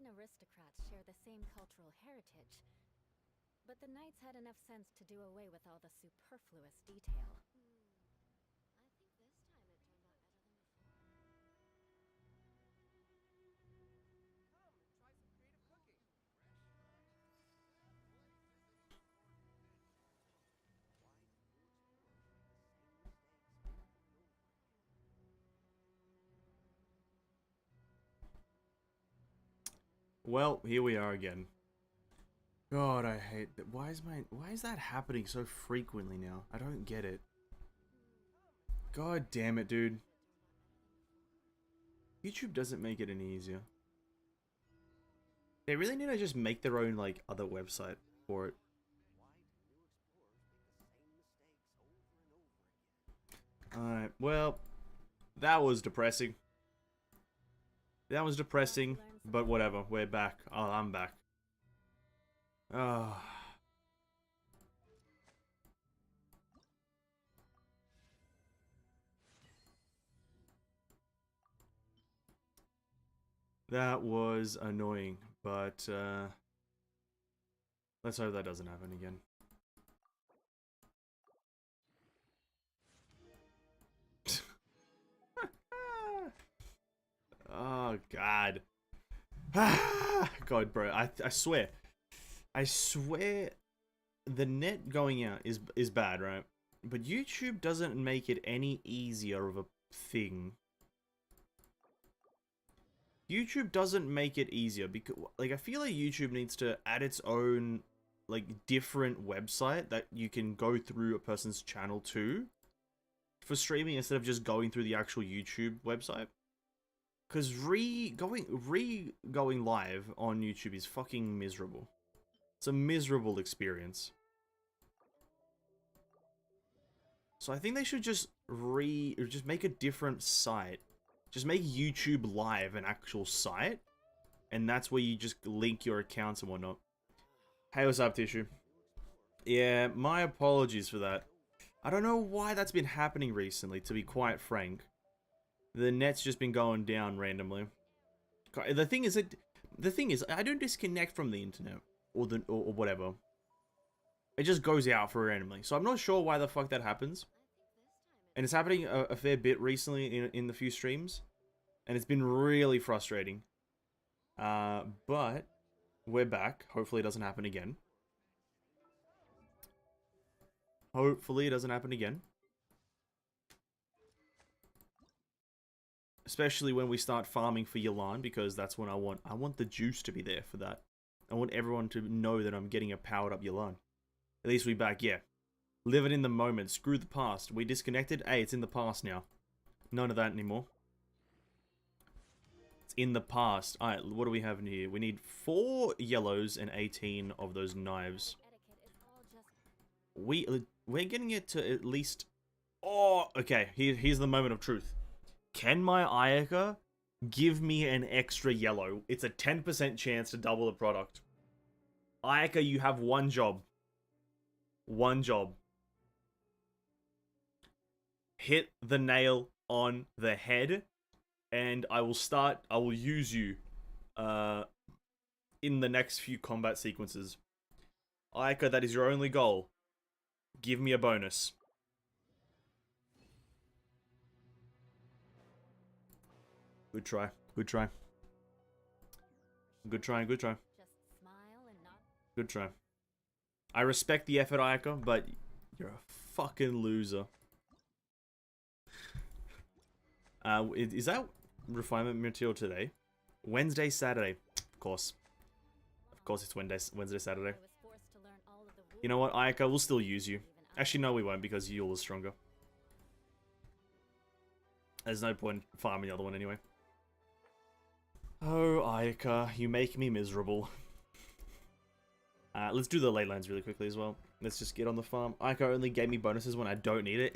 Elven aristocrats share the same cultural heritage, but the knights had enough sense to do away with all the superfluous detail. I think this time it turned out better than before. Come and try some creative cooking. Well, here we are again. God, I hate that. Why is that happening so frequently now? I don't get it. God damn it, dude. YouTube doesn't make it any easier. They really need to just make their own, like, other website for it. Alright, well, that was depressing. That was depressing, but whatever, we're back. Oh, I'm back. Ah. That was annoying, but let's hope that doesn't happen again. Oh god. God, bro, I swear. I swear the net going out is bad, right? But YouTube doesn't make it any easier of a thing. YouTube doesn't make it easier because, like, I feel like YouTube needs to add its own, like, different website that you can go through a person's channel to for streaming instead of just going through the actual YouTube website. Because going live on YouTube is fucking miserable. It's a miserable experience. So I think they should just make a different site. Just make YouTube Live an actual site, and that's where you just link your accounts and whatnot. Hey, what's up, Tissue? Yeah, my apologies for that. I don't know why that's been happening recently, to be quite frank. The net's just been going down randomly. The thing is, I don't disconnect from the internet or whatever. It just goes out for randomly. So I'm not sure why the fuck that happens. And it's happening a fair bit recently in the few streams. And it's been really frustrating. But we're back. Hopefully it doesn't happen again. Hopefully it doesn't happen again. Especially when we start farming for YELAN, because that's when I want the juice to be there for that. I want everyone to know that I'm getting a powered up YELAN. At least we back, yeah. Living in the moment. Screw the past. We disconnected. Hey, it's in the past now. None of that anymore. It's in the past. Alright, what do we have in here? We need 4 yellows and 18 of those knives. We're getting it to at least... Oh, okay. Here's the moment of truth. Can my Ayaka give me an extra yellow? It's a 10% chance to double the product. Ayaka, you have one job. One job. Hit the nail on the head, and I will use you in the next few combat sequences. Ayaka, that is your only goal. Give me a bonus. Good try. Good try. Good try. Good try. Just smile and not... Good try. I respect the effort, Ayaka, but you're a fucking loser. Is that refinement material today? Wednesday, Saturday. Of course. Of course it's Wednesday, Saturday. You know what, Ayaka, we'll still use you. Actually, no, we won't, because Yule is stronger. There's no point farming the other one anyway. Oh, Ayaka, you make me miserable. Let's do the leylands really quickly as well. Let's just get on the farm. Ayaka only gave me bonuses when I don't need it.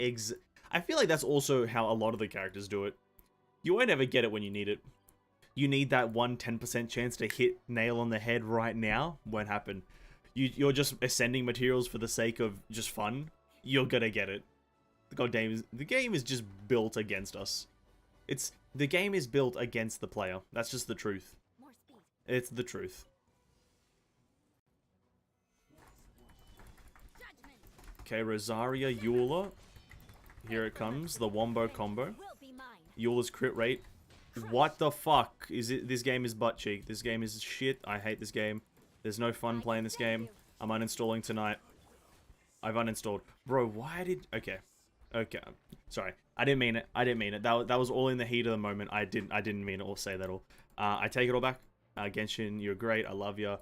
I feel like that's also how a lot of the characters do it. You won't ever get it when you need it. You need that 10% chance to hit nail on the head right now. Won't happen. You're just ascending materials for the sake of just fun. You're gonna get it. The game is just built against us. The game is built against the player. That's just the truth. It's the truth. Okay, Rosaria Eula. Here it comes, the Wombo combo. Will be mine. Eula's crit rate. What the fuck? Is it? This game is butt cheek. This game is shit. I hate this game. There's no fun playing this game. I'm uninstalling tonight. I've uninstalled. Bro, why did... Okay. Okay. Sorry. I didn't mean it. I didn't mean it. That was all in the heat of the moment. I didn't mean it or say that all. I take it all back. Genshin, you're great. I love you.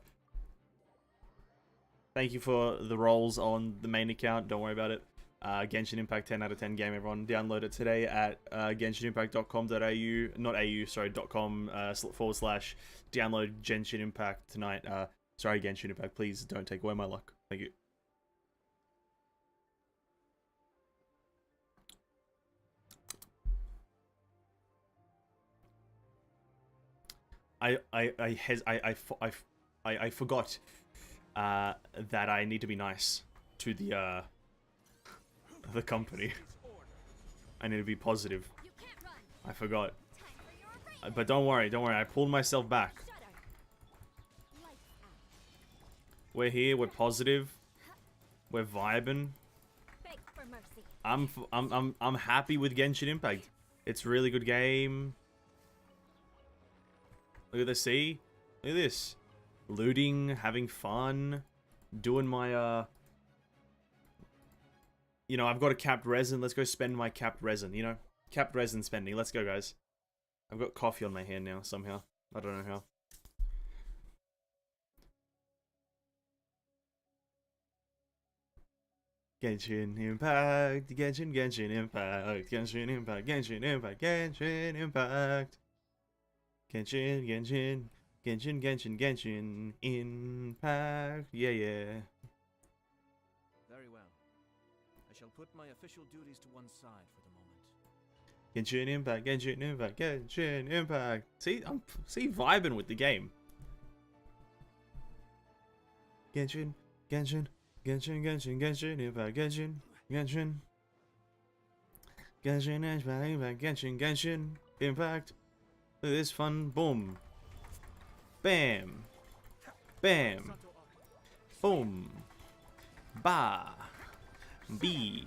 Thank you for the rolls on the main account. Don't worry about it. Genshin Impact 10 out of 10 game, everyone. Download it today at genshinimpact.com.au. Not au, sorry, .com / download Genshin Impact tonight. Sorry, Genshin Impact. Please don't take away my luck. Thank you. I forgot that I need to be nice to the company. I need to be positive. I forgot. But don't worry, I pulled myself back. We're here, we're positive. We're vibing. I'm happy with Genshin Impact. It's a really good game. Look at this, see? Look at this. Looting, having fun, doing my, you know, I've got a capped resin. Let's go spend my capped resin, you know? Capped resin spending. Let's go, guys. I've got coffee on my hand now, somehow. I don't know how. Genshin Impact, Genshin Impact, Genshin Impact, Genshin Impact, Genshin Impact. Genshin Impact. Yeah. Very well. I shall put my official duties to one side for the moment. Genshin Impact, Genshin Impact, Genshin Impact. See, I'm vibing with the game. Genshin Impact, Genshin Impact, Genshin Impact. Look at this fun. Boom. Bam. Bam. Boom. Ba. B.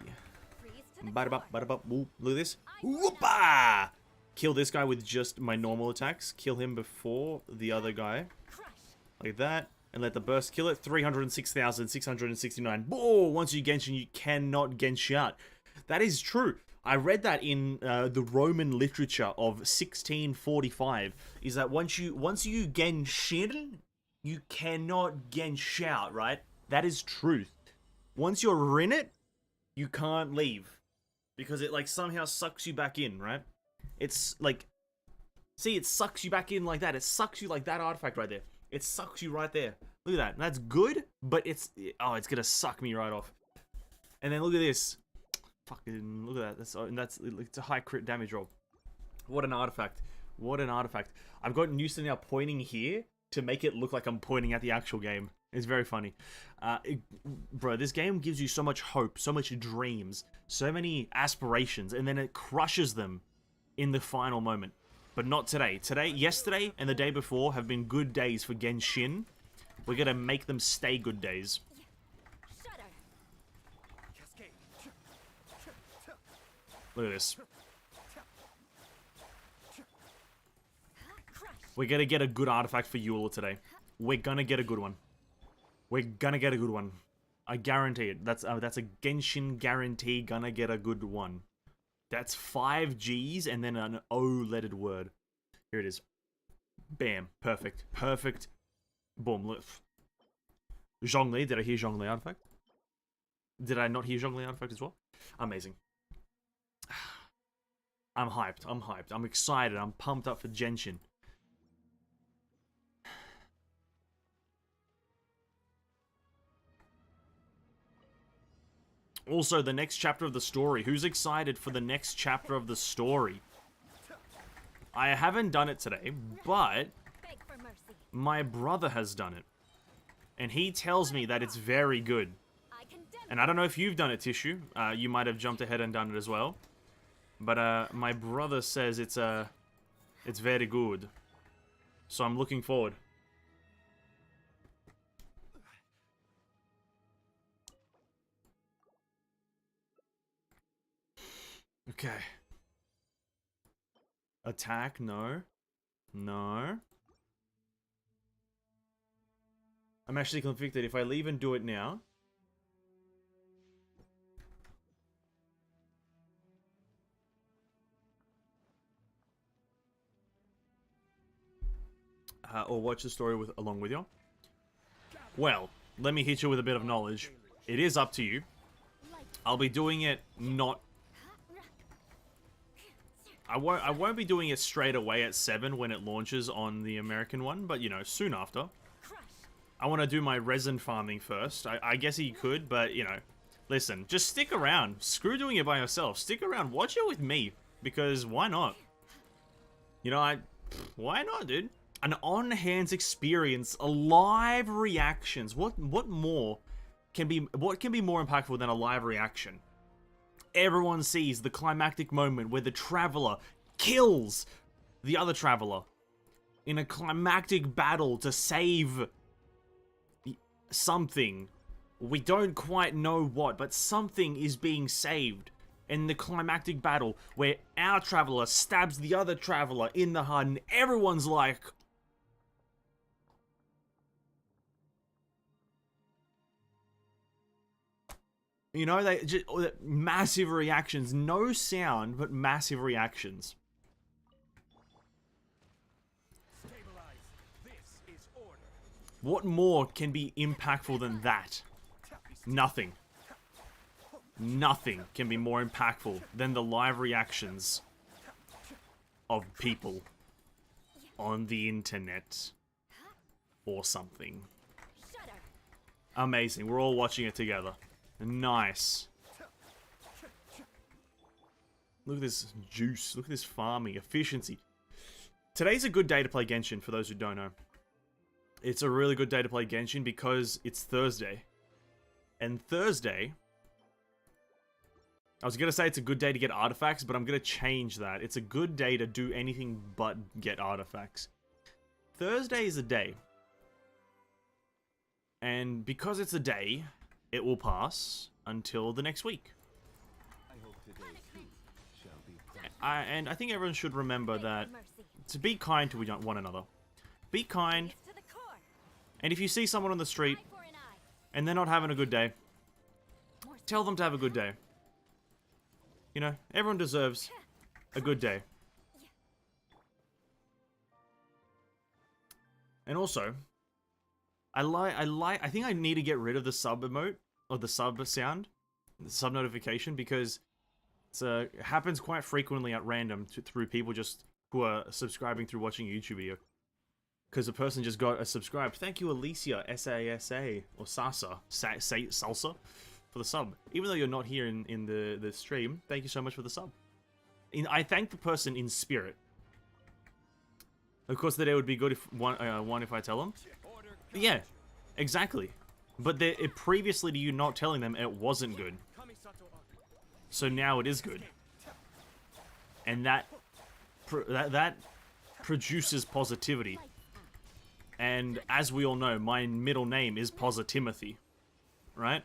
Bada bop. Look at this. Whoopa! Kill this guy with just my normal attacks. Kill him before the other guy. Like that. And let the burst kill it. 306,669. Oh, once you Genshin, you cannot Genshin out. That is true. I read that in the Roman literature of 1645. Is that once you Genshin, you cannot Genshin out, right? That is truth. Once you're in it, you can't leave. Because it, like, somehow sucks you back in, right? It's, like... See, it sucks you back in like that. It sucks you like that artifact right there. It sucks you right there. Look at that. That's good, but it's... Oh, it's gonna suck me right off. And then look at this. Fucking... Look at that. It's a high crit damage roll. What an artifact. What an artifact. I've gotten used to now pointing here to make it look like I'm pointing at the actual game. It's very funny. Bro, this game gives you so much hope, so much dreams, so many aspirations, and then it crushes them in the final moment. But not today. Yesterday, and the day before have been good days for Genshin. We're gonna make them stay good days. Look at this. We're gonna get a good artifact for Eula today. We're gonna get a good one. We're gonna get a good one. I guarantee it. That's a Genshin guarantee. Gonna get a good one. That's 5 G's and then an O-lettered word. Here it is. Bam. Perfect. Perfect. Boom. Look. Zhongli. Did I hear Zhongli artifact? Did I not hear Zhongli artifact as well? Amazing. I'm hyped. I'm hyped. I'm excited. I'm pumped up for Genshin. Also, the next chapter of the story. Who's excited for the next chapter of the story? I haven't done it today, but my brother has done it. And he tells me that it's very good. And I don't know if you've done it, Tissue. You might have jumped ahead and done it as well. But my brother says it's very good. So I'm looking forward. Okay. Attack, no. No. I'm actually convicted. If I leave and do it now... or watch the story along with you. Well, let me hit you with a bit of knowledge. It is up to you. I'll be doing it not... I won't be doing it straight away at 7 when it launches on the American one, but, you know, soon after. I want to do my resin farming first. I guess you could, but, you know, listen, just stick around. Screw doing it by yourself. Stick around. Watch it with me, because why not? You know, why not, dude? An on-hands experience, live reactions. What can be more impactful than a live reaction? Everyone sees the climactic moment where the traveler kills the other traveler in a climactic battle to save something. We don't quite know what, but something is being saved in the climactic battle where our traveler stabs the other traveler in the heart, and everyone's like, you know, they just massive reactions, no sound, but massive reactions. What more can be impactful than that? Nothing. Nothing can be more impactful than the live reactions of people on the internet or something. Amazing. We're all watching it together. Nice. Look at this juice. Look at this farming. Efficiency. Today's a good day to play Genshin, for those who don't know. It's a really good day to play Genshin because it's Thursday. And Thursday... I was going to say it's a good day to get artifacts, but I'm going to change that. It's a good day to do anything but get artifacts. Thursday is a day. And because it's a day, it will pass until the next week. And I think everyone should remember that to be kind to one another. Be kind. And if you see someone on the street and they're not having a good day, tell them to have a good day. You know, everyone deserves a good day. And also, I think I need to get rid of the sub emote, or the sub sound, the sub notification, because it happens quite frequently at random through people just who are subscribing through watching a YouTube video. Because a person just got a subscribe. Thank you, Alicia, S-A-S-A, or Sasa, Salsa, for the sub. Even though you're not here in the stream, thank you so much for the sub. I thank the person in spirit. Of course, the day would be good if one if I tell them. Yeah, exactly. But previously to you not telling them, it wasn't good. So now it is good. And that produces positivity. And as we all know, my middle name is Positimothy. Right?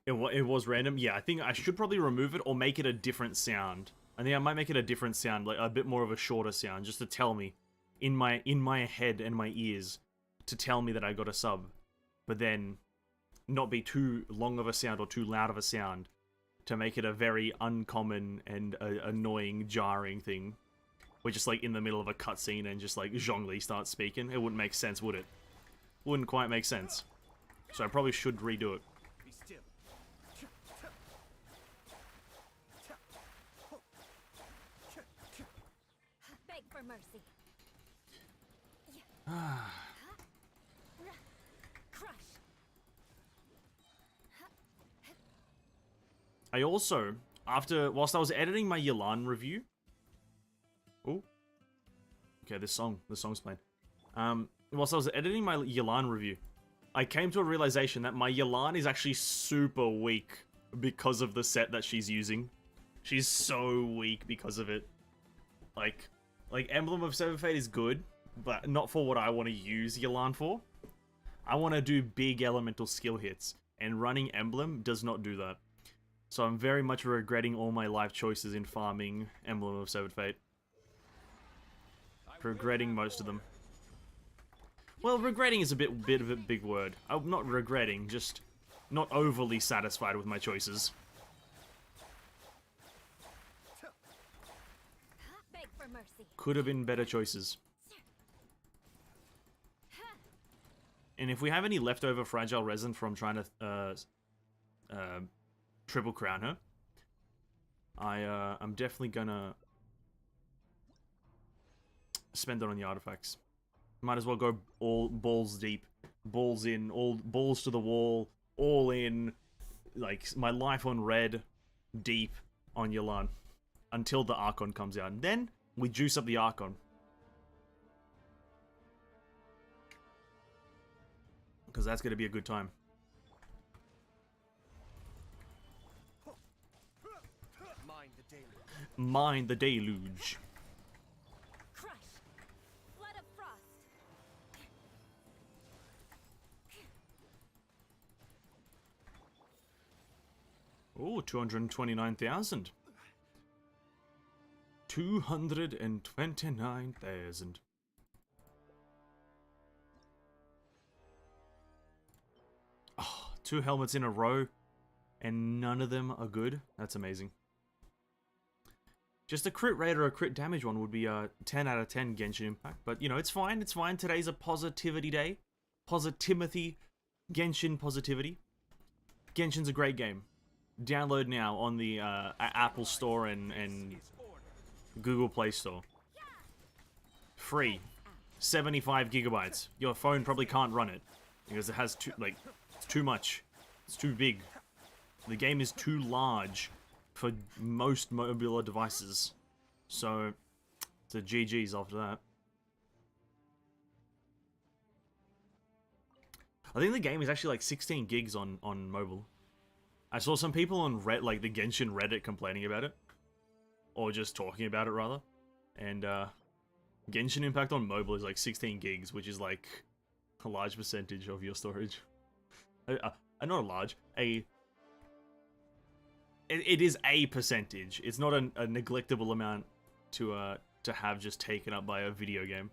It was random. Yeah, I think I should probably remove it or make it a different sound. I think I might make it a different sound, like a bit more of a shorter sound, just to tell me in my head and my ears to tell me that I got a sub, but then not be too long of a sound or too loud of a sound to make it a very uncommon and annoying, jarring thing. We're just like in the middle of a cutscene and just like Zhongli starts speaking. It wouldn't make sense, would it? Wouldn't quite make sense. So I probably should redo it. For mercy. I also, whilst I was editing my YELAN review... Oh. Okay, this song's playing. Whilst I was editing my YELAN review, I came to a realization that my YELAN is actually super weak because of the set that she's using. She's so weak because of it. Like, Emblem of Seven Fate is good, but not for what I want to use YELAN for. I want to do big elemental skill hits, and running Emblem does not do that. So I'm very much regretting all my life choices in farming Emblem of Severed Fate. Regretting most of them. Well, regretting is a bit of a big word. I'm not regretting, just not overly satisfied with my choices. Beg for mercy. Could have been better choices. And if we have any leftover fragile resin from trying to triple crown her, I'm definitely gonna spend it on the artifacts. Might as well go all balls deep, balls in, all balls to the wall, all in, like my life on red, deep on YELAN, until the Archon comes out, and then we juice up the Archon. Because that's going to be a good time. Mind the deluge. Mind the deluge. Crush. Flood of frost. Oh, 229,000. 229,000. Oh, 2 helmets in a row, and none of them are good. That's amazing. Just a crit rate or a crit damage one would be a 10 out of 10 Genshin Impact. But, you know, it's fine. It's fine. Today's a positivity day. Positimity. Genshin positivity. Genshin's a great game. Download now on the Apple Store and Google Play Store. Free. 75 gigabytes. Your phone probably can't run it. Because it has too, like, it's too much. It's too big. The game is too large for most mobile devices. So, it's a GG's after that. I think the game is actually like 16 gigs on mobile. I saw some people on like the Genshin Reddit complaining about it. Or just talking about it, rather. And, Genshin Impact on mobile is like 16 gigs, which is like a large percentage of your storage. Not a large, it is a percentage. It's not a neglectable amount to have just taken up by a video game.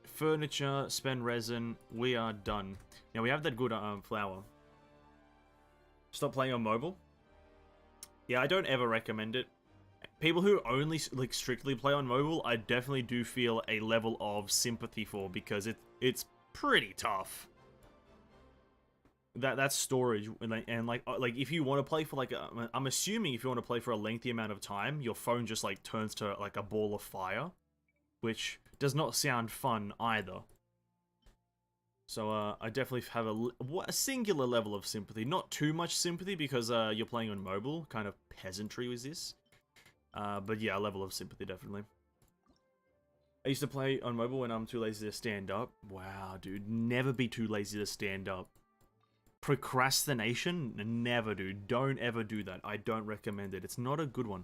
Furniture, spend resin, we are done. Now we have that good flower. Stop playing on mobile. Yeah, I don't ever recommend it. People who only like strictly play on mobile, I definitely do feel a level of sympathy for, because it's pretty tough. That storage and like if you want to play for like I'm assuming if you want to play for a lengthy amount of time, your phone just like turns to like a ball of fire, which does not sound fun either. So I definitely have a singular level of sympathy, not too much sympathy because you're playing on mobile, kind of peasantry was this. But yeah, a level of sympathy definitely. I used to play on mobile when I'm too lazy to stand up. Wow, dude, never be too lazy to stand up. Procrastination? Never, dude. Don't ever do that. I don't recommend it. It's not a good one.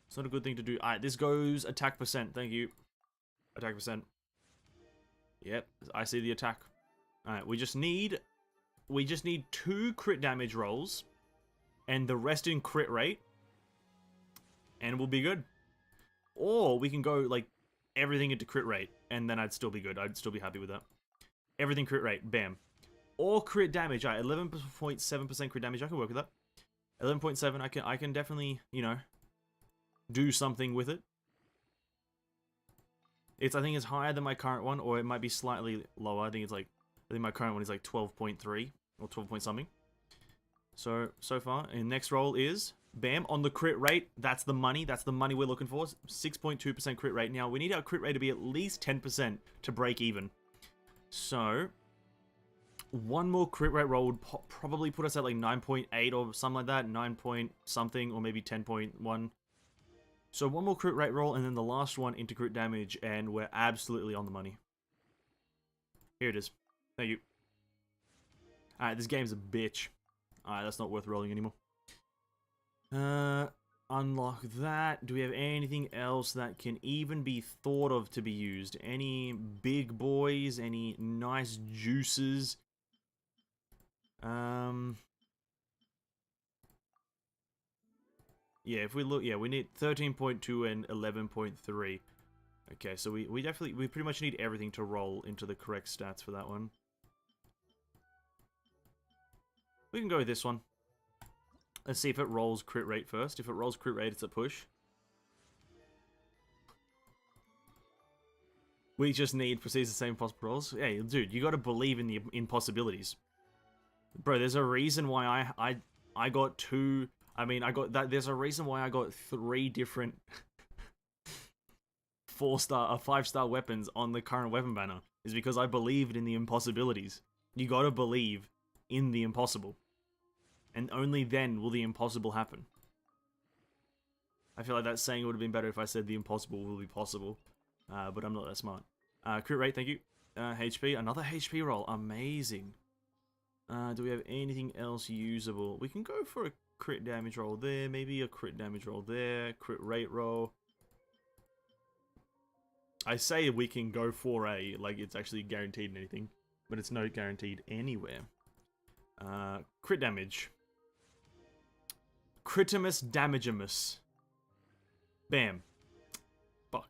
It's not a good thing to do. Alright, this goes attack percent. Thank you. Attack percent. Yep, I see the attack. Alright, we just need 2 crit damage rolls and the rest in crit rate, and we'll be good. Or we can go like everything into crit rate, and then I'd still be good. I'd still be happy with that. Everything crit rate, bam. Or crit damage. Alright, 11.7% crit damage. I can work with that. 11.7. I can definitely, you know, do something with it. I think it's higher than my current one, or it might be slightly lower. I think my current one is like 12.3 or 12 point something. So far, and next roll is bam on the crit rate. That's the money. That's the money we're looking for. 6.2% crit rate. Now we need our crit rate to be at least 10% to break even. So one more crit rate roll would probably put us at like 9.8 or something like that. 9 point something, or maybe 10.1. So one more crit rate roll, and then the last one into crit damage, and we're absolutely on the money. Here it is. Thank you. Alright, this game's a bitch. Alright, that's not worth rolling anymore. unlock that. Do we have anything else that can even be thought of to be used? Any big boys? Any nice juices? Yeah, if we look, yeah, we need 13.2 and 11.3. Okay, so we pretty much need everything to roll into the correct stats for that one. We can go with this one. Let's see if it rolls crit rate first. If it rolls crit rate, it's a push. We just need precedes the same possible rolls. Hey, dude, you gotta believe in the impossibilities. Bro, there's a reason why I got two... I mean, I got that. There's a reason why I got 3 different 5-star weapons on the current weapon banner. Is because I believed in the impossibilities. You gotta believe in the impossible. And only then will the impossible happen. I feel like that saying would have been better if I said the impossible will be possible. But I'm not that smart. Crit rate, thank you. HP, another HP roll. Amazing. Do we have anything else usable? We can go for a crit damage roll there, maybe a crit damage roll there, crit rate roll. I say we can go for a, like it's actually guaranteed in anything, but it's not guaranteed anywhere. Crit damage. Critimus damagimus. Bam. Fuck.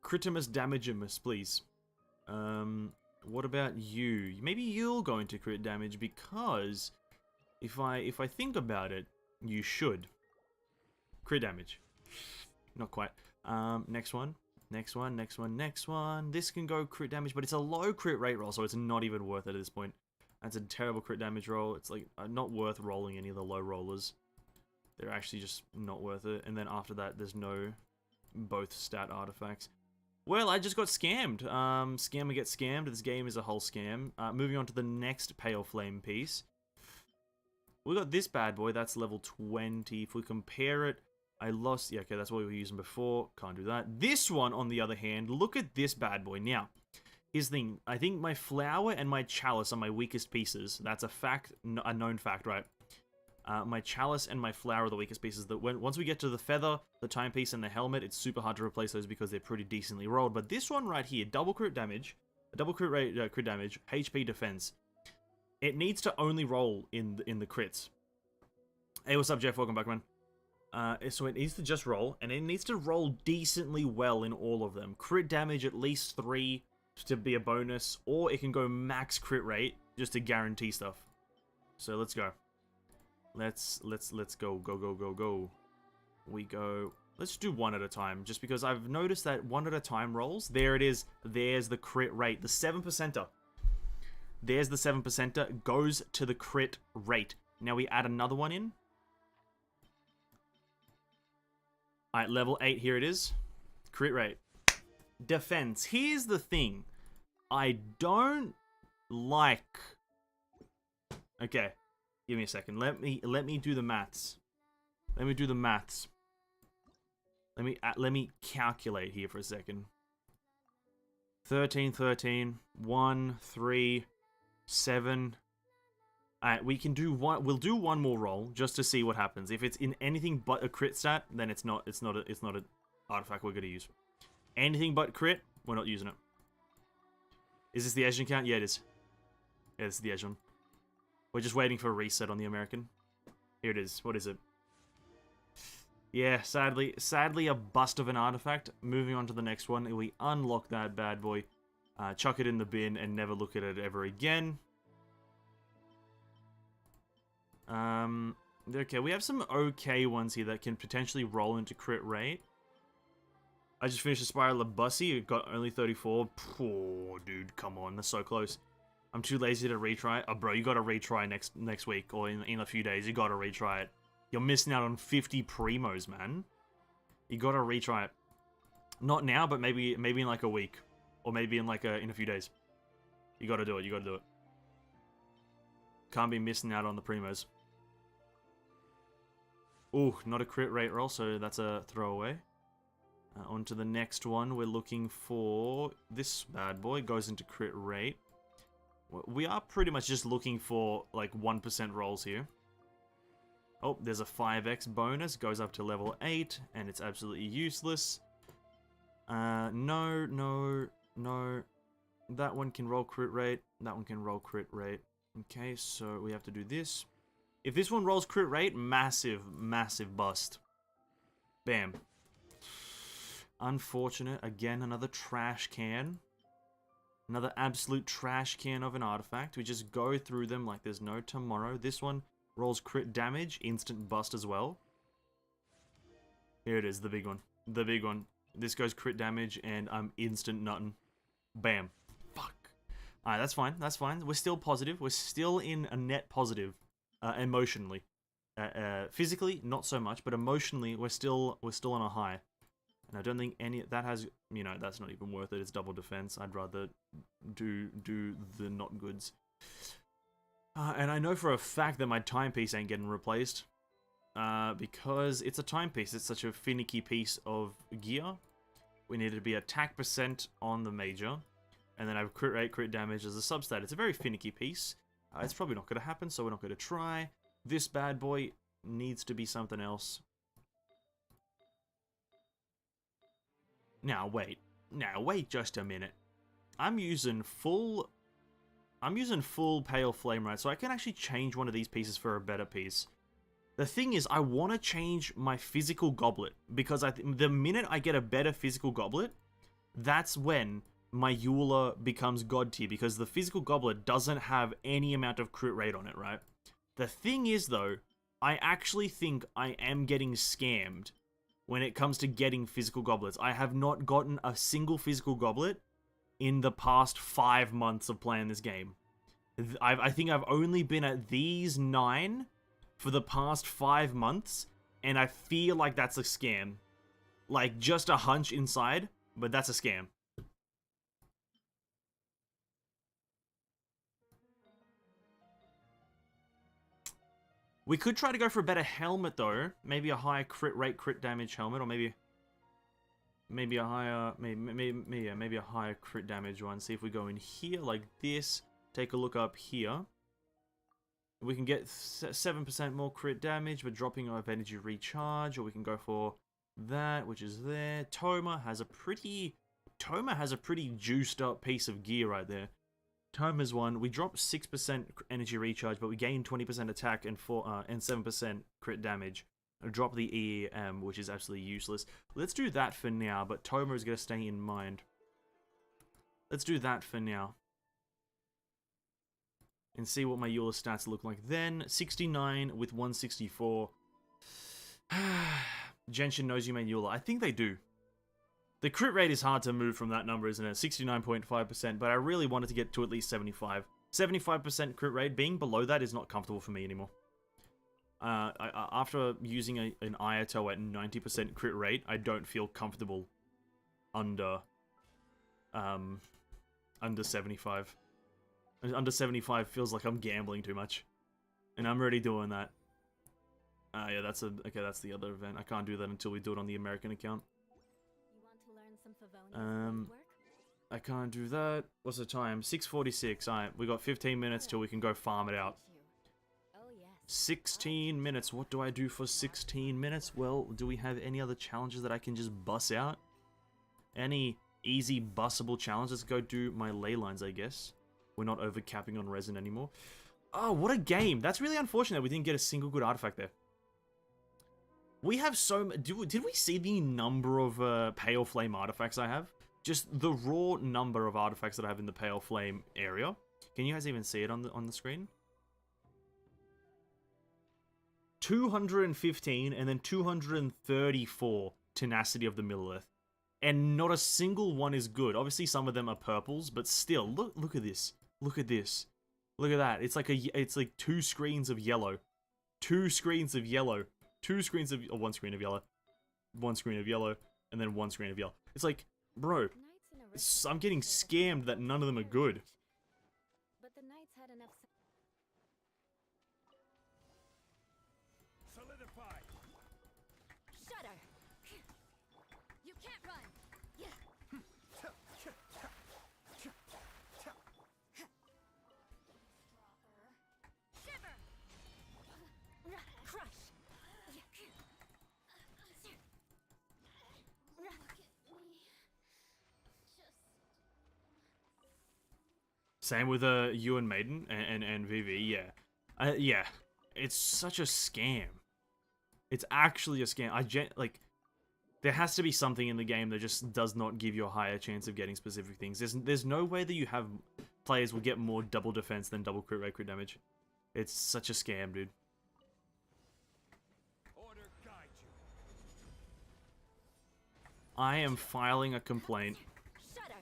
Critimus damagimus, please. What about you? Maybe you'll go into crit damage because if I think about it, you should. Crit damage. Not quite. Next one. Next one, next one, next one. This can go crit damage, but it's a low crit rate roll, so it's not even worth it at this point. That's a terrible crit damage roll. It's like not worth rolling any of the low rollers. They're actually just not worth it. And then after that, there's no both stat artifacts. Well, I just got scammed. Scammer gets scammed. This game is a whole scam. Moving on to the next Pale Flame piece. We got this bad boy. That's level 20. If we compare it, I lost... Yeah, okay, that's what we were using before. Can't do that. This one, on the other hand, look at this bad boy. Now, here's the thing. I think my flower and my chalice are my weakest pieces. That's a fact, a known fact, right? My chalice and my flower are the weakest pieces. That once we get to the feather, the timepiece, and the helmet, it's super hard to replace those because they're pretty decently rolled. But this one right here, double crit damage, double crit rate, crit damage, HP defense. It needs to only roll in the crits. Hey, what's up, Jeff? Welcome back, man. So it needs to just roll, and it needs to roll decently well in all of them. Crit damage at least 3 to be a bonus, or it can go max crit rate just to guarantee stuff. So let's go. Let's go. We go. Let's do one at a time, just because I've noticed that one at a time rolls. There it is. There's the crit rate. The 7%er. There's the 7%er. Goes to the crit rate. Now we add another one in. Alright, level 8. Here it is. Crit rate. Defense. Here's the thing. I don't like... Okay. Give me a second. Let me do the maths. Let me do the maths. Let me calculate here for a second. 13, 13, 1, 3, 7. Alright, we can do one. We'll do one more roll just to see what happens. If it's in anything but a crit stat, then it's not an artifact we're gonna use. Anything but crit, we're not using it. Is this the Asian count? Yeah, it is. Yeah, this is the Asian. We're just waiting for a reset on the American. Here it is. What is it? Yeah, sadly a bust of an artifact. Moving on to the next one. We unlock that bad boy. Chuck it in the bin and never look at it ever again. Okay, we have some okay ones here that can potentially roll into crit rate. I just finished a Spiral of Bussy. It got only 34. Poor dude, come on. That's so close. I'm too lazy to retry it. Oh, bro, you gotta retry next week or in a few days. You gotta retry it. You're missing out on 50 primos, man. You gotta retry it. Not now, but maybe in like a week, or maybe in a few days. You gotta do it. You gotta do it. Can't be missing out on the primos. Ooh, not a crit rate roll, so that's a throwaway. On to the next one. We're looking for this bad boy. Goes into crit rate. We are pretty much just looking for like 1% rolls here. Oh, there's a 5x bonus. Goes up to level 8, and it's absolutely useless. No, no, no. That one can roll crit rate. That one can roll crit rate. Okay, so we have to do this. If this one rolls crit rate, massive, massive bust. Bam. Unfortunate. Again, another trash can. Another absolute trash can of an artifact. We just go through them like there's no tomorrow. This one rolls crit damage, instant bust as well. Here it is, the big one. The big one. This goes crit damage, and I'm instant nuttin'. Bam. Fuck. Alright, that's fine. That's fine. We're still positive. We're still in a net positive. Emotionally. Physically, not so much, but emotionally, we're still on a high. And I don't think any that has, you know, that's not even worth it. It's double defense. I'd rather do the not goods. And I know for a fact that my timepiece ain't getting replaced. Because it's a timepiece. It's such a finicky piece of gear. We need to be attack percent on the major. And then I have crit rate, crit damage as a substat. It's a very finicky piece. It's probably not going to happen, so we're not going to try. This bad boy needs to be something else. Now wait just a minute. I'm using full pale flame, right? So I can actually change one of these pieces for a better piece. The thing is, I want to change my physical goblet, because the minute I get a better physical goblet, that's when my Eula becomes god tier, because the physical goblet doesn't have any amount of crit rate on it, right? The thing is, though, I actually think I am getting scammed when it comes to getting physical goblets. I have not gotten a single physical goblet in the past 5 months of playing this game. I think I've only been at these 9 for the past 5 months, and I feel like that's a scam. Like, just a hunch inside, but that's a scam. We could try to go for a better helmet, though. Maybe a higher crit rate, crit damage helmet, or maybe a higher, maybe a higher crit damage one. See if we go in here like this. Take a look up here. We can get 7% more crit damage, but dropping off energy recharge, or we can go for that, which is there. Toma has a pretty juiced up piece of gear right there. Toma's one, we drop 6% energy recharge, but we gain 20% attack and 7% crit damage. Drop the EEM, which is absolutely useless. Let's do that for now, but Toma is going to stay in mind. Let's do that for now. And see what my Eula stats look like then. 69 with 164. Genshin knows you made Eula. I think they do. The crit rate is hard to move from that number, isn't it? 69.5%, but I really wanted to get to at least 75. 75% crit rate, being below that is not comfortable for me anymore. After using an Ayato at 90% crit rate, I don't feel comfortable under 75. Under 75 feels like I'm gambling too much. And I'm already doing that. Yeah, that's the other event. I can't do that until we do it on the American account. You want to learn some Favonius work? I can't do that. What's the time? 6:46. Alright, we got 15 minutes till we can go farm it out. Oh, yes. 16 minutes. What do I do for 16 minutes? Well, do we have any other challenges that I can just bus out? Any easy bussable challenges? Go do my ley lines, I guess. We're not overcapping on resin anymore. Oh, what a game. That's really unfortunate we didn't get a single good artifact there. We have so... Did we see the number of Pale Flame artifacts I have? Just the raw number of artifacts that I have in the Pale Flame area. Can you guys even see it on the screen? 215 and then 234 Tenacity of the Millilith. And not a single one is good. Obviously, some of them are purples, but still, look at this. Look at this. Look at that. It's like 2 screens of yellow. 2 screens of yellow. 2 screens of... Oh, 1 screen of yellow. 1 screen of yellow. And then 1 screen of yellow. It's like, bro, I'm getting scammed that none of them are good. But the knights had enough... Solidify. Shudder! You can't run! Yeah. Shiver! Crush! Same with you and Maiden and VV, yeah. Yeah. It's such a scam. It's actually a scam. Like, there has to be something in the game that just does not give you a higher chance of getting specific things. There's no way that you have players will get more double defense than double crit rate, crit damage. It's such a scam, dude. Order guide you. I am filing a complaint. Shudder.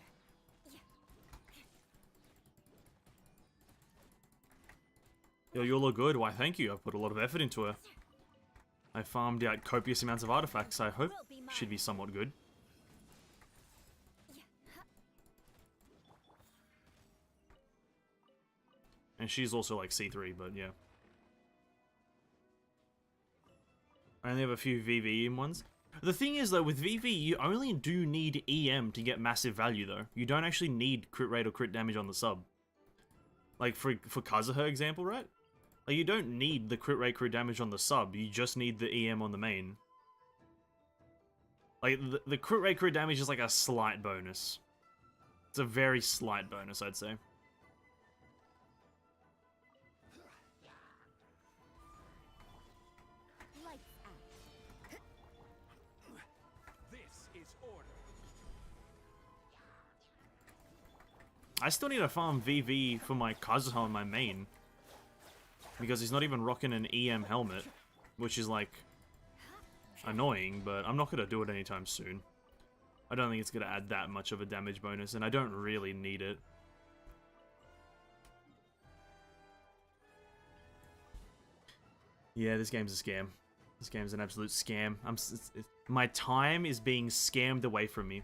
Yo, you look good. Why, thank you. I've put a lot of effort into her. I farmed out copious amounts of artifacts. I hope should be somewhat good. And she's also like C3, but yeah. I only have a few VV ones. The thing is though, with VV, you only do need EM to get massive value though. You don't actually need crit rate or crit damage on the sub. Like for Kazuha example, right? Like, you don't need the crit rate, crit damage on the sub, you just need the EM on the main. Like, the crit rate, crit damage is like a slight bonus. It's a very slight bonus, I'd say. Lights out. This is order. I still need to farm VV for my Kazuha on my main. Because he's not even rocking an EM helmet, which is like annoying, but I'm not going to do it anytime soon. I don't think it's going to add that much of a damage bonus, and I don't really need it. Yeah, this game's a scam. This game's an absolute scam. My time is being scammed away from me.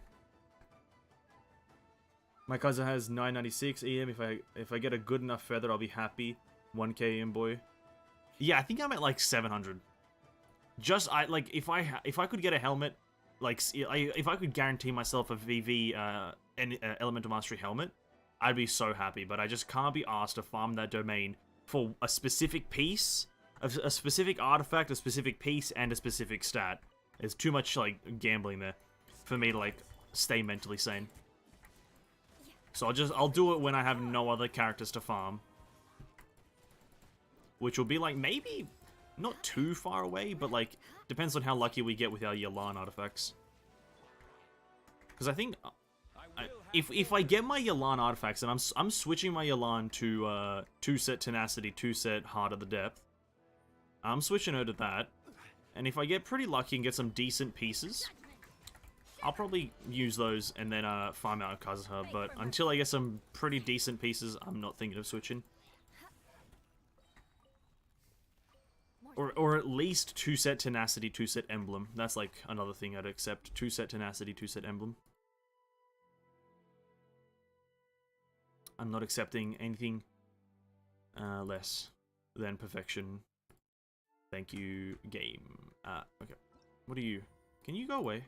My cousin has 996 EM. If I get a good enough feather, I'll be happy. 1k EM boy. Yeah, I think I'm at like 700. Just if I could get a helmet, like if I could guarantee myself a VV Elemental Mastery helmet, I'd be so happy. But I just can't be asked to farm that domain for a specific piece, a specific artifact, a specific piece, and a specific stat. There's too much like gambling there for me to like stay mentally sane. So I'll do it when I have no other characters to farm. Which will be like maybe not too far away, but like depends on how lucky we get with our YELAN artifacts. Because I think if I get my YELAN artifacts, and I'm switching my YELAN to 2-set tenacity, 2-set heart of the depth. I'm switching her to that, and if I get pretty lucky and get some decent pieces, I'll probably use those and then farm out Kazuha. But until I get some pretty decent pieces, I'm not thinking of switching. Or at least 2-set tenacity, 2-set emblem. That's like another thing I'd accept. 2-set tenacity, 2-set emblem. I'm not accepting anything less than perfection. Thank you, game. Okay. What are you? Can you go away?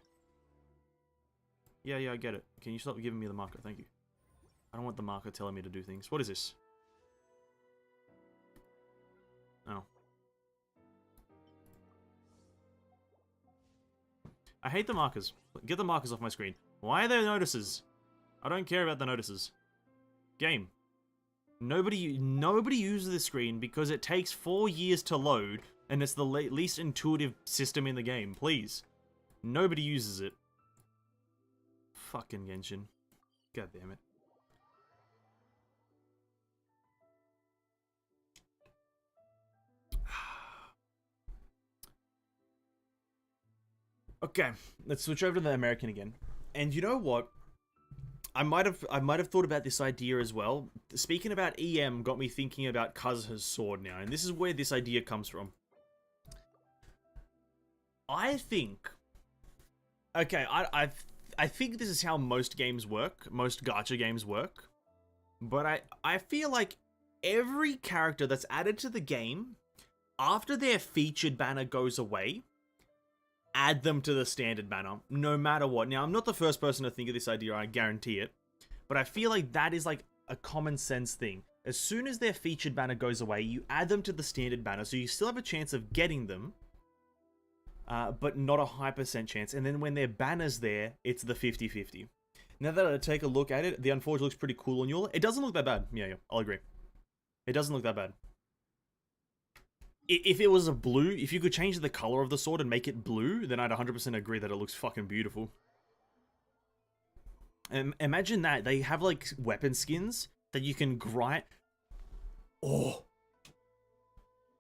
Yeah, I get it. Can you stop giving me the marker? Thank you. I don't want the marker telling me to do things. What is this? Oh. I hate the markers. Get the markers off my screen. Why are there notices? I don't care about the notices. Game. Nobody uses this screen because it takes 4 years to load, and it's the least intuitive system in the game. Please. Nobody uses it. Fucking Genshin. God damn it. Okay, let's switch over to the American again. And you know what? I might have thought about this idea as well. Speaking about EM got me thinking about Kazuha's sword now, and this is where this idea comes from. I think... Okay, I think this is how most games work, most gacha games work. But I feel like every character that's added to the game, after their featured banner goes away, add them to the standard banner, no matter what. Now, I'm not the first person to think of this idea, I guarantee it. But I feel like that is like a common sense thing. As soon as their featured banner goes away, you add them to the standard banner, so you still have a chance of getting them, but not a high % chance. And then when their banner's there, it's the 50-50. Now that I take a look at it, the Unforged looks pretty cool on YELAN. It doesn't look that bad. Yeah, I'll agree. It doesn't look that bad. If it was a blue, if you could change the color of the sword and make it blue, then I'd 100% agree that it looks fucking beautiful. Imagine that. They have, like, weapon skins that you can grind. Oh.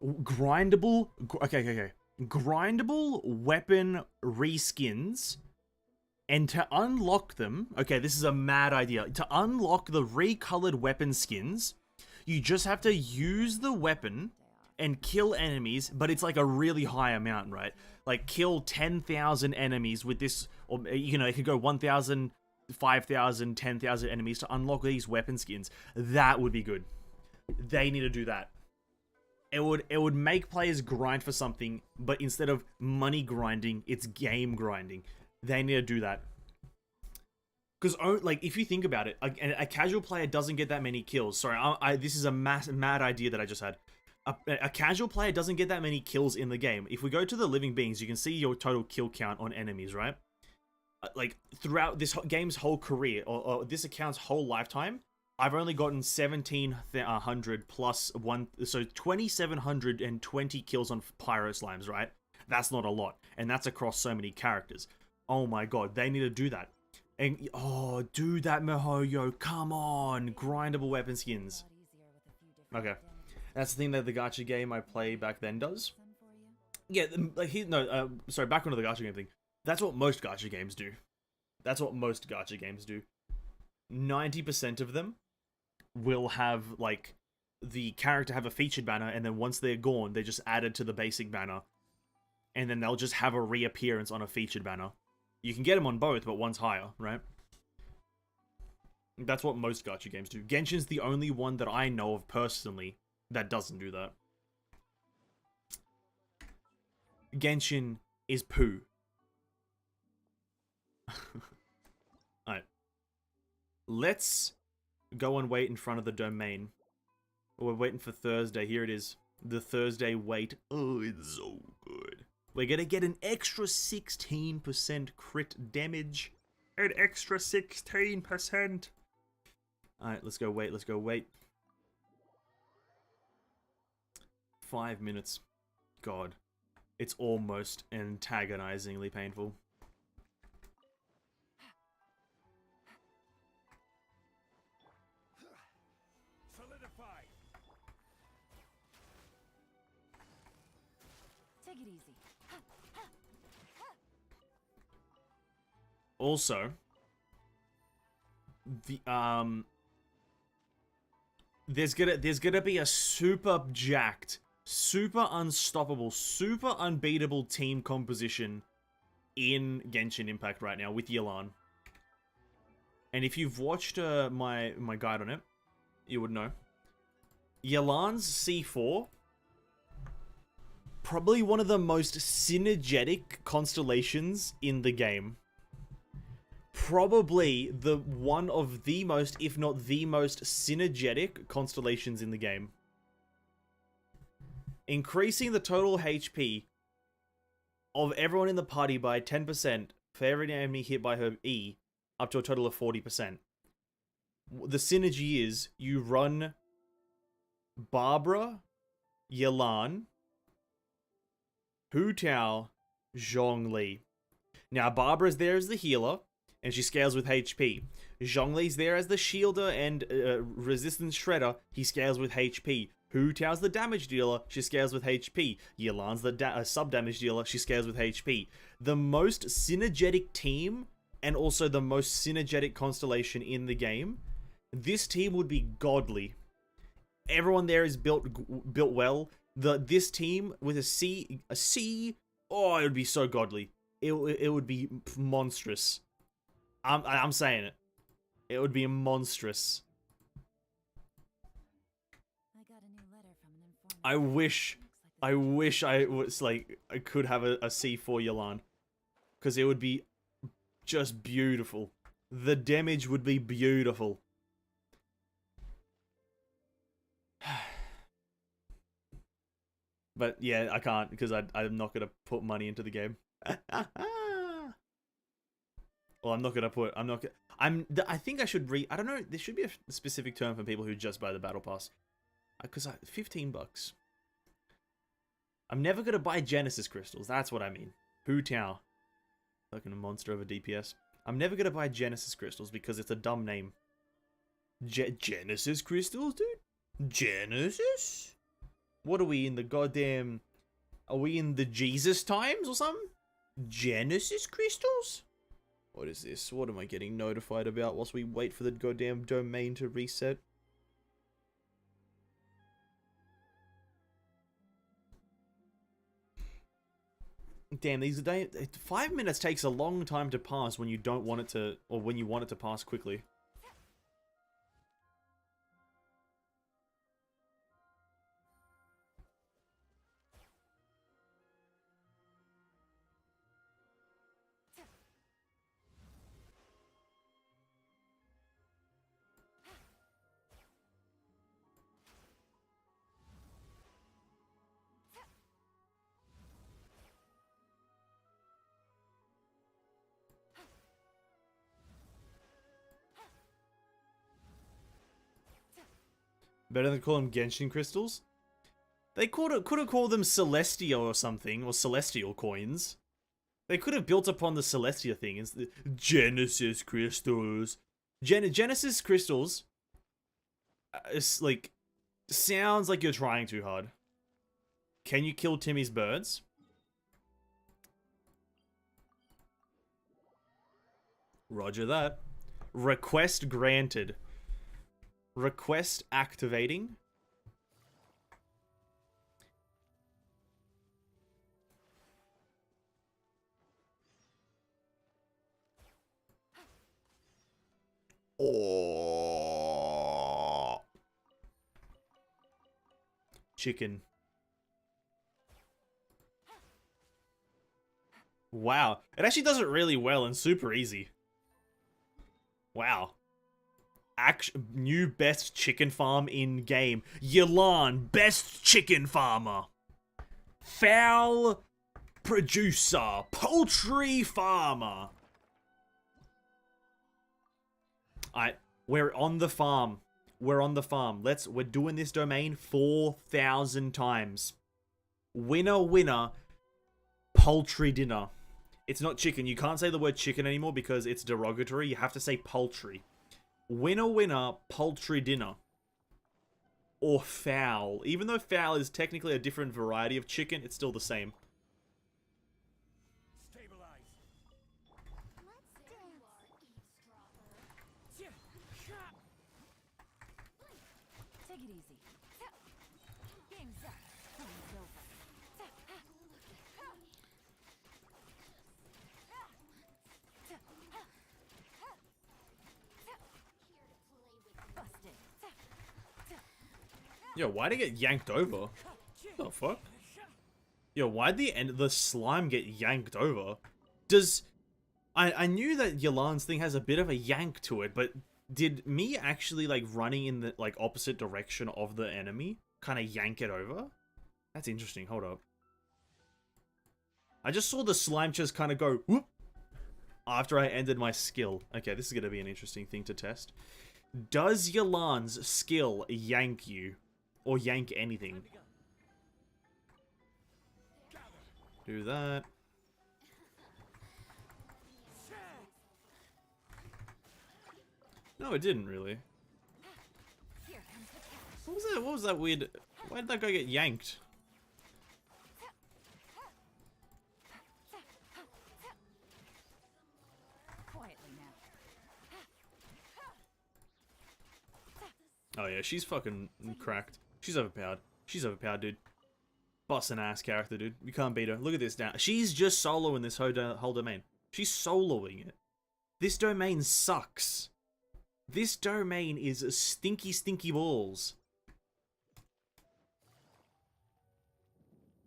Grindable. Okay. Grindable weapon reskins. And to unlock them, okay, this is a mad idea. To unlock the recolored weapon skins, you just have to use the weapon and kill enemies, but it's like a really high amount, right? Like, kill 10,000 enemies with this, or, you know, it could go 1,000, 5,000, 10,000 enemies to unlock these weapon skins. That would be good. They need to do that. It would make players grind for something, but instead of money grinding, it's game grinding. They need to do that. Because, like, if you think about it, a casual player doesn't get that many kills. Sorry, this is a mad idea that I just had. A casual player doesn't get that many kills in the game. If we go to the living beings, you can see your total kill count on enemies, right? Like, throughout this game's whole career, or this account's whole lifetime, I've only gotten 1,700 plus one, so 2,720 kills on Pyro Slimes, right? That's not a lot, and that's across so many characters. Oh my god, they need to do that. And, oh, do that, MiHoYo, come on! Grindable weapon skins. Okay. That's the thing that the gacha game I play back then does. Yeah, like, sorry, back onto the gacha game thing. That's what most gacha games do. That's what most gacha games do. 90% of them will have, like, the character have a featured banner, and then once they're gone, they're just added to the basic banner. And then they'll just have a reappearance on a featured banner. You can get them on both, but one's higher, right? That's what most gacha games do. Genshin's the only one that I know of personally that doesn't do that. Genshin is poo. Alright. Let's go and wait in front of the domain. We're waiting for Thursday. Here it is. The Thursday wait. Oh, it's so good. We're gonna get an extra 16% crit damage. An extra 16%. Alright, let's go wait. Let's go wait. 5 minutes. God. It's almost antagonizingly painful. Solidify. Take it easy. Also, the there's gonna be a super jacked, super unstoppable, super unbeatable team composition in Genshin Impact right now with YELAN. And if you've watched my guide on it, you would know. YELAN's C4, probably one of the most synergetic constellations in the game. Probably one of the most, if not the most, synergetic constellations in the game. Increasing the total HP of everyone in the party by 10% for every enemy hit by her E, up to a total of 40%. The synergy is, you run Barbara, YELAN, Hu Tao, Zhongli. Now, Barbara's there as the healer, and she scales with HP. Zhongli's there as the shielder and resistance shredder. He scales with HP. Hu Tao's the damage dealer. She scales with HP. YELAN's the sub-damage dealer. She scales with HP. The most synergetic team, and also the most synergetic constellation in the game. This team would be godly. Everyone there is built well. This team with a C, oh, it would be so godly. It would be monstrous. I'm saying it. It would be monstrous. I got a new letter from an informant. I wish I was like I could have a C4 YELAN, because it would be just beautiful. The damage would be beautiful. But yeah, I can't because I'm not gonna put money into the game. Well, I'm not gonna. I think I should I don't know. There should be a specific term for people who just buy the battle pass. Because 15 bucks. I'm never gonna buy Genesis crystals. That's what I mean. Hu Tao. Fucking a monster over DPS. I'm never gonna buy Genesis crystals because it's a dumb name. Genesis crystals, dude? Genesis? What are we in the goddamn... Are we in the Jesus times or something? Genesis crystals? What is this? What am I getting notified about whilst we wait for the goddamn domain to reset? Damn, these 5 minutes takes a long time to pass when you don't want it to, or when you want it to pass quickly. Better than call them Genshin crystals? They could have called them Celestial or something, or Celestial coins. They could have built upon the Celestia thing. It's the Genesis crystals. Genesis crystals. It's like, sounds like you're trying too hard. Can you kill Timmy's birds? Roger that. Request granted. Request activating. Oh. Chicken. Wow. It actually does it really well and super easy. Wow. New best chicken farm in game. YELAN, best chicken farmer. Fowl producer. Poultry farmer. Alright, we're on the farm. We're on the farm. We're doing this domain 4,000 times. Winner, winner. Poultry dinner. It's not chicken. You can't say the word chicken anymore because it's derogatory. You have to say poultry. Winner, winner, poultry dinner. Or fowl. Even though fowl is technically a different variety of chicken, it's still the same. Stabilize. Take it easy. Game's up. Game's over. Busted. Yo, why'd it get yanked over? What the fuck? Yo, why'd the slime get yanked over? I knew that YELAN's thing has a bit of a yank to it, but did me actually like running in the like opposite direction of the enemy kind of yank it over? That's interesting. Hold up. I just saw the slime just kind of go whoop after I ended my skill. Okay, this is going to be an interesting thing to test. Does YELAN's skill yank you? Or yank anything? Do that. No, it didn't really. What was that? What was that weird? Why did that guy get yanked? Quietly now. Oh yeah, she's fucking cracked. She's overpowered. She's overpowered, dude. Bussin' ass character, dude. We can't beat her. Look at this now. She's just soloing this whole domain. She's soloing it. This domain sucks. This domain is stinky, stinky balls.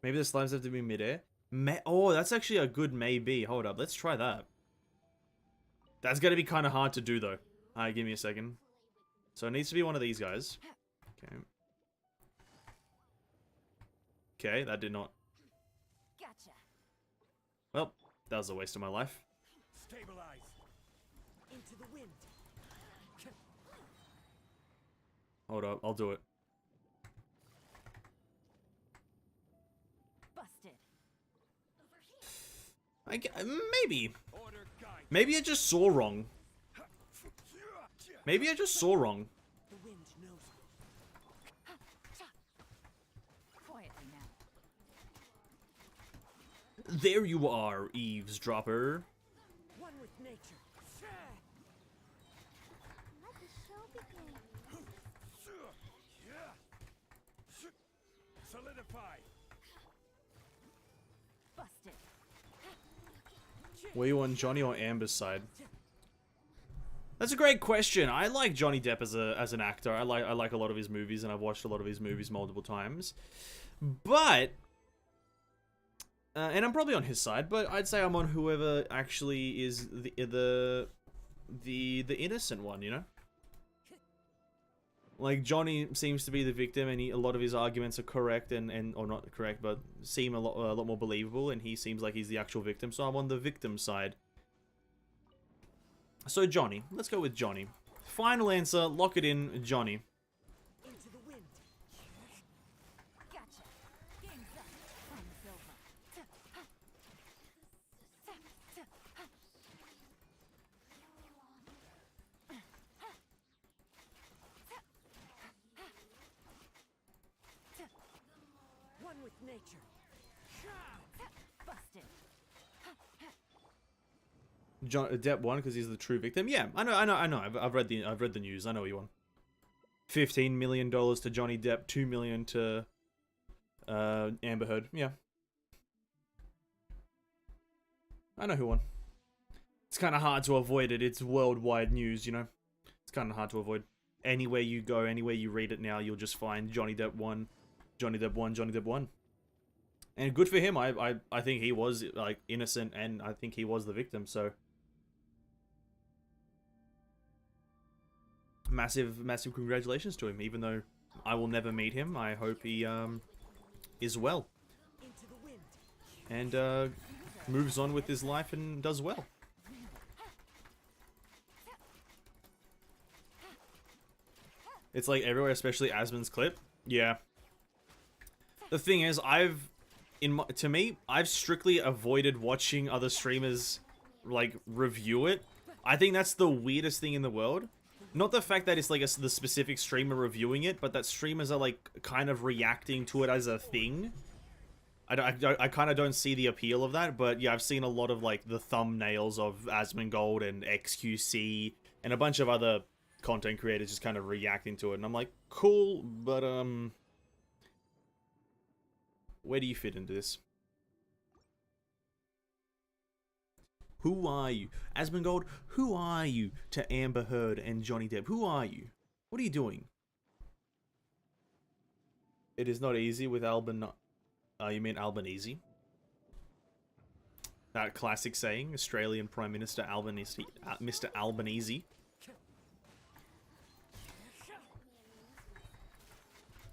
Maybe the slimes have to be midair. Oh, that's actually a good maybe. Hold up, let's try that. That's gonna be kind of hard to do though. Alright, give me a second. So it needs to be one of these guys. Okay. Okay, that did not. Gotcha. Well, that was a waste of my life. Stabilize. Into the wind. Hold up, I'll do it. Busted. Maybe. Maybe I just saw wrong. Maybe I just saw wrong. The wind knows. Quietly now. There you are, eavesdropper. One with nature. Let the show begin. Solidify. Busted. Were you on Johnny or Amber's side? That's a great question. I like Johnny Depp as an actor. I like a lot of his movies, and I've watched a lot of his movies multiple times. But and I'm probably on his side, but I'd say I'm on whoever actually is the innocent one, you know? Like, Johnny seems to be the victim, and a lot of his arguments are correct, or not correct, but seem a lot more believable, and he seems like he's the actual victim, so I'm on the victim side. So Johnny, let's go with Johnny. Final answer, lock it in, Johnny. Into the wind. Gotcha. Game's up. Time's over. One with nature. Busted. Depp won because he's the true victim. Yeah, I know. I've read the news. I know he won. $15 million to Johnny Depp, $2 million to Amber Heard. Yeah, I know who won. It's kind of hard to avoid it. It's worldwide news, you know. It's kind of hard to avoid. Anywhere you go, anywhere you read it now, you'll just find Johnny Depp won. Johnny Depp won. Johnny Depp won. And good for him. I think he was like innocent, and I think he was the victim. So. Massive congratulations to him, even though I will never meet him. I hope he is well Into the wind. and moves on with his life and does well. It's like everywhere, especially Asmon's clip. Yeah. The thing is, I've strictly avoided watching other streamers like review it. I think that's the weirdest thing in the world. Not the fact that it's like the specific streamer reviewing it, but that streamers are like kind of reacting to it as a thing. I kind of don't see the appeal of that, but yeah, I've seen a lot of like the thumbnails of Asmongold and XQC and a bunch of other content creators just kind of reacting to it, and I'm like, cool, but where do you fit into this? Who are you? Asmongold, who are you to Amber Heard and Johnny Depp? Who are you? What are you doing? It is not easy with you mean Albanese? That classic saying, Australian Prime Minister Albanese, Mr. Albanese.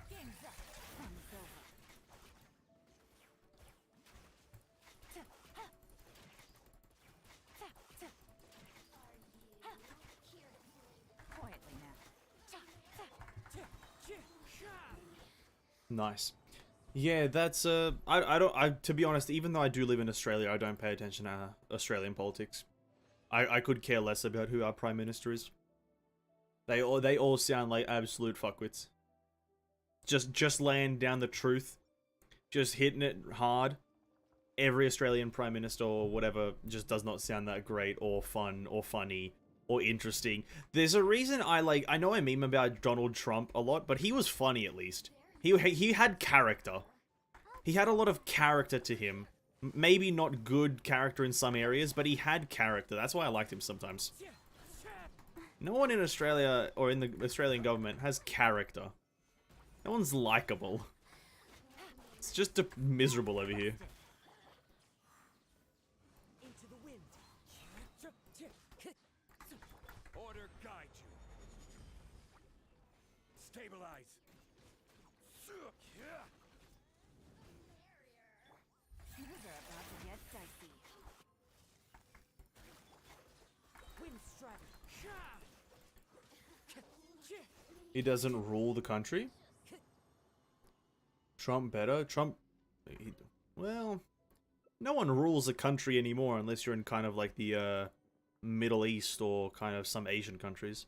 Game's up. Time's over. Quietly now. Nice. Yeah, that's I to be honest, even though I do live in Australia, I don't pay attention to Australian politics. I could care less about who our prime minister is. They all sound like absolute fuckwits. Just laying down the truth, just hitting it hard. Every Australian prime minister or whatever just does not sound that great or fun or funny or interesting. There's a reason I know I meme about Donald Trump a lot, but he was funny at least. He had character. He had a lot of character to him. Maybe not good character in some areas, but he had character. That's why I liked him sometimes. No one in Australia or in the Australian government has character. No one's likable. It's just miserable over here. Into the wind. Order guide you. Stabilize. Things are about to get dicey. Wind strider. He doesn't rule the country. Trump better. Well, no one rules a country anymore unless you're in kind of like the Middle East or kind of some Asian countries.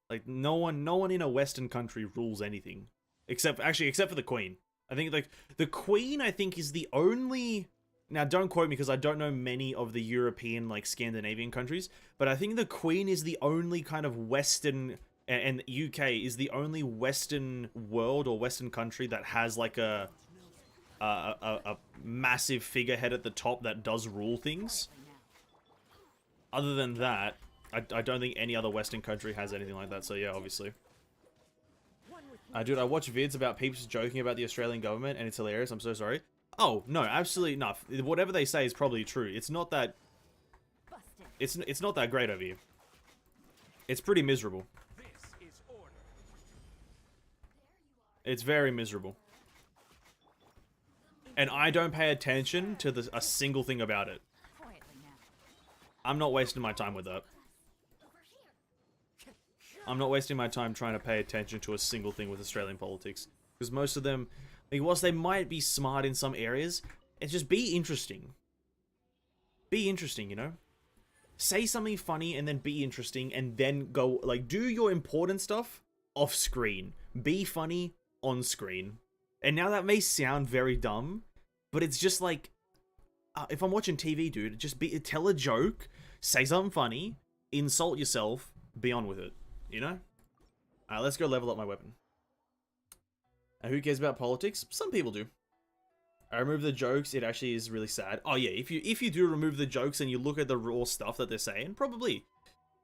Like no one in a Western country rules anything except for the Queen. I think like the Queen I think is the only. Now don't quote me because I don't know many of the European like Scandinavian countries, but I think the Queen is the only kind of Western. And the UK is the only Western world or Western country that has like a massive figurehead at the top that does rule things. Other than that, I don't think any other Western country has anything like that. So yeah, obviously. Dude, I watch vids about peeps joking about the Australian government, and it's hilarious. I'm so sorry. Oh no, absolutely not. Whatever they say is probably true. It's not that. It's not that great over here. It's pretty miserable. It's very miserable. And I don't pay attention to a single thing about it. I'm not wasting my time with that. I'm not wasting my time trying to pay attention to a single thing with Australian politics. Because most of them, like, whilst they might be smart in some areas, it's just be interesting. Be interesting, you know? Say something funny and then be interesting and then go, like, do your important stuff off screen. Be funny on screen. And now that may sound very dumb, but it's just like, if I'm watching TV, dude, just tell a joke, say something funny, insult yourself, be on with it, you know? Alright, let's go level up my weapon. And who cares about politics? Some people do. I remove the jokes, it actually is really sad. Oh yeah, if you do remove the jokes and you look at the raw stuff that they're saying, probably.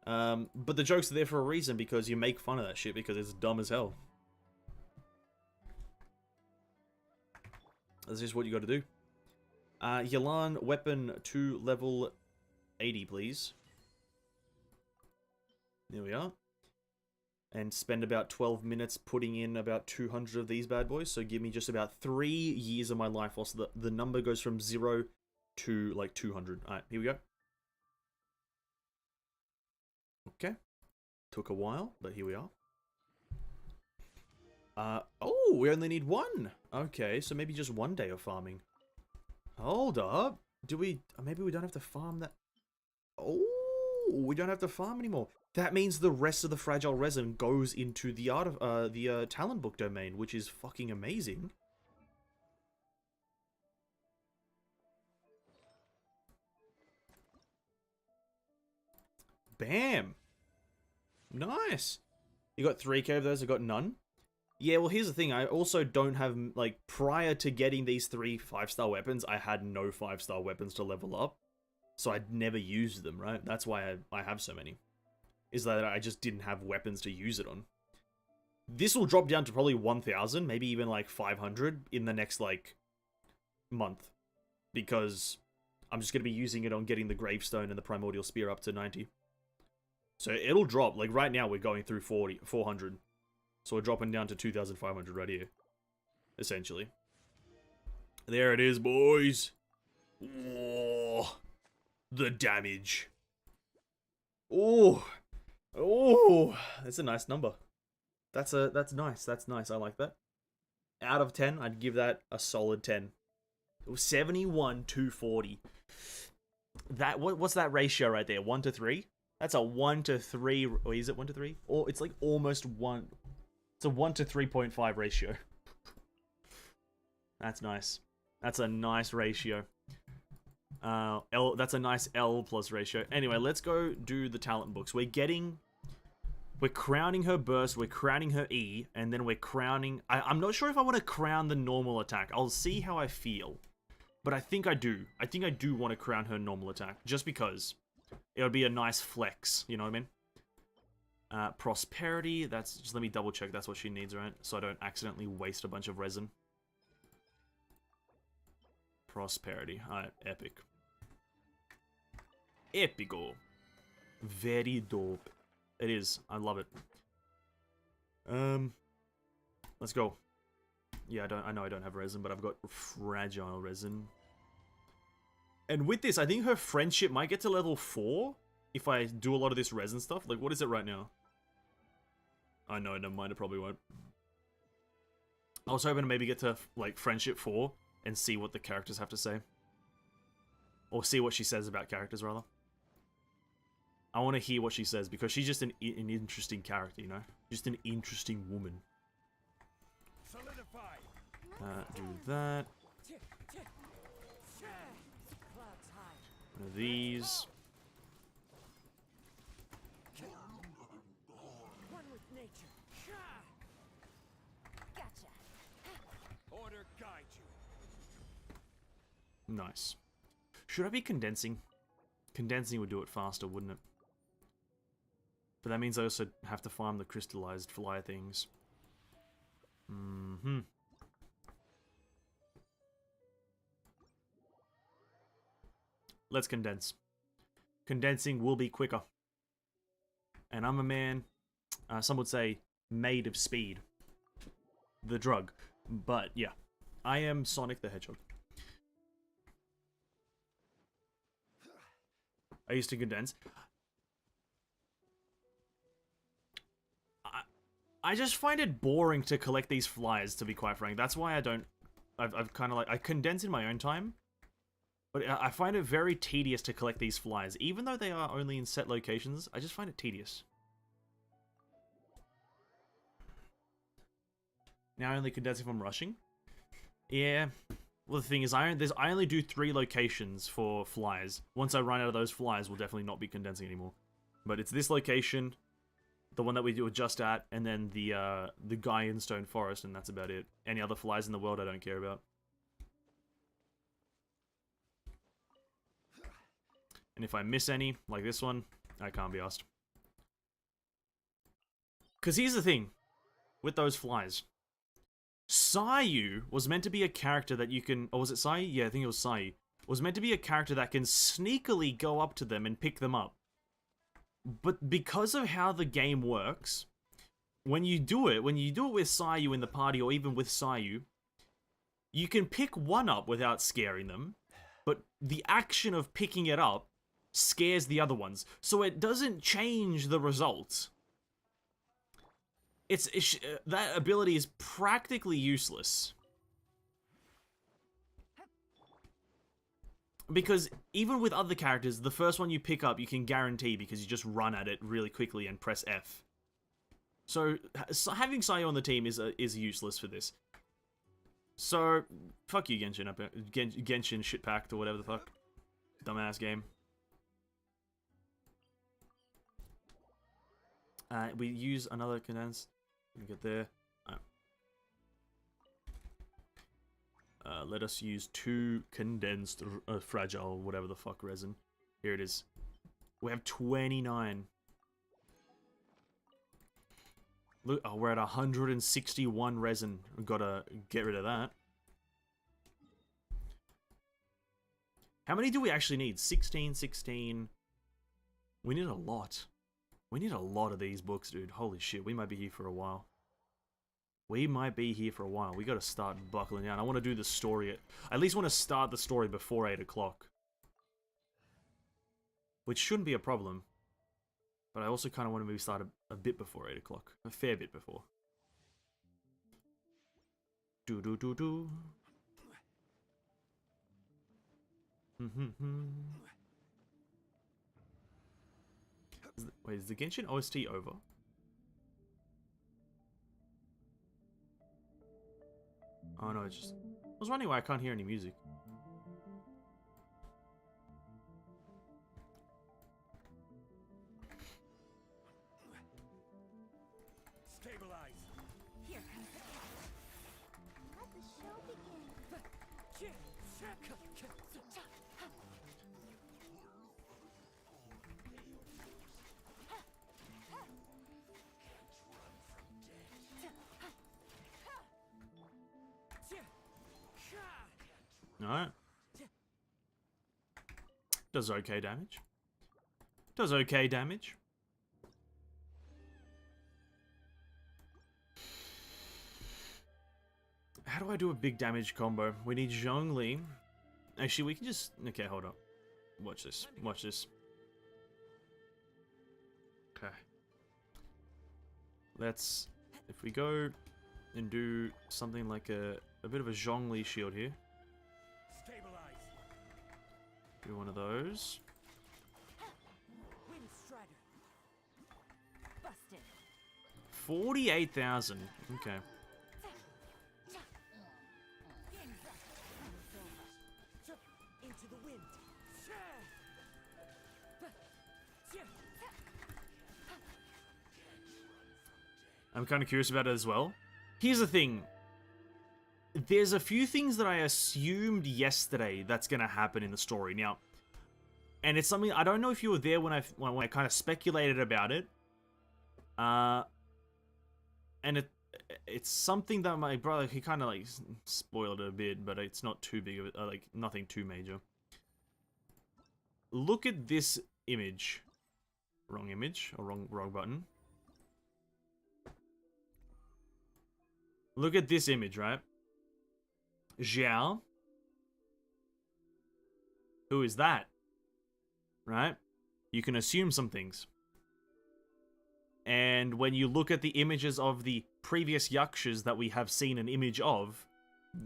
But the jokes are there for a reason, because you make fun of that shit because it's dumb as hell. That's just what you got to do. YELAN weapon to level 80, please. There we are. And spend about 12 minutes putting in about 200 of these bad boys. So give me just about 3 years of my life whilst the number goes from 0 to like 200. Alright, here we go. Okay. Took a while, but here we are. Oh, we only need 1. Okay, so maybe just 1 day of farming. Hold up. Maybe we don't have to farm that. Oh, we don't have to farm anymore. That means the rest of the fragile resin goes into the talent book domain, which is fucking amazing. Bam. Nice. You got 3k of those, I got none. Yeah, well, here's the thing. I also don't have, like, prior to getting these 3 5-star weapons, I had no 5-star weapons to level up. So I'd never used them, right? That's why I have so many. Is that I just didn't have weapons to use it on. This will drop down to probably 1,000, maybe even, like, 500 in the next, like, month. Because I'm just going to be using it on getting the gravestone and the primordial spear up to 90. So it'll drop. Like, right now we're going through 400. So we're dropping down to 2,500 right here. Essentially. There it is, boys. Oh, the damage. Oh. Oh. That's a nice number. That's nice. That's nice. I like that. Out of 10, I'd give that a solid 10. It was 71 240. What's that ratio right there? 1 to 3? That's a 1 to 3. Or is it 1 to 3? Or it's like almost 1. It's a 1 to 3.5 ratio. That's nice. That's a nice ratio. That's a nice L plus ratio. Anyway, let's go do the talent books. We're crowning her burst, we're crowning her E, and then we're crowning... I'm not sure if I want to crown the normal attack. I'll see how I feel. But I think I do. I think I do want to crown her normal attack. Just because. It would be a nice flex. You know what I mean? Prosperity, that's... Just let me double check that's what she needs, right? So I don't accidentally waste a bunch of resin. Prosperity. Alright, epic. Epico. Very dope. It is. I love it. Let's go. Yeah, I know I don't have resin, but I've got fragile resin. And with this, I think her friendship might get to level 4 if I do a lot of this resin stuff. Like, what is it right now? I know, never mind, it probably won't. I was hoping to maybe get to, like, Friendship 4 and see what the characters have to say. Or see what she says about characters, rather. I want to hear what she says, because she's just an interesting character, you know? Just an interesting woman. Solidify. Do that. One of these. One with nature. Gotcha. Order guide you. Nice. Should I be condensing? Condensing would do it faster, wouldn't it? But that means I also have to farm the crystallized fly things. Mm-hmm. Let's condense. Condensing will be quicker. And I'm a man, some would say, made of speed. The drug. But, yeah. I am Sonic the Hedgehog. I used to condense. I just find it boring to collect these flies, to be quite frank. That's why I don't... I've kind of like... I condense in my own time. But I find it very tedious to collect these flies. Even though they are only in set locations, I just find it tedious. Now I only condense if I'm rushing. Yeah. Well, the thing is, I only do 3 locations for flies. Once I run out of those flies, we'll definitely not be condensing anymore. But it's this location, the one that we were just at, and then the guy in Stone Forest, and that's about it. Any other flies in the world I don't care about. And if I miss any, like this one, I can't be asked. Because here's the thing with those flies. Sayu was meant to be a character that you can... Or was it Sayu? Yeah, I think it was Sayu. Was meant to be a character that can sneakily go up to them and pick them up. But because of how the game works, when you do it with Sayu in the party, or even with Sayu, you can pick one up without scaring them, but the action of picking it up scares the other ones. So it doesn't change the results. That ability is practically useless. Because even with other characters, the first one you pick up you can guarantee because you just run at it really quickly and press F. So having Sayu on the team is useless for this. So fuck you, Genshin Genshin shitpacked or whatever the fuck. Dumbass game. We use another condense. We get there. Let us use 2 condensed, fragile, whatever the fuck resin. Here it is. We have 29. Look, oh, we're at 161 resin. We've got to get rid of that. How many do we actually need? 16, 16. We need a lot. We need a lot of these books, dude. Holy shit, we might be here for a while. We might be here for a while. We gotta start buckling down. I want to do the story. I at least want to start the story before 8 o'clock. Which shouldn't be a problem. But I also kind of want to maybe start a bit before 8 o'clock. A fair bit before. Do. Wait, is the Genshin OST over? Oh no, it's just... I was wondering why I can't hear any music. Stabilize. Here. Let the show begin. Alright. Does okay damage. Does okay damage. How do I do a big damage combo? We need Zhongli. Actually, we can just... Okay, hold up. Watch this. Watch this. Okay. let's... If we go and do something like a bit of a Zhongli shield here. Stabilize. Do one of those. Wind Strider. Busted. 48,000. Okay. Into the wind. I'm kind of curious about it as well. Here's the thing. There's a few things that I assumed yesterday that's going to happen in the story. Now, and it's something, I don't know if you were there when I kind of speculated about it. And it's something that my brother, he kind of like spoiled it a bit, but it's not too big of it, like nothing too major. Look at this image. Wrong image, or wrong button. Look at this image, right? Xiao. Who is that? Right? You can assume some things. And when you look at the images of the previous Yakshas that we have seen an image of,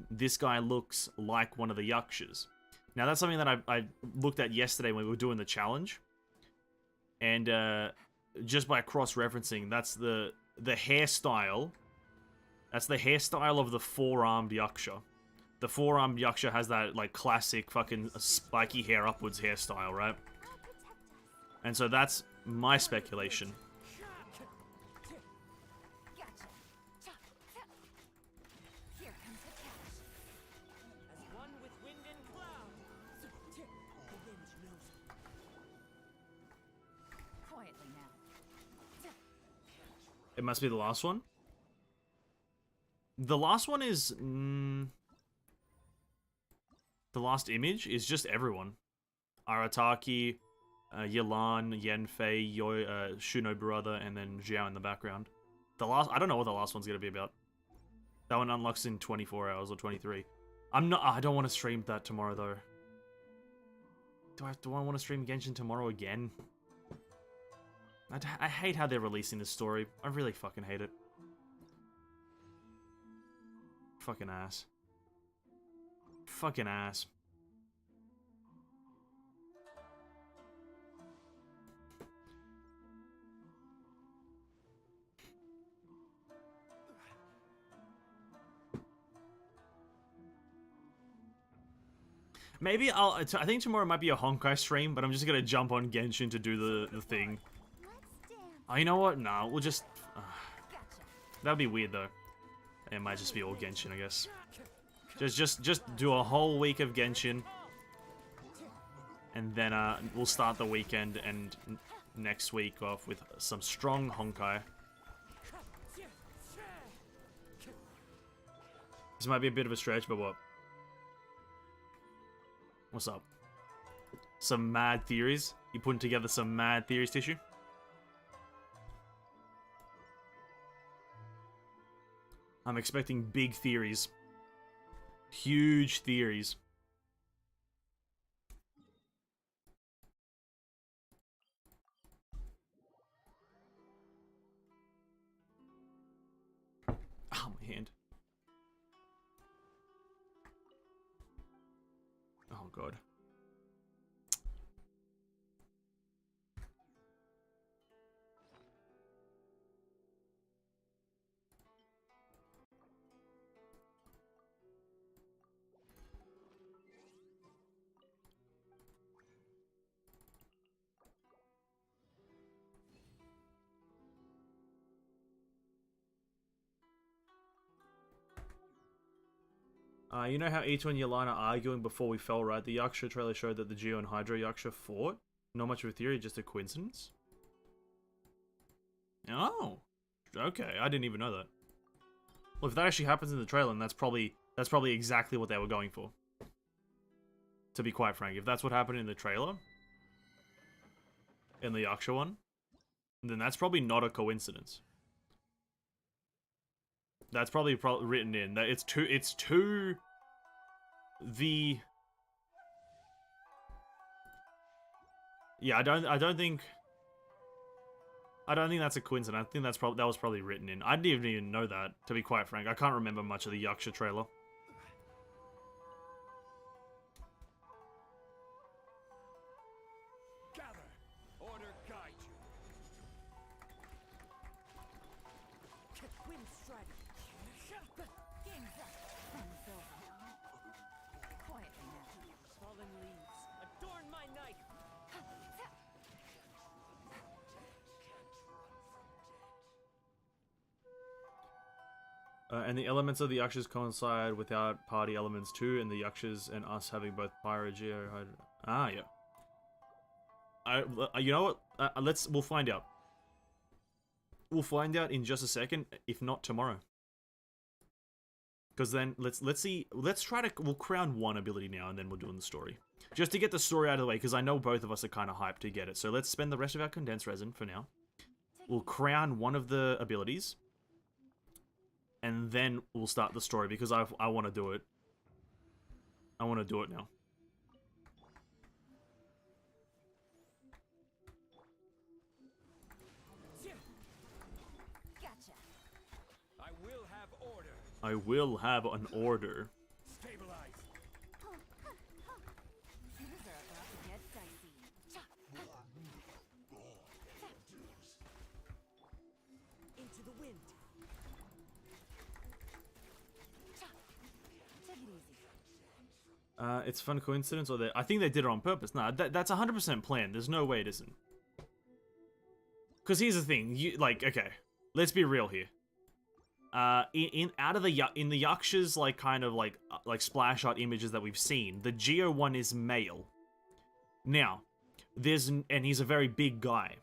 this guy looks like one of the Yakshas. Now, that's something that I looked at yesterday when we were doing the challenge. And just by cross-referencing, that's the hairstyle. That's the hairstyle of the four-armed Yaksha. The four-armed Yaksha has that, like, classic fucking spiky hair upwards hairstyle, right? And so that's my speculation. Gotcha. Here comes the catch. As one with wind and cloud. The wind knows it. Quietly now. It must be the last one. The last one is... the last image is just everyone. Arataki, YELAN, Yanfei, Shuno brother, and then Xiao in the background. I don't know what the last one's gonna be about. That one unlocks in 24 hours or 23. I don't want to stream that tomorrow though. Do I want to stream Genshin tomorrow again? I hate how they're releasing this story. I really fucking hate it. Fucking ass. Fucking ass. Maybe I think tomorrow might be a Honkai stream, but I'm just gonna jump on Genshin to do the thing. Oh, you know what? Nah, we'll just... that'd be weird though. It might just be all Genshin, I guess. Just do a whole week of Genshin. And then we'll start the weekend and next week off with some strong Honkai. This might be a bit of a stretch, but what? What's up? Some mad theories? You putting together some mad theories, Tissue? I'm expecting big theories. Huge theories. Oh, my hand. Oh, God. You know how Ito and Yelana are arguing before we fell, right? The Yaksha trailer showed that the Geo and Hydro Yaksha fought. Not much of a theory, just a coincidence. Oh, okay. I didn't even know that. Well, if that actually happens in the trailer, then that's probably exactly what they were going for. To be quite frank, if that's what happened in the trailer, in the Yaksha one, then that's probably not a coincidence. That's probably written in that it's too the... Yeah, I don't think... I don't think that's a coincidence. I think that was probably written in. I didn't even know that, to be quite frank. I can't remember much of the Yaksha trailer. Gather. Order guide you. Wind strider. Game's up. Fun's over. Quietly now. Fallen leaves. Adorn my knife. And the elements of the Yakshas coincide without party elements too, and the Yakshas and us having both Pyro, Geo, Hydra. Ah, yeah. You know what? We'll find out. We'll find out in just a second, if not tomorrow. Because then we'll crown one ability now, and then we'll do in the story. Just to get the story out of the way, because I know both of us are kind of hyped to get it. So let's spend the rest of our condensed resin for now. We'll crown one of the abilities. And then we'll start the story, because I want to do it. I want to do it now. Gotcha. I will have order. I will have an order. Stabilize. Things are about to get dicey. Into the wind. Take it easy. It's a fun coincidence, or I think they did it on purpose. Nah, that's 100% planned. There's no way it isn't. Because here's the thing, okay, let's be real here. In the Yakshas, like splash art images that we've seen, the Geo one is male. Now, and he's a very big guy.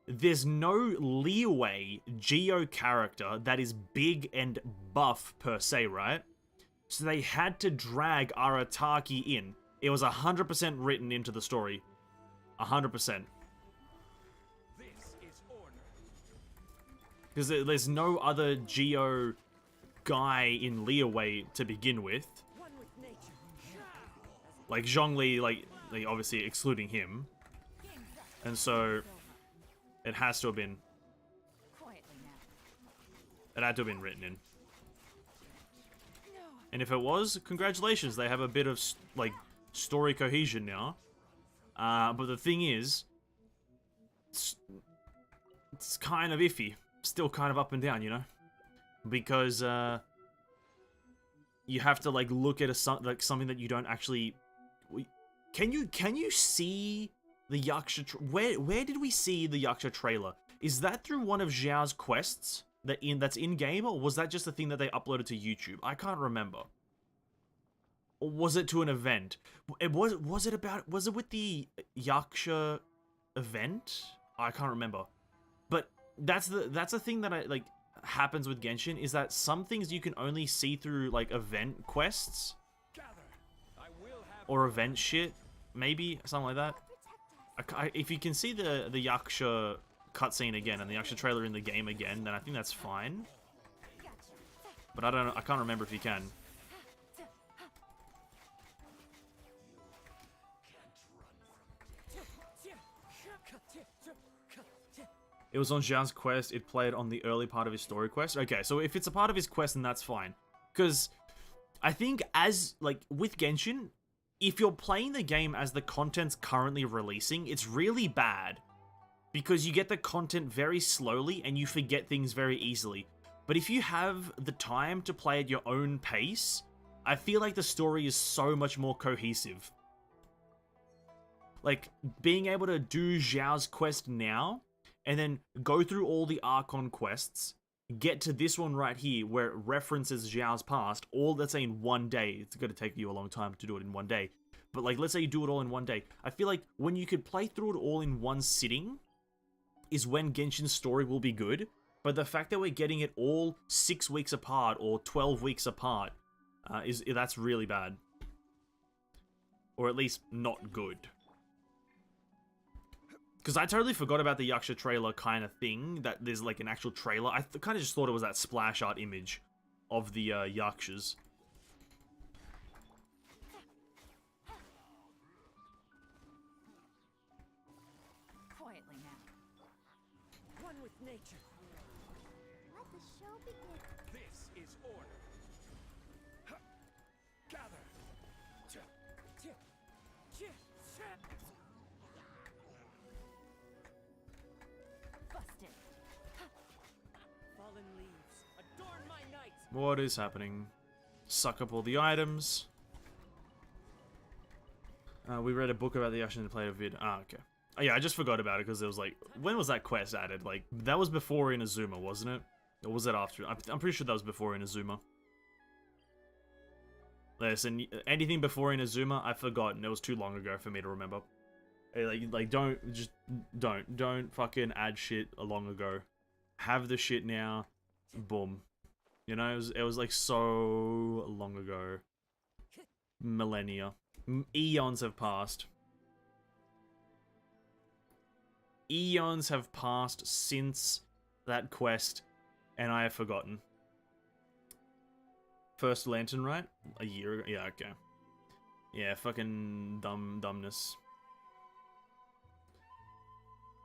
There's no leeway Geo character that is big and buff per se, right? So they had to drag Arataki in. It was 100% written into the story. 100%. This is order. Because there's no other Geo guy in Leeway to begin with. One with nature. Like Zhongli, like obviously excluding him. And so it has to have been. Quietly now. It had to have been written in. And if it was, congratulations, they have a bit of, like, story cohesion now. But the thing is, it's kind of iffy. Still kind of up and down, you know? Because, you have to, like, look at something that you don't actually... Can you see the Yaksha... Where did we see the Yaksha trailer? Is that through one of Zhao's quests? That's in-game, or was that just a thing that they uploaded to YouTube? I can't remember. Or was it to an event? Was it with the Yaksha event? I can't remember. But that's the thing that happens with Genshin, is that some things you can only see through, like, event quests. Gather. I will have Or event shit, maybe, something like that. If you can see the Yaksha cutscene again and the Yaksha trailer in the game again, then I think that's fine. But I can't remember if you can. It was on Zhao's quest, it played on the early part of his story quest. Okay, so if it's a part of his quest, then that's fine. Because I think with Genshin, if you're playing the game as the content's currently releasing, it's really bad. Because you get the content very slowly and you forget things very easily. But if you have the time to play at your own pace, I feel like the story is so much more cohesive. Like, being able to do Zhao's quest now, and then go through all the Archon quests, get to this one right here, where it references Zhao's past, all, let's say, in one day. It's going to take you a long time to do it in one day. But, like, let's say you do it all in one day. I feel like when you could play through it all in one sitting is when Genshin's story will be good. But the fact that we're getting it all 6 weeks apart or 12 weeks apart, that's really bad. Or at least not good. Because I totally forgot about the Yaksha trailer kind of thing, that there's like an actual trailer. I kind of just thought it was that splash art image of the Yakshas. Quietly now. nature. Let the show begin. This is order. Huh. Gather. Busted. Fallen leaves, adorn my night. What is happening? Suck up all the items. We read a book about the Ashen and played a vid. Ah, okay. Oh, yeah, I just forgot about it because there was like, when was that quest added? Like, that was before Inazuma, wasn't it? Or was that after? I'm pretty sure that was before Inazuma. Listen, anything before Inazuma, I've forgotten. It was too long ago for me to remember. Hey, like, don't fucking add shit a long ago. Have the shit now. Boom. You know, it was like so long ago. Millennia. Eons have passed. Eons have passed since that quest, and I have forgotten. First Lantern, right? A year ago? Yeah, okay. Yeah, fucking dumbness.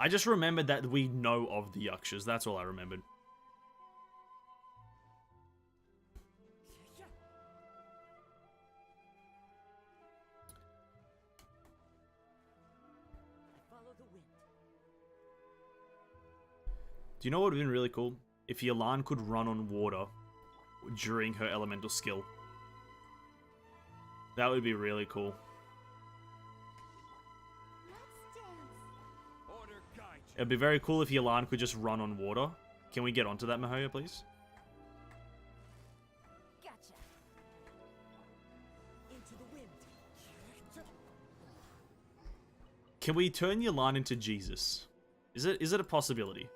I just remembered that we know of the Yakshas, that's all I remembered. Follow the wind. Do you know what would have been really cool? If YELAN could run on water during her elemental skill. That would be really cool. Let's dance. Order guide you. It'd be very cool if YELAN could just run on water. Can we get onto that, Mahoya, please? Gotcha. Into the wind. Can we turn YELAN into Jesus? Is it a possibility?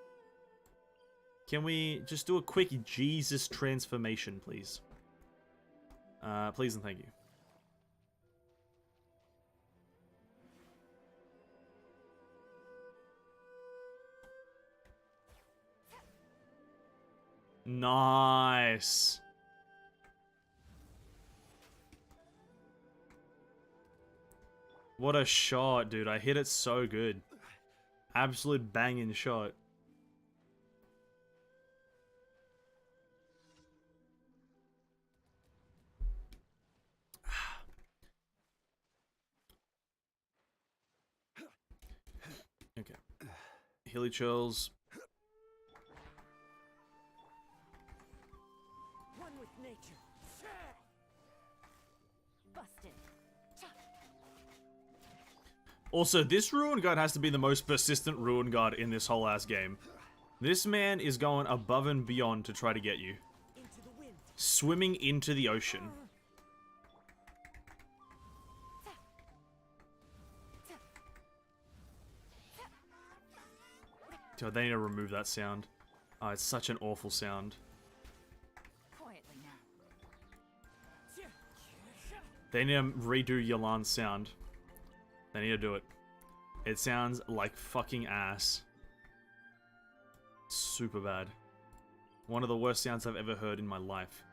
Can we just do a quick Jesus transformation, please? Please and thank you. Nice. What a shot, dude. I hit it so good. Absolute banging shot. Okay. Hilly chills. One with nature. Busted. Also, this Ruin Guard has to be the most persistent Ruin Guard in this whole ass game. This man is going above and beyond to try to get you. Into the wind. Swimming into the ocean. God, they need to remove that sound. Oh, it's such an awful sound. Quietly now. They need to redo YELAN's sound. They need to do it. It sounds like fucking ass. Super bad. One of the worst sounds I've ever heard in my life.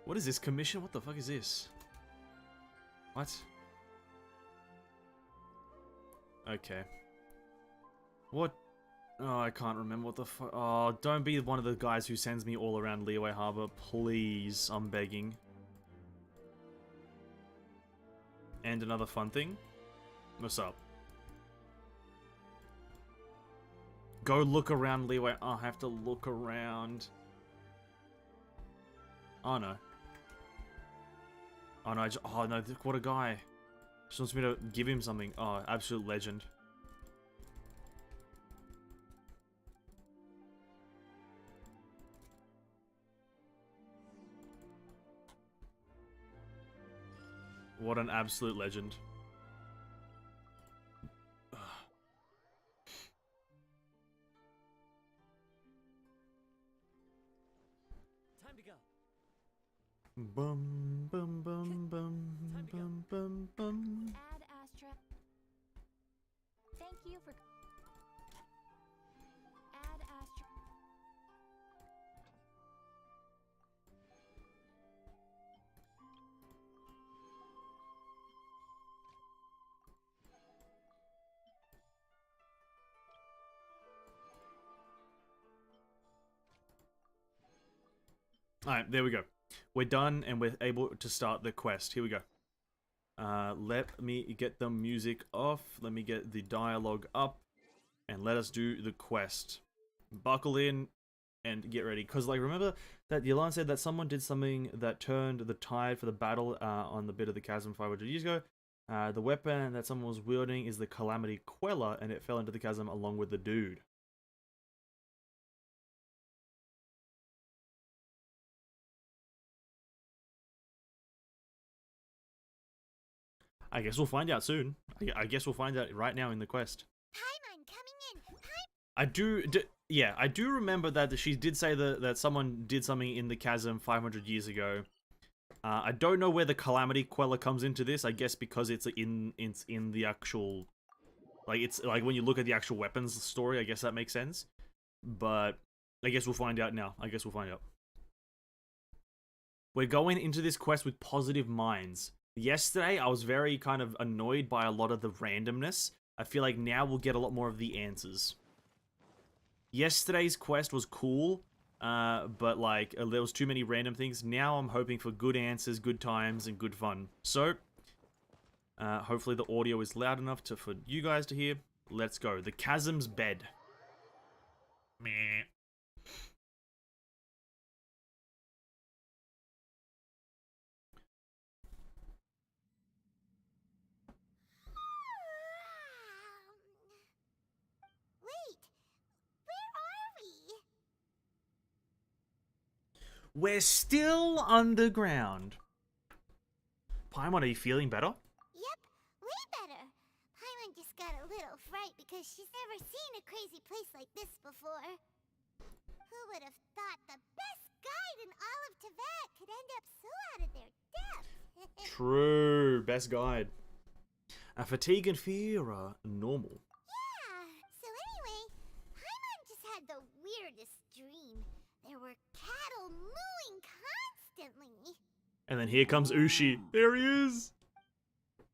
What is this commission? What the fuck is this? What? Okay. What? Oh, I can't remember what the fuck. Oh, don't be one of the guys who sends me all around Liyue Harbor. Please, I'm begging. And another fun thing. What's up? Go look around Liyue. Oh, I have to look around. Oh no. Oh no, oh no, what a guy. Just wants me to give him something. Oh, absolute legend. What an absolute legend. Time to go. Bum bum bum bum bum bum bum. Ad Astra. Thank you for. Ad Astra. Alright, there we go. We're done and we're able to start the quest. Here we go. Let me get the music off. Let me get the dialogue up. And let us do the quest. Buckle in and get ready. Because, like, remember that YELAN said that someone did something that turned the tide for the battle on the bit of the chasm 500 years ago. The weapon that someone was wielding is the Calamity Queller, and it fell into the chasm along with the dude. I guess we'll find out soon. I guess we'll find out right now in the quest. Paimon coming in. I do remember that she did say that someone did something in the chasm 500 years ago. I don't know where the Calamity Queller comes into this. I guess because it's in the actual, like, it's like when you look at the actual weapons story. I guess that makes sense. But I guess we'll find out now. I guess we'll find out. We're going into this quest with positive minds. Yesterday, I was very kind of annoyed by a lot of the randomness. I feel like now we'll get a lot more of the answers. Yesterday's quest was cool, but like there was too many random things. Now I'm hoping for good answers, good times, and good fun. So, hopefully the audio is loud enough for you guys to hear. Let's go. The Chasm's Bed. Meh. Wait, where are we? We're still underground. Paimon, are you feeling better? Yep, way better. Paimon just got a little fright because she's never seen a crazy place like this before. Who would have thought the best guide in all of Tibet could end up so out of their depth? True. Best guide. Fatigue and fear are normal. Yeah, so anyway, Paimon just had the weirdest dream. There were cattle mooing constantly. And then here comes Ushi. There he is.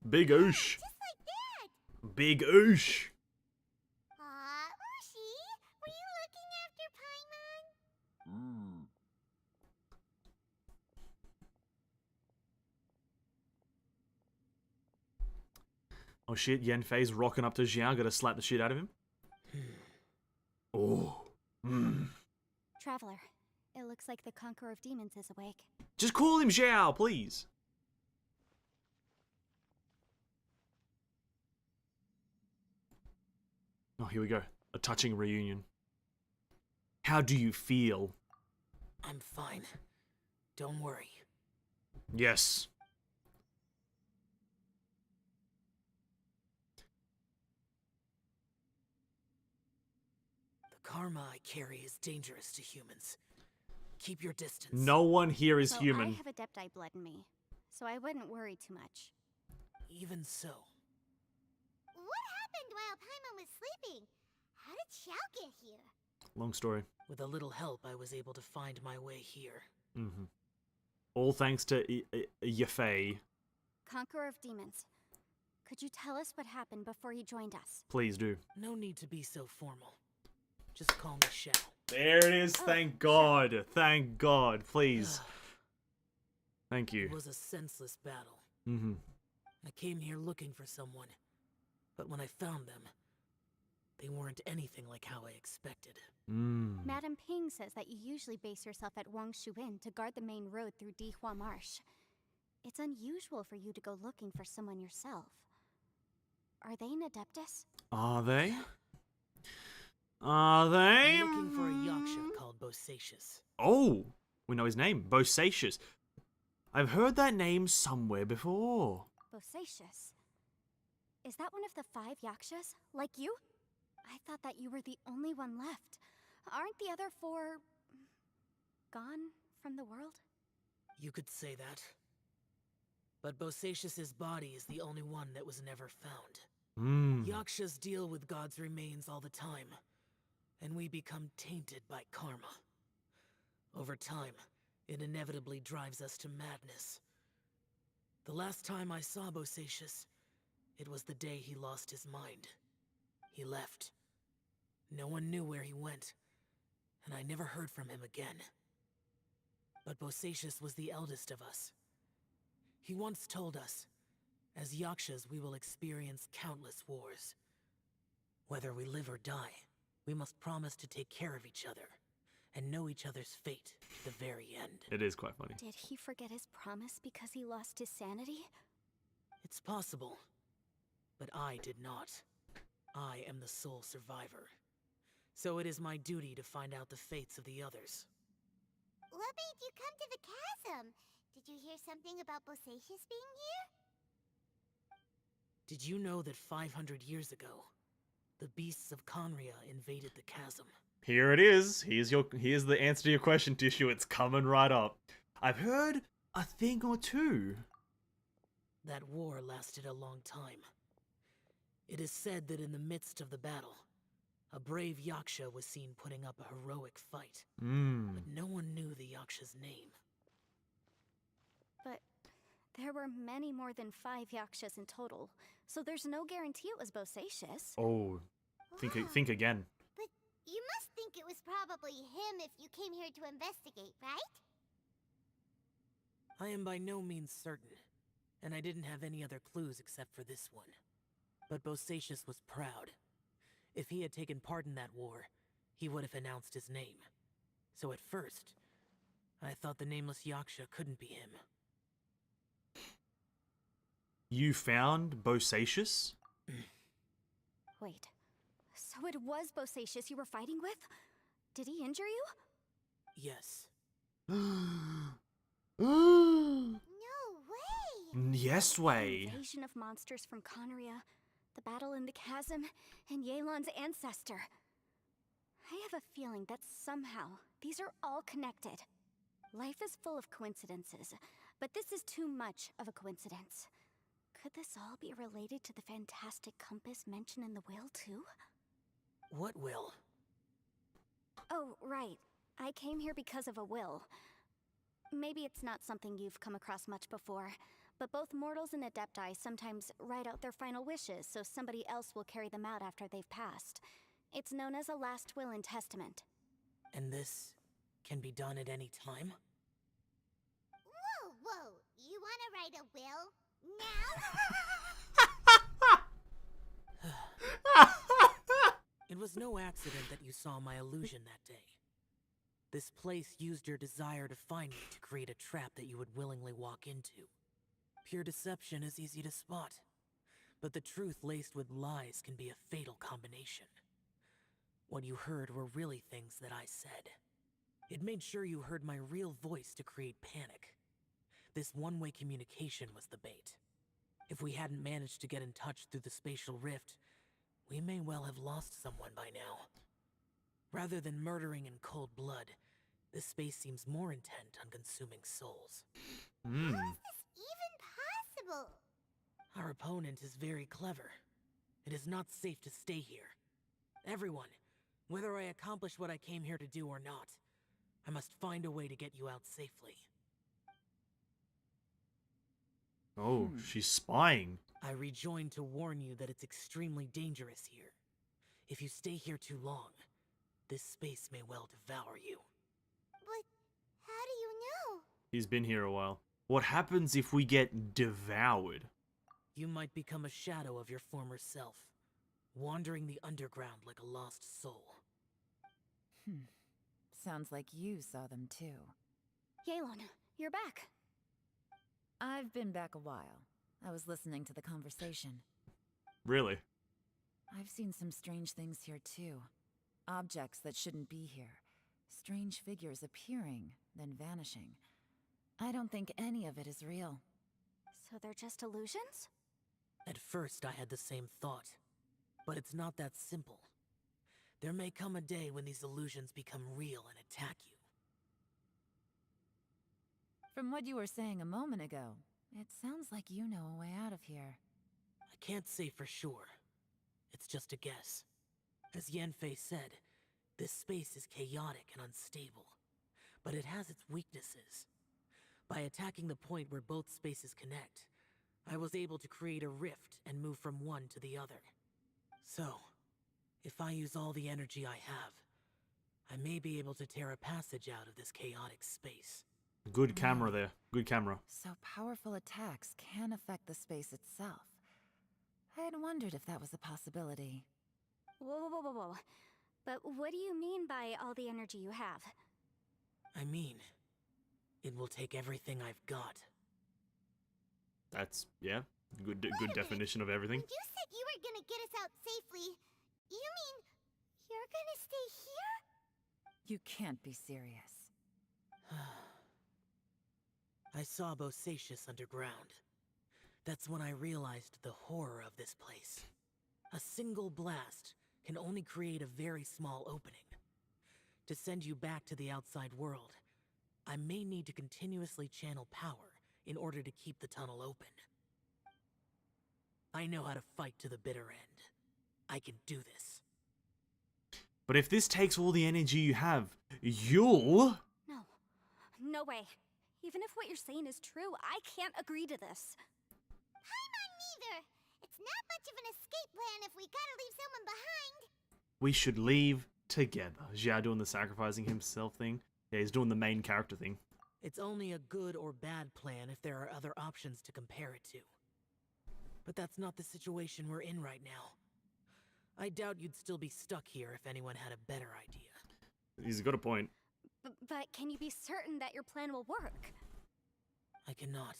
Big Oosh. Just like that. Big Oosh. Aw, Ushi, were you looking after Paimon? Oh shit, Yanfei's rocking up to Xiao. Gotta slap the shit out of him. Oh. Traveler, it looks like the Conqueror of Demons is awake. Just call him Xiao, please. Oh, here we go. A touching reunion. How do you feel? I'm fine. Don't worry. Yes. The karma I carry is dangerous to humans. Keep your distance. No one here is Well, human. I have Adepti blood in me, so I wouldn't worry too much. Even so. What happened while Paimon was sleeping? How did Xiao get here? Long story. With a little help, I was able to find my way here. All thanks to Yafei. Conqueror of Demons, could you tell us what happened before he joined us? Please do. No need to be so formal. Just call me Xiao. There it is. Thank God. Thank God. Please. Thank you. It was a senseless battle. I came here looking for someone, but when I found them, they weren't anything like how I expected. Madame Ping says that you usually base yourself at Wangshu Inn to guard the main road through Dihua Marsh. It's unusual for you to go looking for someone yourself. Are they an Adeptus? Are they? Are they? I'm looking for a Yaksha called Bosacius. Oh, we know his name. Bosacius. I've heard that name somewhere before. Bosacius? Is that one of the 5 Yakshas? Like you? I thought that you were the only one left. Aren't the other 4... gone from the world? You could say that. But Bosacius's body is the only one that was never found. Yakshas deal with God's remains all the time, and we become tainted by karma. Over time, it inevitably drives us to madness. The last time I saw Bosacius, it was the day he lost his mind. He left. No one knew where he went, and I never heard from him again. But Bosacius was the eldest of us. He once told us, as Yakshas we will experience countless wars. Whether we live or die, we must promise to take care of each other, and know each other's fate to the very end. It is quite funny. Did he forget his promise because he lost his sanity? It's possible, but I did not. I am the sole survivor. So it is my duty to find out the fates of the others. What made you come to the chasm? Did you hear something about Bosacius being here? Did you know that 500 years ago, the beasts of Conria invaded the chasm? Here it is. Here's the answer to your question, Tissue. It's coming right up. I've heard a thing or two. That war lasted a long time. It is said that in the midst of the battle, a brave Yaksha was seen putting up a heroic fight. But no one knew the Yaksha's name. But there were many more than 5 Yakshas in total, so there's no guarantee it was Bosacius. Oh, think again. But you must think it was probably him if you came here to investigate, right? I am by no means certain, and I didn't have any other clues except for this one. But Bosacius was proud. If he had taken part in that war, he would have announced his name. So at first, I thought the nameless Yaksha couldn't be him. You found Bosacius? Wait, so it was Bosacius you were fighting with? Did he injure you? Yes. No way! Yes way. Invasion of monsters from Conria, the battle in the chasm, and YELAN's ancestor. I have a feeling that somehow these are all connected. Life is full of coincidences, but this is too much of a coincidence. Could this all be related to the fantastic compass mentioned in the will, too? What will? Oh, right. I came here because of a will. Maybe it's not something you've come across much before, but both mortals and adepti sometimes write out their final wishes so somebody else will carry them out after they've passed. It's known as a last will and testament. And this can be done at any time? Whoa! You wanna write a will? Now? It was no accident that you saw my illusion that day. This place used your desire to find me to create a trap that you would willingly walk into. Pure deception is easy to spot, but the truth laced with lies can be a fatal combination. What you heard were really things that I said. It made sure you heard my real voice to create panic. This one-way communication was the bait. If we hadn't managed to get in touch through the spatial rift, we may well have lost someone by now. Rather than murdering in cold blood, this space seems more intent on consuming souls. How is this even possible? Our opponent is very clever. It is not safe to stay here. Everyone, whether I accomplish what I came here to do or not, I must find a way to get you out safely. Oh, she's spying. I rejoined to warn you that it's extremely dangerous here. If you stay here too long, this space may well devour you. But how do you know? He's been here a while. What happens if we get devoured? You might become a shadow of your former self, wandering the underground like a lost soul. Sounds like you saw them too. YELAN, you're back. I've been back a while. I was listening to the conversation. Really? I've seen some strange things here too. Objects that shouldn't be here. Strange figures appearing, then vanishing. I don't think any of it is real. So they're just illusions? At first I had the same thought, but it's not that simple. There may come a day when these illusions become real and attack you. From what you were saying a moment ago, it sounds like you know a way out of here. I can't say for sure. It's just a guess. As Yanfei said, this space is chaotic and unstable, but it has its weaknesses. By attacking the point where both spaces connect, I was able to create a rift and move from one to the other. So, if I use all the energy I have, I may be able to tear a passage out of this chaotic space. Good camera there. Good camera. So powerful attacks can affect the space itself. I had wondered if that was a possibility. Whoa, whoa, whoa, whoa, whoa. But what do you mean by all the energy you have? I mean, it will take everything I've got. That's, yeah, good Wait a minute. definition of everything. When you said you were gonna get us out safely, you mean you're gonna stay here? You can't be serious. I saw Bosacius underground. That's when I realized the horror of this place. A single blast can only create a very small opening. To send you back to the outside world, I may need to continuously channel power in order to keep the tunnel open. I know how to fight to the bitter end. I can do this. But if this takes all the energy you have, you'll... No. No way. Even if what you're saying is true, I can't agree to this. Paimon neither. It's not much of an escape plan if we gotta leave someone behind. We should leave together. Xiao doing the sacrificing himself thing. Yeah, he's doing the main character thing. It's only a good or bad plan if there are other options to compare it to. But that's not the situation we're in right now. I doubt you'd still be stuck here if anyone had a better idea. He's got a point. But can you be certain that your plan will work? I cannot.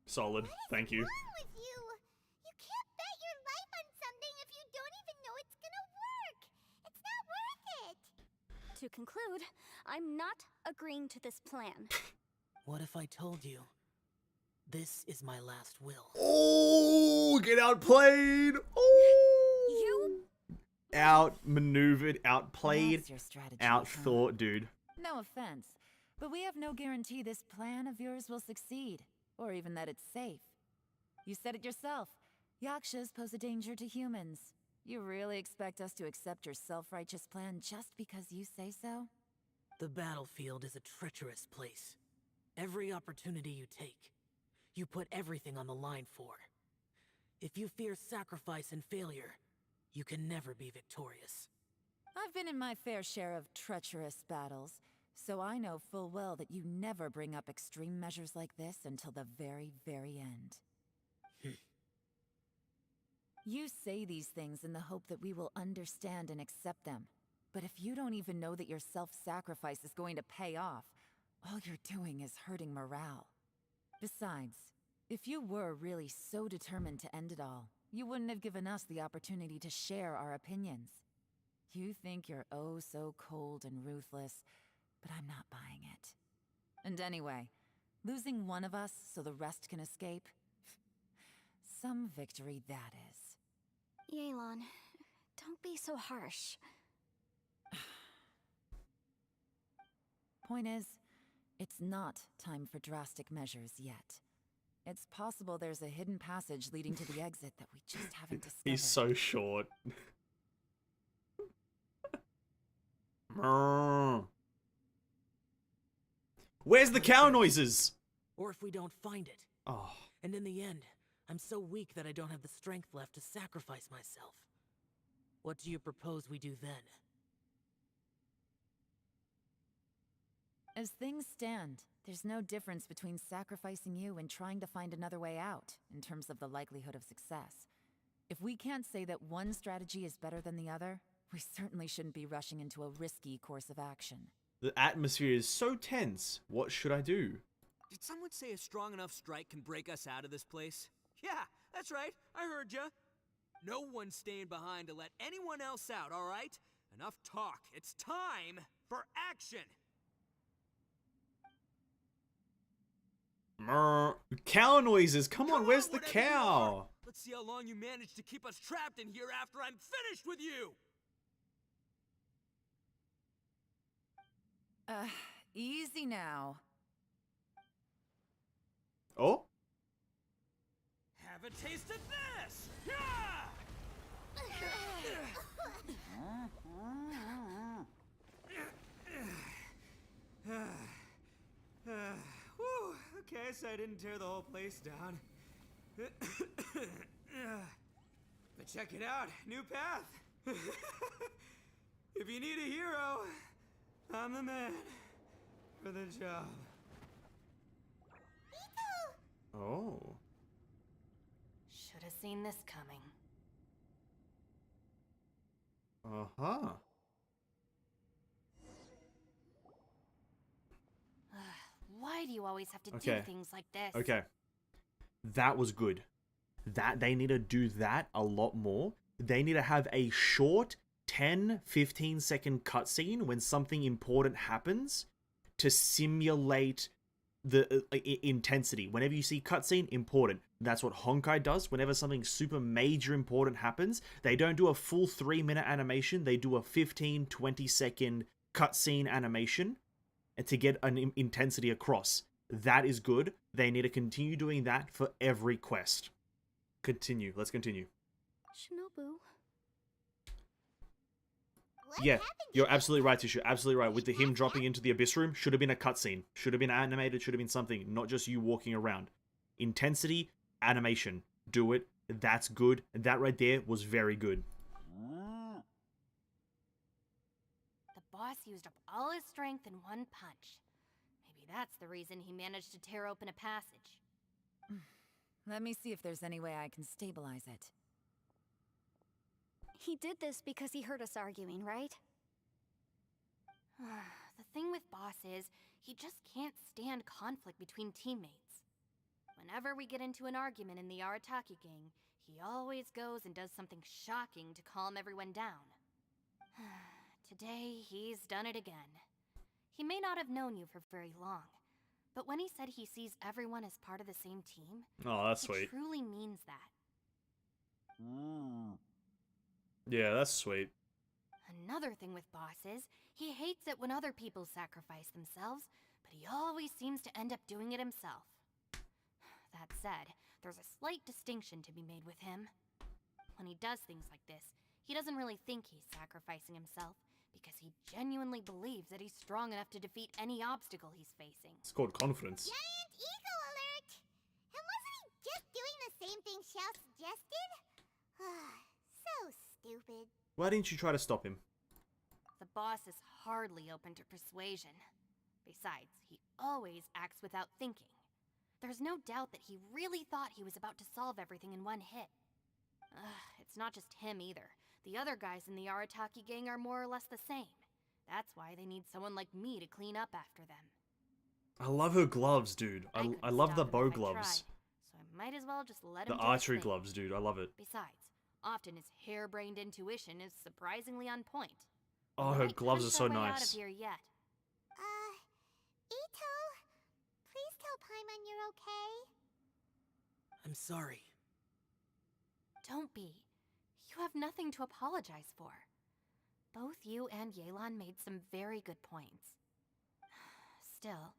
Solid. Thank you. What's wrong with you? You can't bet your life on something if you don't even know it's gonna work. It's not worth it. To conclude, I'm not agreeing to this plan. What if I told you this is my last will? Oh, get outplayed. Oh, You... outmaneuvered, outplayed, That's your strategy, outthought, dude. No offense, but we have no guarantee this plan of yours will succeed, or even that it's safe. You said it yourself. Yakshas pose a danger to humans. You really expect us to accept your self-righteous plan just because you say so? The battlefield is a treacherous place. Every opportunity you take, you put everything on the line for. If you fear sacrifice and failure, you can never be victorious. I've been in my fair share of treacherous battles, so I know full well that you never bring up extreme measures like this until the very, very end. You say these things in the hope that we will understand and accept them. But if you don't even know that your self-sacrifice is going to pay off, all you're doing is hurting morale. Besides, if you were really so determined to end it all, you wouldn't have given us the opportunity to share our opinions. You think you're oh so cold and ruthless, but I'm not buying it. And anyway, losing one of us so the rest can escape? Some victory that is. Yelan, don't be so harsh. Point is, it's not time for drastic measures yet. It's possible there's a hidden passage leading to the exit that we just haven't discovered. He's so short. Mrrr. Where's the cow noises? Or if we don't find it. Oh, And in the end, I'm so weak that I don't have the strength left to sacrifice myself. What do you propose we do then? As things stand, there's no difference between sacrificing you and trying to find another way out, in terms of the likelihood of success. If we can't say that one strategy is better than the other, we certainly shouldn't be rushing into a risky course of action. the atmosphere is so tense. What should I do? Did someone say a strong enough strike can break us out of this place? Yeah, that's right. I heard ya. No one's staying behind to let anyone else out, all right? Enough talk. It's time for action. Mrrr. Cow noises. Come on, where's the whatever you are. cow? Let's see how long you manage to keep us trapped in here after I'm finished with you. Easy now. Oh? Have a taste of this! Yeah! Whew, okay, so I didn't tear the whole place down. But check it out, new path. If you need a hero, I'm the man for the job. this coming. Uh-huh. Why do you always have to Okay. do things like this? Okay. That was good. That they need to do that a lot more. They need to have a short 10-15 second cutscene when something important happens to simulate the intensity. Whenever you see cutscene, important. That's what Honkai does. Whenever something super major important happens, they don't do a full 3-minute animation. They do a 15-20 second cutscene animation and to get an intensity across. That is good. They need to continue doing that for every quest. Continue. Let's continue. Shinobu. What Yeah, happened to you're you? absolutely right, Tisha. Absolutely right. With the him dropping into the abyss room, should have been a cutscene. Should have been animated. Should have been something. Not just you walking around. Intensity, animation. Do it. That's good. And that right there was very good. The boss used up all his strength in one punch. Maybe that's the reason he managed to tear open a passage. Let me see if there's any way I can stabilize it. He did this because he heard us arguing, right? The thing with Boss is, he just can't stand conflict between teammates. Whenever we get into an argument in the Arataki gang, he always goes and does something shocking to calm everyone down. Today, he's done it again. He may not have known you for very long, but when he said he sees everyone as part of the same team, Oh, that's he sweet. truly means that. Yeah, that's sweet. Another thing with Boss is, he hates it when other people sacrifice themselves, but he always seems to end up doing it himself. That said, there's a slight distinction to be made with him. When he does things like this, he doesn't really think he's sacrificing himself, because he genuinely believes that he's strong enough to defeat any obstacle he's facing. It's called confidence. Giant ego alert! And wasn't he just doing the same thing Xiao suggested? So stupid. Why didn't you try to stop him? The boss is hardly open to persuasion. Besides, he always acts without thinking. There's no doubt that he really thought he was about to solve everything in one hit. It's not just him either. The other guys in the Arataki gang are more or less the same. That's why they need someone like me to clean up after them. I love her gloves, dude. I couldn't love the stop him bow if I gloves. tried, so I might as well just let The him do his archery thing. gloves, dude. I love it. Besides, often his harebrained intuition is surprisingly on point. Oh, We her might gloves are punch so our way out nice. of here yet. Ito? Please tell Paimon you're okay. I'm sorry. Don't be. You have nothing to apologize for. Both you and YELAN made some very good points. Still,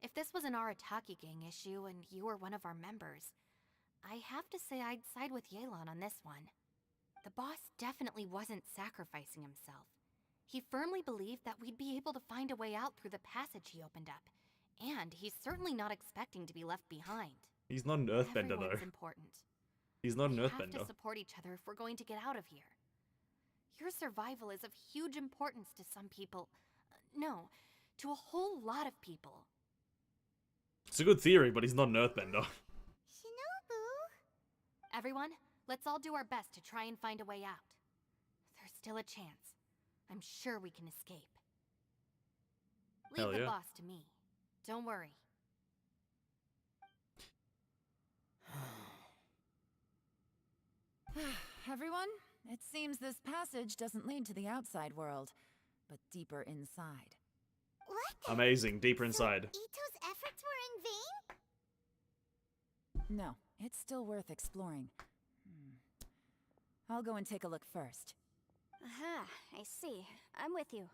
if this was an Arataki gang issue and you were one of our members, I have to say I'd side with YELAN on this one. The boss definitely wasn't sacrificing himself. He firmly believed that we'd be able to find a way out through the passage he opened up, and he's certainly not expecting to be left behind. He's not an earthbender, Everyone's though. important. He's not an We have earthbender. to support each other if we're going to get out of here. Your survival is of huge importance to some people. No, to a whole lot of people. It's a good theory, but he's not an earthbender. Shinobu? Everyone, let's all do our best to try and find a way out. There's still a chance. I'm sure we can escape. Leave Hell the yeah. boss to me. Don't worry. Everyone, it seems this passage doesn't lead to the outside world, but deeper inside. What? Amazing. Deeper So inside. Ito's efforts were in vain? No, it's still worth exploring. I'll go and take a look first. Aha, I see. I'm with you.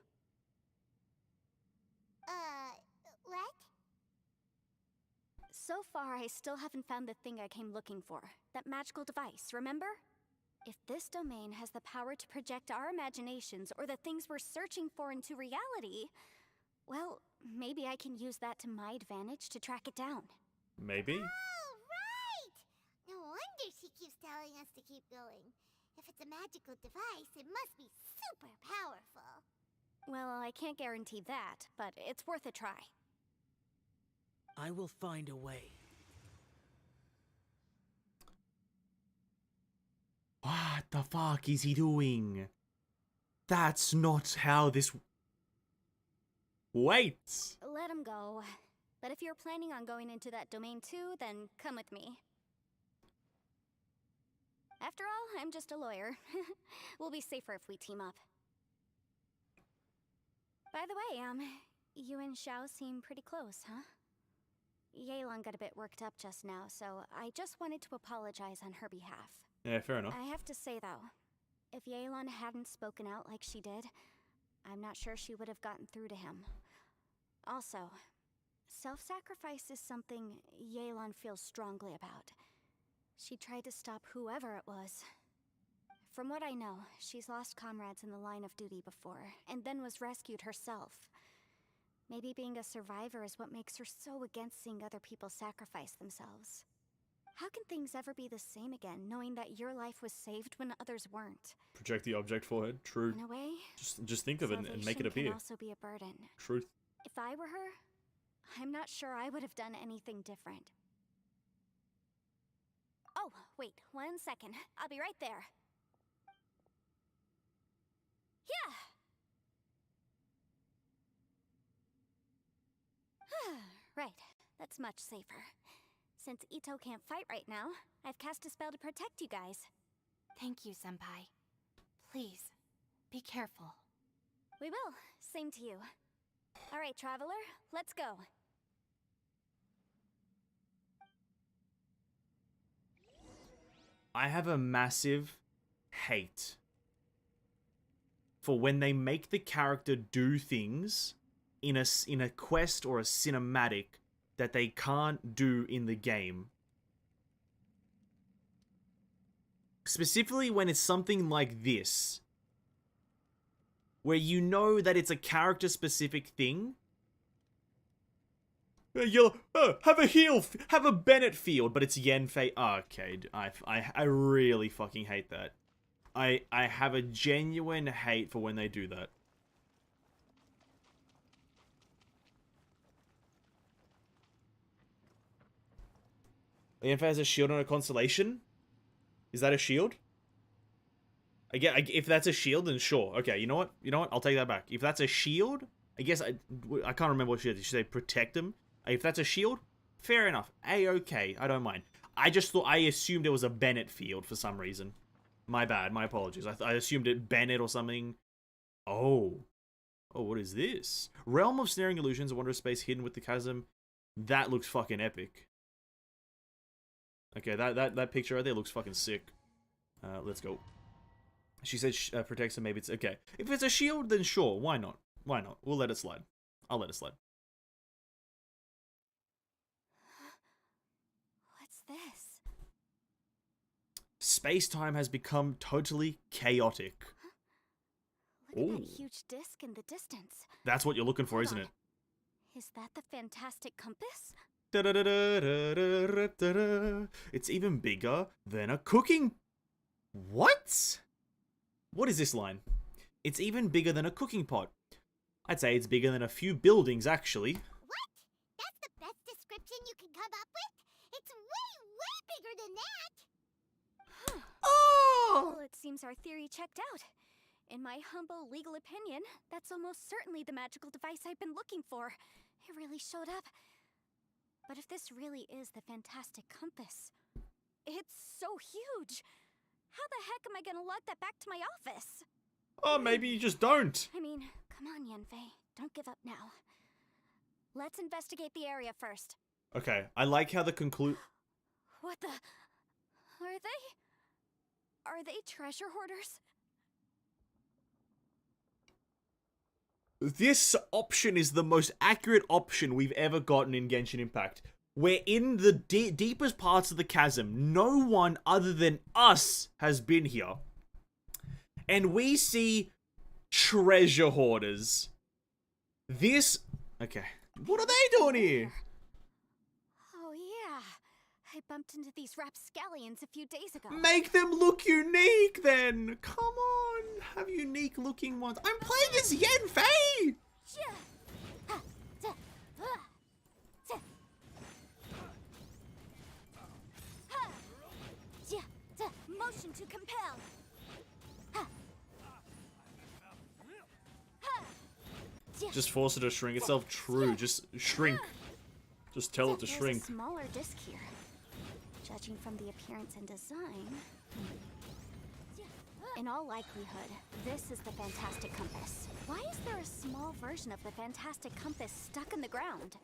What? So far, I still haven't found the thing I came looking for. That magical device, remember? If this domain has the power to project our imaginations or the things we're searching for into reality, well, maybe I can use that to my advantage to track it down. Maybe? Oh, right! No wonder she keeps telling us to keep going. If it's a magical device, it must be super powerful. Well, I can't guarantee that, but it's worth a try. I will find a way. the fuck is he doing? That's not how this... Wait! Let him go. But if you're planning on going into that domain too, then come with me. After all, I'm just a lawyer. We'll be safer if we team up. By the way, you and Xiao seem pretty close, huh? Yelan got a bit worked up just now, so I just wanted to apologize on her behalf. Yeah, fair enough. I have to say, though, if Yelan hadn't spoken out like she did, I'm not sure she would have gotten through to him. Also, self-sacrifice is something Yelan feels strongly about. She tried to stop whoever it was. From what I know, she's lost comrades in the line of duty before, and then was rescued herself. Maybe being a survivor is what makes her so against seeing other people sacrifice themselves. How can things ever be the same again, knowing that your life was saved when others weren't? Project the object forehead. True. In a way, Just think of it and make it appear. can also be a burden. Truth. If I were her, I'm not sure I would have done anything different. Oh, wait, 1 second. I'll be right there. Yeah! Right, that's much safer. Since Ito can't fight right now, I've cast a spell to protect you guys. Thank you, Senpai. Please, be careful. We will. Same to you. Alright, Traveler, let's go. I have a massive hate for when they make the character do things in a quest or a cinematic that they can't do in the game. Specifically when it's something like this, where you know that it's a character-specific thing. Have a heal, have a Bennett field, but it's Yenfei. Oh, okay, I really fucking hate that. I have a genuine hate for when they do that. Yenfei has a shield on a constellation? Is that a shield? Again, if that's a shield, then sure. Okay, you know what? I'll take that back. If that's a shield, I guess I can't remember what she did. Did she say protect them? If that's a shield, fair enough. A-okay, I don't mind. I assumed it was a Bennett field for some reason. My bad, my apologies. I assumed it Bennett or something. Oh. Oh, what is this? Realm of Snaring Illusions, a wondrous space hidden with the chasm. That looks fucking epic. Okay, that picture right there looks fucking sick. Let's go. She said protects her, maybe it's... Okay. If it's a shield, then sure, why not? Why not? We'll let it slide. I'll let it slide. What's this? Space-time has become totally chaotic. Look at that huge disc in the distance. That's what you're looking for, Hold isn't on. it? Is that the fantastic compass? It's even bigger than a cooking... What? What is this line? It's even bigger than a cooking pot. I'd say it's bigger than a few buildings, actually. What? That's the best description you can come up with? It's way, way bigger than that! Oh! Well, it seems our theory checked out. In my humble legal opinion, that's almost certainly the magical device I've been looking for. It really showed up. But if this really is the fantastic compass, it's so huge. How the heck am I gonna lug that back to my office? Oh, maybe you just don't. I mean, come on, Yenfei. Don't give up now. Let's investigate the area first. Okay, I like how the What the... Are they treasure hoarders? This option is the most accurate option we've ever gotten in Genshin Impact. We're in the deepest parts of the chasm. No one other than us has been here. And we see treasure hoarders. This... Okay. What are they doing here? Oh yeah, I bumped into these rapscallions a few days ago. Make them look unique, then. Come on. Have unique looking ones. I'm playing as Yenfei! Motion to compel. Just force it to shrink itself. True. Just shrink. Just tell it to There's shrink. a smaller disc here. Judging from the appearance and design, in all likelihood, this is the Fantastic Compass. Why is there a small version of the Fantastic Compass stuck in the ground?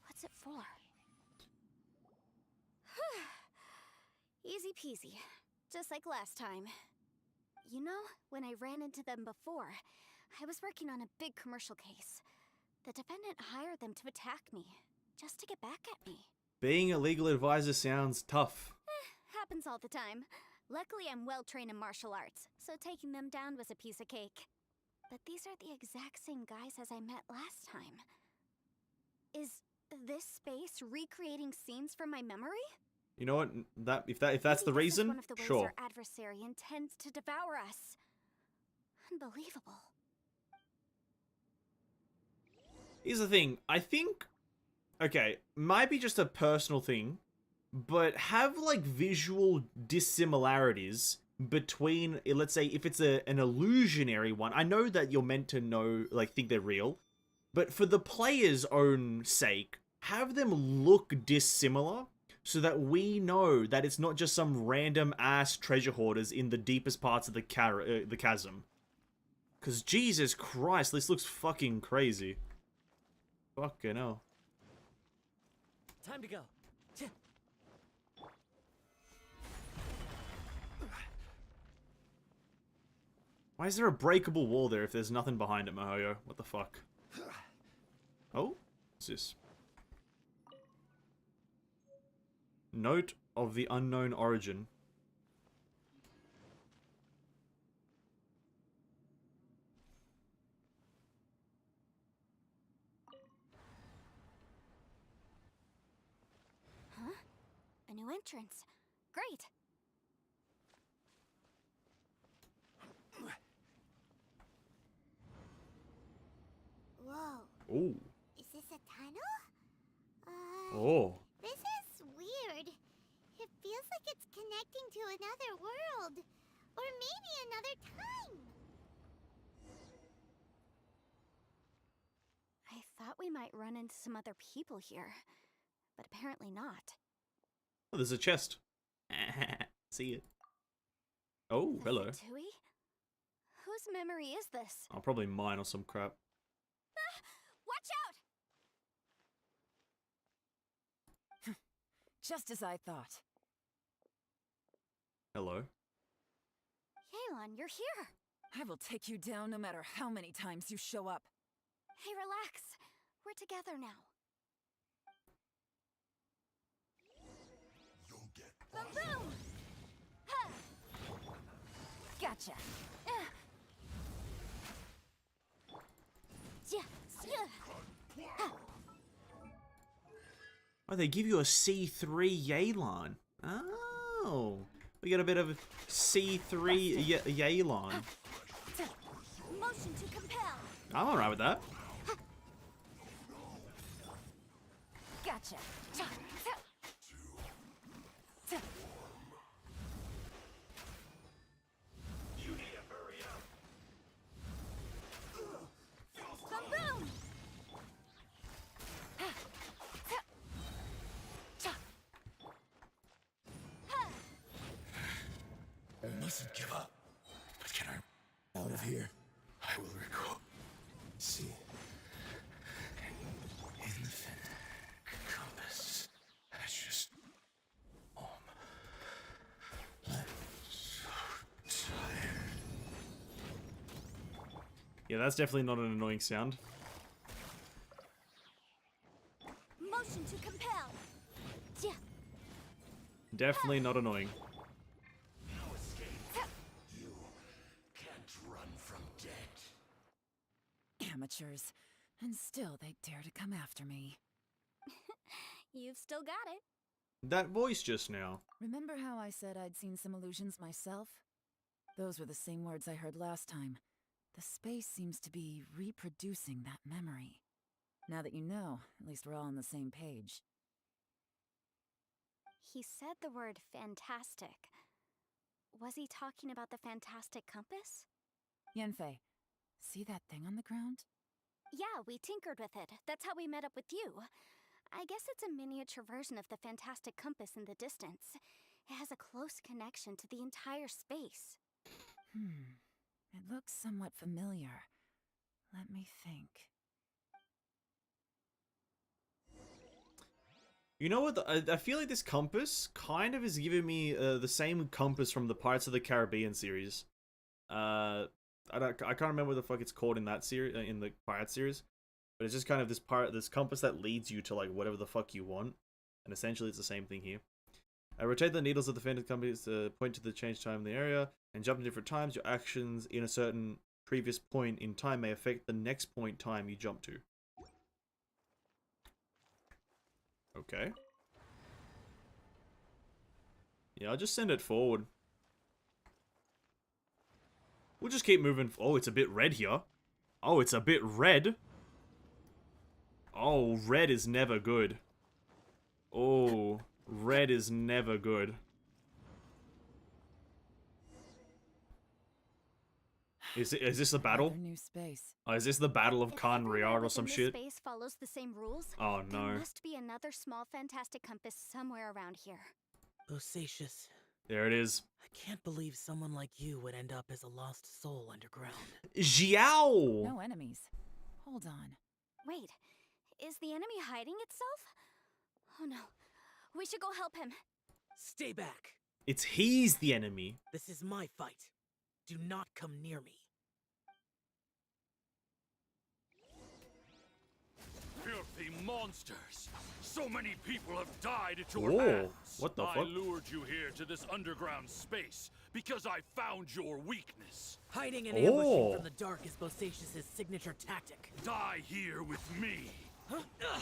What's it for? Easy peasy. Just like last time. You know, when I ran into them before, I was working on a big commercial case. The defendant hired them to attack me, just to get back at me. Being a legal advisor sounds tough. Happens all the time. Luckily, I'm well trained in martial arts, so taking them down was a piece of cake. But these are the exact same guys as I met last time. Is this space recreating scenes from my memory? You know what? If that's Maybe the this is reason, one of the ways sure. our adversary intends to devour us. Unbelievable. Here's the thing. I think, okay, might be just a personal thing, but have like visual dissimilarities between, let's say, if it's an illusionary one. I know that you're meant to know, like, think they're real, but for the player's own sake, have them look dissimilar so that we know that it's not just some random ass treasure hoarders in the deepest parts of the chasm. Because Jesus Christ, this looks fucking crazy. Fucking hell. Time to go. Why is there a breakable wall there if there's nothing behind it, Mahoyo? What the fuck? Oh? What's this? Note of the unknown origin. Huh? A new entrance. Great. Whoa. Ooh. Is this a tunnel? Oh. This is weird. It feels like it's connecting to another world. Or maybe another time. I thought we might run into some other people here, but apparently not. Oh, there's a chest. See it. Oh, The hello. Fatui? Whose memory is this? Oh, probably mine or some crap. Watch out! Just as I thought. Hello. Yelan, you're here! I will take you down no matter how many times you show up. Hey, relax. We're together now. You'll get Boom! Boom! Ha! Gotcha. Yeah, yeah. Ha! Oh, they give you a C3 Yelan. Oh. We get a bit of C3 Yelan. Motion to compel. I'm alright with that. Gotcha. Boom, boom! I mustn't give up. But can I out of here? I will recall. See. In the compass. That's just I'm so tired. Yeah, that's definitely not an annoying sound. Motion to compel. Yeah. Definitely not annoying. No escape. You can't run from death. Amateurs. And still they dare to come after me. You've still got it. That voice just now. Remember how I said I'd seen some illusions myself? Those were the same words I heard last time. The space seems to be reproducing that memory. Now that you know, at least we're all on the same page. He said the word fantastic. Was he talking about the Fantastic Compass? Yanfei, see that thing on the ground? Yeah, we tinkered with it. That's how we met up with you. I guess it's a miniature version of the fantastic compass in the distance. It has a close connection to the entire space. It looks somewhat familiar. Let me think. You know what? I feel like this compass kind of is giving me the same compass from the Pirates of the Caribbean series. I can't remember what the fuck it's called in that series, in the Pirate series, but it's just kind of this compass that leads you to like whatever the fuck you want, and essentially it's the same thing here. Rotate the needles of the phantom compass to point to the change time in the area, and jump in different times. Your actions in a certain previous point in time may affect the next point time you jump to. Okay. Yeah, I'll just send it forward. We'll just keep moving. Oh, it's a bit red here. Oh, it's a bit red. Oh, red is never good. Oh, red is never good. Is this the battle? Another new space. Oh, is this the Battle of If Khan everywhere Riar or within some this shit? space follows the same rules, Oh there no. must be another small fantastic compass somewhere around here. Bosacious, There it is. I can't believe someone like you would end up as a lost soul underground. Xiao! No enemies. Hold on. Wait, is the enemy hiding itself? Oh no, we should go help him. Stay back. He's the enemy. This is my fight. Do not come near me. Filthy monsters! So many people have died at your Whoa, hands. what the I fuck? lured you here to this underground space because I found your weakness. Hiding and ambushing Oh. from the dark is Bosacious's signature tactic. Die here with me. Huh? Ugh.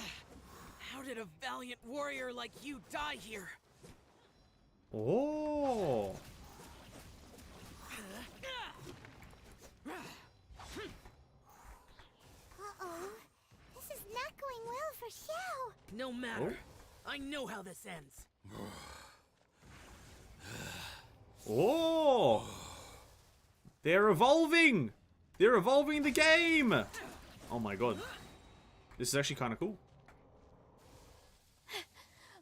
How did a valiant warrior like you die here? Oh. Uh-oh. This is not going well for Xiao. No matter. I know how this ends. Oh. They're evolving. They're evolving the game. Oh my god. This is actually kind of cool.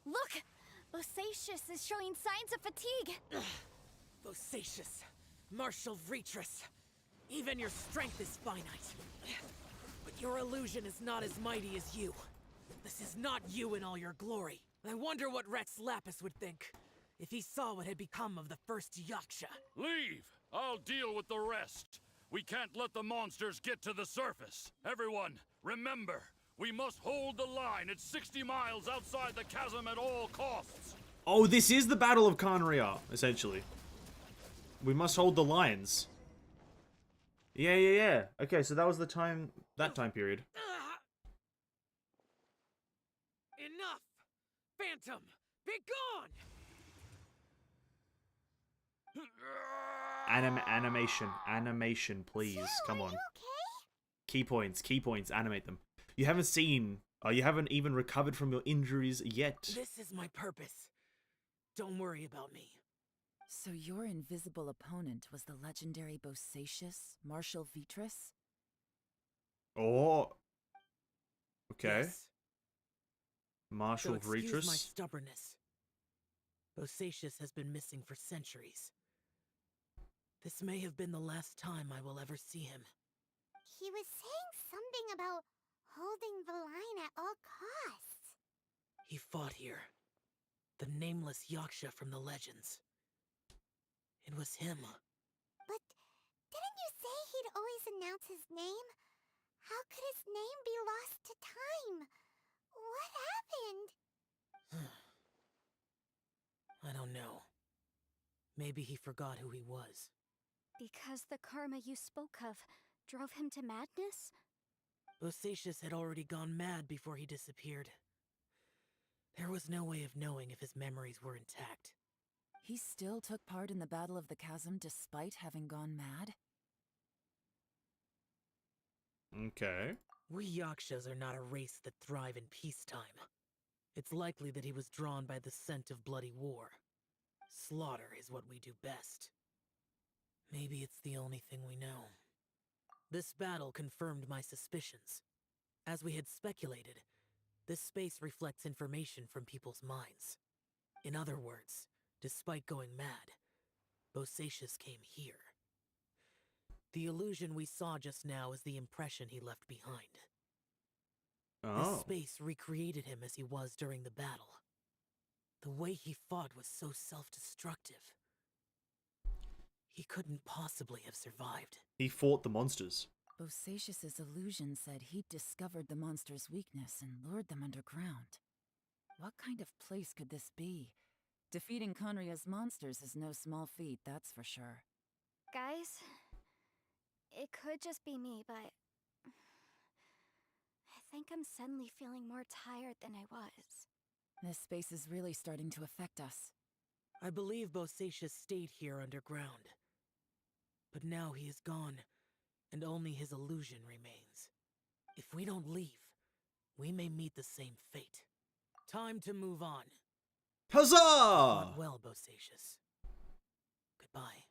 Look! Bosacious is showing signs of fatigue. Bosacious, martial Retris. Even your strength is finite. But your illusion is not as mighty as you. This is not you in all your glory. I wonder what Rex Lapis would think if he saw what had become of the first Yaksha. Leave! I'll deal with the rest. We can't let the monsters get to the surface. Everyone, remember, we must hold the line at 60 miles outside the chasm at all costs. Oh, this is the Battle of Khan Riar, essentially. We must hold the lines. Yeah. Okay, so that was the time, that time period. Enough! Phantom, be gone! Animation, please. Xiao, Come are on. you okay? Key points, animate them. You haven't even recovered from your injuries yet. This is my purpose. Don't worry about me. So your invisible opponent was the legendary Bosacious, Marshal Vitris? Oh. Okay. Yes. Marshal So excuse my Retris. stubbornness. Bosacious has been missing for centuries. This may have been the last time I will ever see him. He was saying something about holding the line at all costs. He fought here. The nameless Yaksha from the legends. It was him. But didn't you say he'd always announce his name? How could his name be lost to time? What happened? I don't know. Maybe he forgot who he was. Because the karma you spoke of drove him to madness? Bosacious had already gone mad before he disappeared. There was no way of knowing if his memories were intact. He still took part in the Battle of the Chasm despite having gone mad? Okay. We Yakshas are not a race that thrive in peacetime. It's likely that he was drawn by the scent of bloody war. Slaughter is what we do best. Maybe it's the only thing we know. This battle confirmed my suspicions. As we had speculated, this space reflects information from people's minds. In other words, despite going mad, Bosacius came here. The illusion we saw just now is the impression he left behind. This Oh. space recreated him as he was during the battle. The way he fought was so self-destructive. He couldn't possibly have survived. He fought the monsters. Bosacius's illusion said he'd discovered the monster's weakness and lured them underground. What kind of place could this be? Defeating Conria's monsters is no small feat, that's for sure. Guys, it could just be me, but I think I'm suddenly feeling more tired than I was. This space is really starting to affect us. I believe Bosacius stayed here underground. But now he is gone, and only his illusion remains. If we don't leave, we may meet the same fate. Time to move on. Huzzah! Fought well, Bosacius. Goodbye.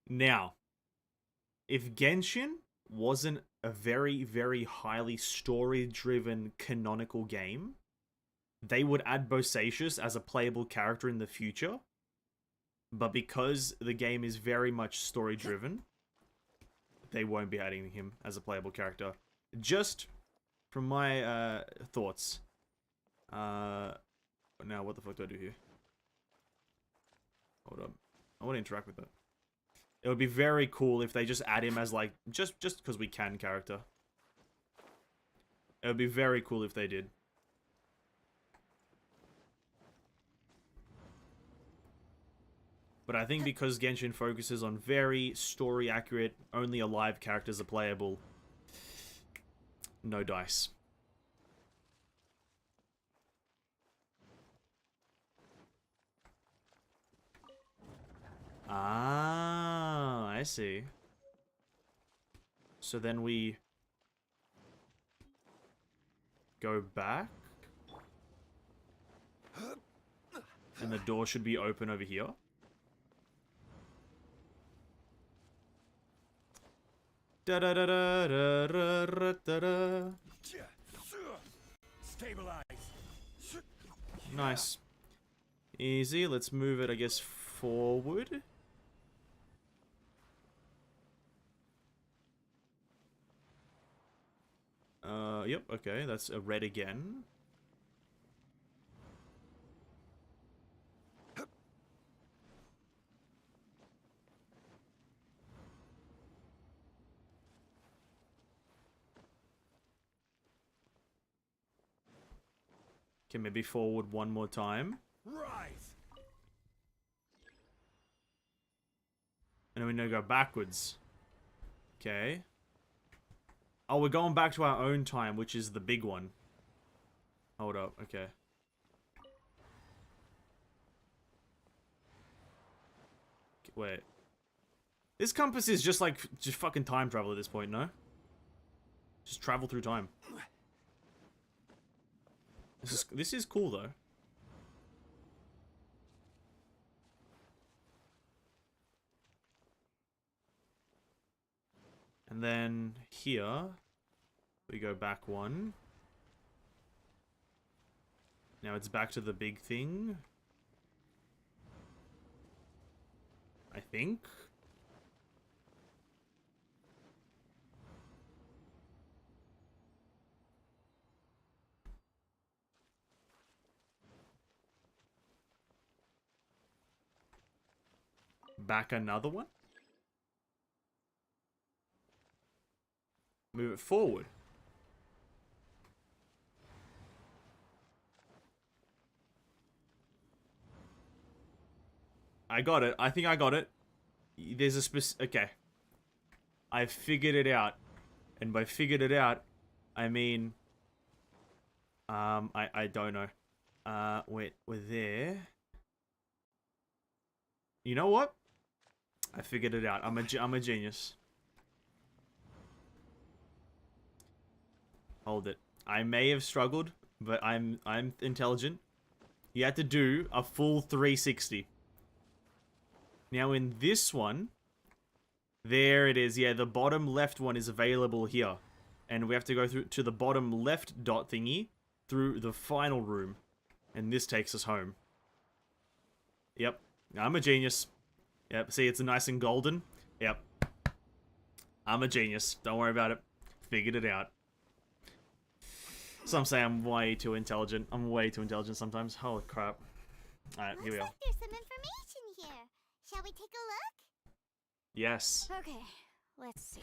Now, if Genshin wasn't a very, very highly story-driven canonical game, they would add Bosacius as a playable character in the future. But because the game is very much story-driven, they won't be adding him as a playable character. Just from my thoughts. Now, what the fuck do I do here? Hold up. I want to interact with that. It would be very cool if they just add him as, like, just because we can character. It would be very cool if they did. But I think because Genshin focuses on very story-accurate, only alive characters are playable, no dice. Ah, I see. So then we go back. And the door should be open over here. Da da da da da da da da. Stabilize. Nice. Easy. Let's move it, I guess, forward. Yep, okay, that's a red again. Okay, maybe forward one more time. Rise. And then we need to go backwards. Okay. Oh, we're going back to our own time, which is the big one. Hold up, okay. Wait. This compass is just like, just fucking time travel at this point, no? Just travel through time. This is cool, though. And then here, we go back one. Now it's back to the big thing. I think. Back another one. Move it forward. I got it. I think I got it. There's a okay. I figured it out. And by figured it out, I mean... I don't know. Wait, we're there. You know what? I figured it out. I'm a genius. Hold it. I may have struggled, but I'm intelligent. You had to do a full 360. Now in this one, There it is. Yeah, the bottom left one is available here. And we have to go through to the bottom left dot thingy through the final room. And this takes us home. Yep. I'm a genius. Yep. See, it's nice and golden. Yep. I'm a genius. Don't worry about it. Figured it out. Some say I'm way too intelligent. I'm way too intelligent sometimes. Holy crap. Alright, here we Looks are. like there's some information here. Shall we take a look? Yes. Okay, let's see.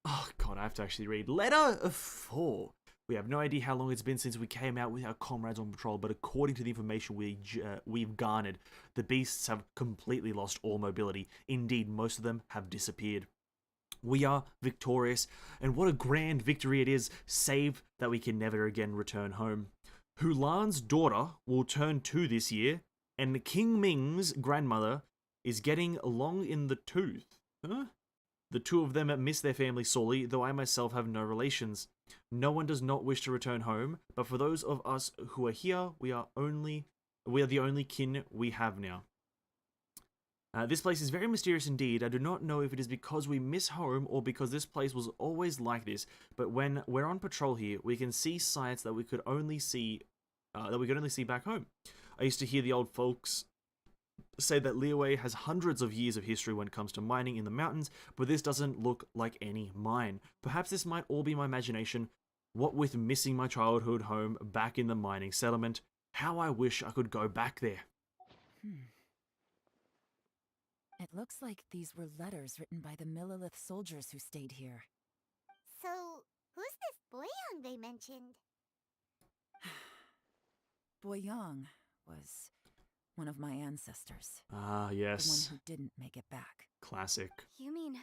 Oh god, I have to actually read. Letter 4. We have no idea how long it's been since we came out with our comrades on patrol, but according to the information we've garnered, the beasts have completely lost all mobility. Indeed, most of them have disappeared. We are victorious, and what a grand victory it is, save that we can never again return home. Hulan's daughter will turn 2 this year, and King Ming's grandmother is getting long in the tooth. Huh? The two of them miss their family sorely, though I myself have no relations. No one does not wish to return home, but for those of us who are here, we are the only kin we have now. This place is very mysterious indeed. I do not know if it is because we miss home or because this place was always like this, but when we're on patrol here, we can see sights that we could only see back home. I used to hear the old folks say that Liyue has hundreds of years of history when it comes to mining in the mountains, but this doesn't look like any mine. Perhaps this might all be my imagination. What with missing my childhood home back in the mining settlement, how I wish I could go back there. It looks like these were letters written by the Millelith soldiers who stayed here. So, who's this Boyang they mentioned? Boyang was one of my ancestors. Ah, The one yes. who didn't make it back. Classic. You mean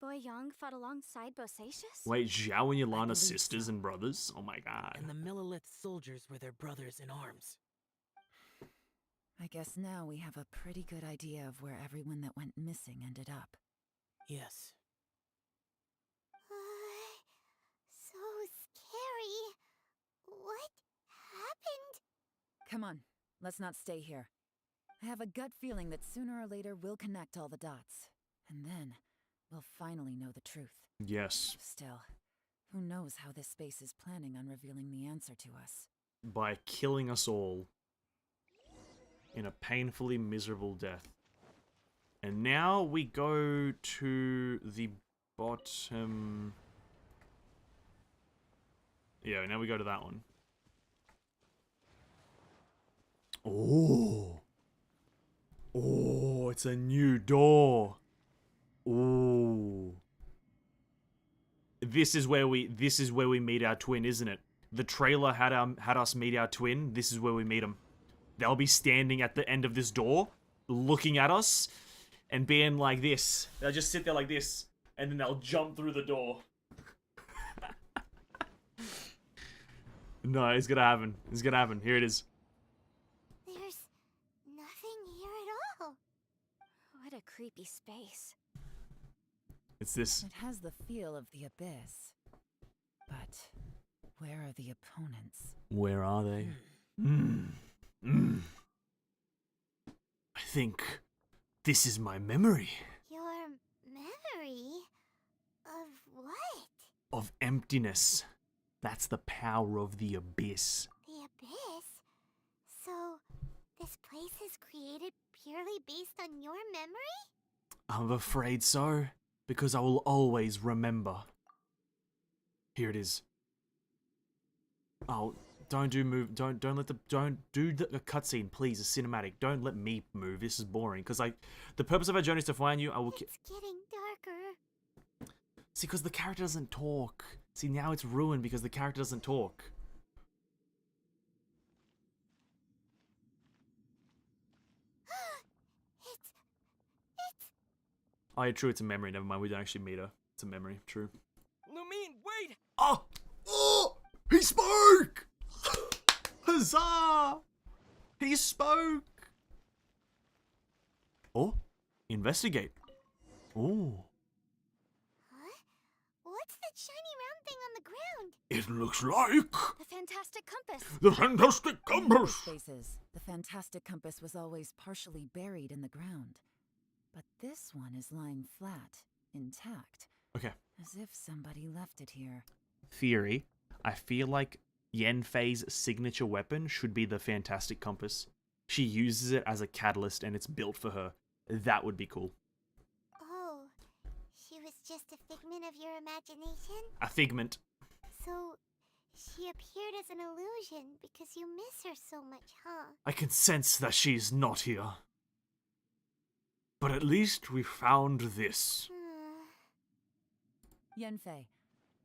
Boyang fought alongside Bosacius? Wait, Zhao and I Yelan are believe sisters so. and brothers? Oh my god. And the Millelith soldiers were their brothers in arms. I guess now we have a pretty good idea of where everyone that went missing ended up. Yes. So scary. What happened? Come on, let's not stay here. I have a gut feeling that sooner or later we'll connect all the dots. And then, we'll finally know the truth. Yes. Still, who knows how this space is planning on revealing the answer to us. By killing us all. In a painfully miserable death. And now we go to the bottom. Yeah, now we go to that one. Oh. Oh, it's a new door. Oh. This is where we meet our twin, isn't it? The trailer had us meet our twin. This is where we meet him. They'll be standing at the end of this door, looking at us, and being like this. They'll just sit there like this, and then they'll jump through the door. No, it's gonna happen. It's gonna happen. Here it is. There's nothing here at all. What a creepy space. It's this. It has the feel of the abyss. But where are the opponents? Where are they? I think this is my memory Your memory? Of what? of emptiness. That's the power of the abyss. The abyss? So, this place is created purely based on your memory? I'm afraid so, because I will always remember. Here it is. Oh, don't do the cutscene, please. A cinematic. Don't let me move. This is boring. Because the purpose of our journey is to find you. I will. It's getting darker. See, because the character doesn't talk. See, now it's ruined because the character doesn't talk. It's... Oh, yeah, true. It's a memory. Never mind. We don't actually meet her. It's a memory. True. Lumine, wait! Oh! Oh! He spoke! Huzzah! He spoke! Oh, investigate. Oh. Huh? What What's that shiny round thing on the ground? It looks like The fantastic compass. the fantastic In other compass. spaces, the fantastic compass was always partially buried in the ground. But this one is lying flat, intact, Okay. as if somebody left it here. Theory. I feel like Yanfei's signature weapon should be the fantastic compass. She uses it as a catalyst and it's built for her. That would be cool. Oh, she was just a figment of your imagination? A figment. So, she appeared as an illusion because you miss her so much, huh? I can sense that she's not here. But at least we found this. Yanfei,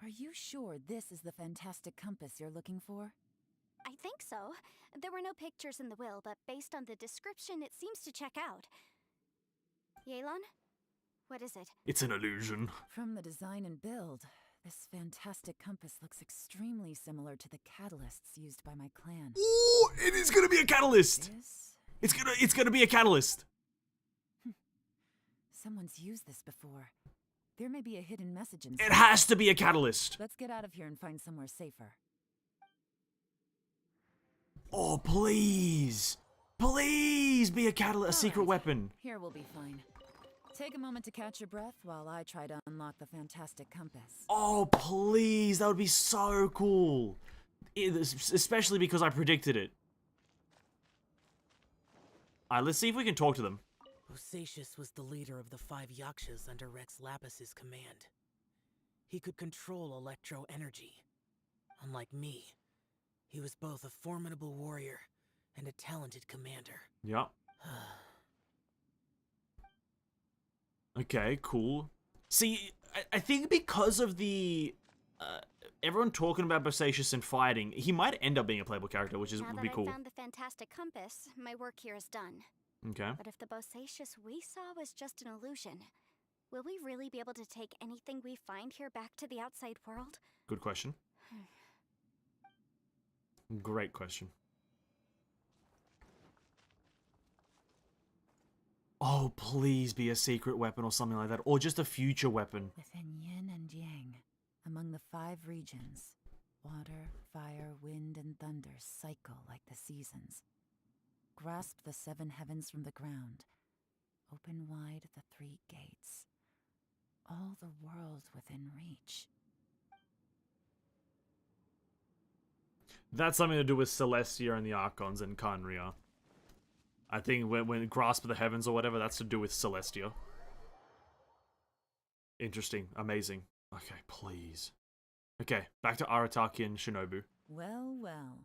are you sure this is the fantastic compass you're looking for? I think so. There were no pictures in the will, but based on the description, it seems to check out. YELAN? What is it? It's an illusion. From the design and build, this fantastic compass looks extremely similar to the catalysts used by my clan. Ooh, it is gonna be a catalyst! This? It's gonna be a catalyst! Someone's used this before. There may be a hidden message inside. It has to be a catalyst! Let's get out of here and find somewhere safer. Oh, please! Please be a catalyst, a secret Alright, weapon. Here we'll be fine. Take a moment to catch your breath while I try to unlock the fantastic compass. Oh, please, that would be so cool. Especially because I predicted it. Alright, let's see if we can talk to them. Bosacius was the leader of the 5 Yakshas under Rex Lapis's command. He could control electro energy. Unlike me, he was both a formidable warrior and a talented commander. Yeah. Okay, cool. See, I think because of the everyone talking about Bosacius and fighting, he might end up being a playable character, which Now would that be I cool. found the fantastic compass, my work here is done. Okay. But if the Bosacius we saw was just an illusion, will we really be able to take anything we find here back to the outside world? Good question. Great question. Oh, please be a secret weapon or something like that. Or just a future weapon. Within yin and yang, among the 5 regions, water, fire, wind, and thunder cycle like the seasons. Grasp the 7 heavens from the ground. Open wide the 3 gates. All the world within reach. That's something to do with Celestia and the Archons and Khaenri'ah. I think when Grasp of the Heavens or whatever, that's to do with Celestia. Interesting. Amazing. Okay, please. Okay, back to Arataki and Shinobu. Well, well.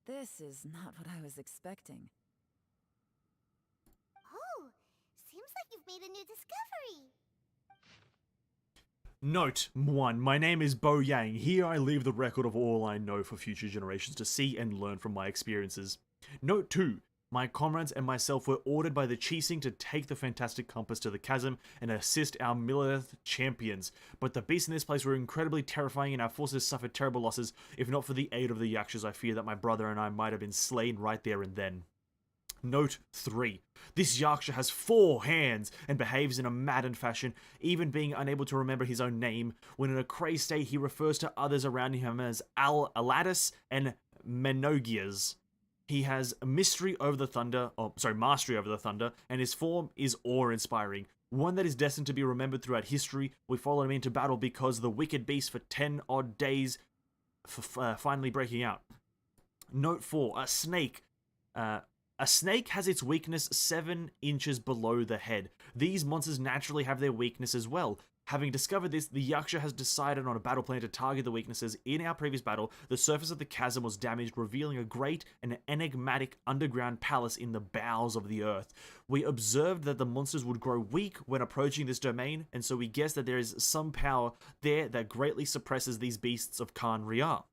This is not what I was expecting. Oh, seems like you've made a new discovery. Note 1. My name is Bo Yang. Here I leave the record of all I know for future generations to see and learn from my experiences. Note 2. My comrades and myself were ordered by the Qixing to take the fantastic compass to the chasm and assist our Millith champions. But the beasts in this place were incredibly terrifying and our forces suffered terrible losses. If not for the aid of the Yakshas, I fear that my brother and I might have been slain right there and then. Note 3. This Yaksha has 4 hands and behaves in a maddened fashion, even being unable to remember his own name. When in a crazed state, he refers to others around him as Aladis and Menogias. He has mastery over the thunder, and his form is awe-inspiring. One that is destined to be remembered throughout history. We followed him into battle because the wicked beast for 10 odd days finally breaking out. Note 4. A snake. A snake has its weakness 7 inches below the head. These monsters naturally have their weakness as well. Having discovered this, the Yaksha has decided on a battle plan to target the weaknesses. In our previous battle, the surface of the chasm was damaged, revealing a great and enigmatic underground palace in the bowels of the earth. We observed that the monsters would grow weak when approaching this domain, and so we guessed that there is some power there that greatly suppresses these beasts of Khaenri'ah.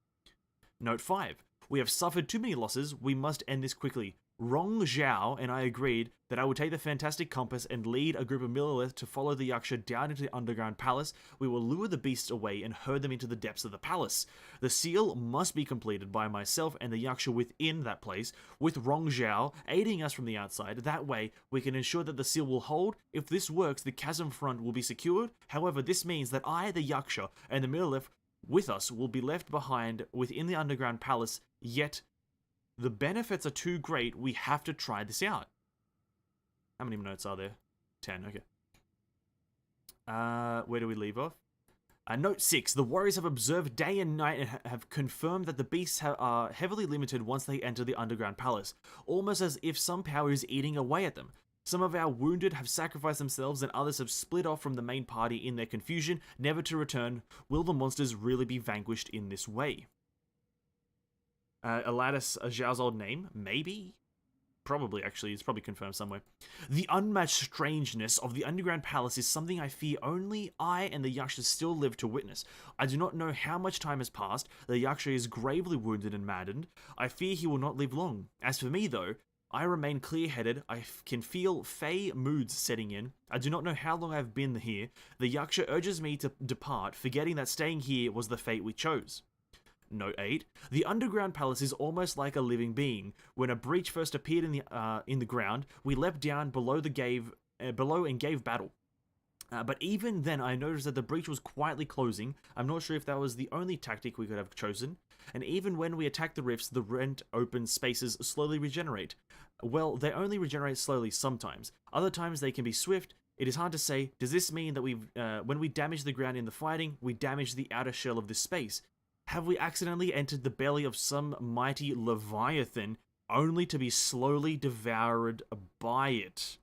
Note 5. We have suffered too many losses. We must end this quickly. Rong Zhao and I agreed that I would take the fantastic compass and lead a group of Millilith to follow the Yaksha down into the underground palace. We will lure the beasts away and herd them into the depths of the palace. The seal must be completed by myself and the Yaksha within that place, with Rong Zhao aiding us from the outside. That way, we can ensure that the seal will hold. If this works, the chasm front will be secured. However, this means that I, the Yaksha, and the Millilith with us will be left behind within the underground palace, yet the benefits are too great, we have to try this out. How many notes are there? 10, okay. Where do we leave off? Note 6. The warriors have observed day and night and have confirmed that the beasts are heavily limited once they enter the underground palace, almost as if some power is eating away at them. Some of our wounded have sacrificed themselves and others have split off from the main party in their confusion, never to return. Will the monsters really be vanquished in this way? Aladdis, Zhao's old name? Maybe? Probably, actually. It's probably confirmed somewhere. The unmatched strangeness of the underground palace is something I fear only I and the Yaksha still live to witness. I do not know how much time has passed. The Yaksha is gravely wounded and maddened. I fear he will not live long. As for me, though, I remain clear-headed. I can feel fey moods setting in. I do not know how long I've been here. The Yaksha urges me to depart, forgetting that staying here was the fate we chose. Note 8. The underground palace is almost like a living being. When a breach first appeared in the ground, we leapt down below and gave battle. But even then, I noticed that the breach was quietly closing. I'm not sure if that was the only tactic we could have chosen. And even when we attack the rifts, the rent open spaces slowly regenerate. Well, they only regenerate slowly sometimes. Other times they can be swift. It is hard to say. Does this mean that when we damage the ground in the fighting, we damage the outer shell of this space? Have we accidentally entered the belly of some mighty leviathan, only to be slowly devoured by it?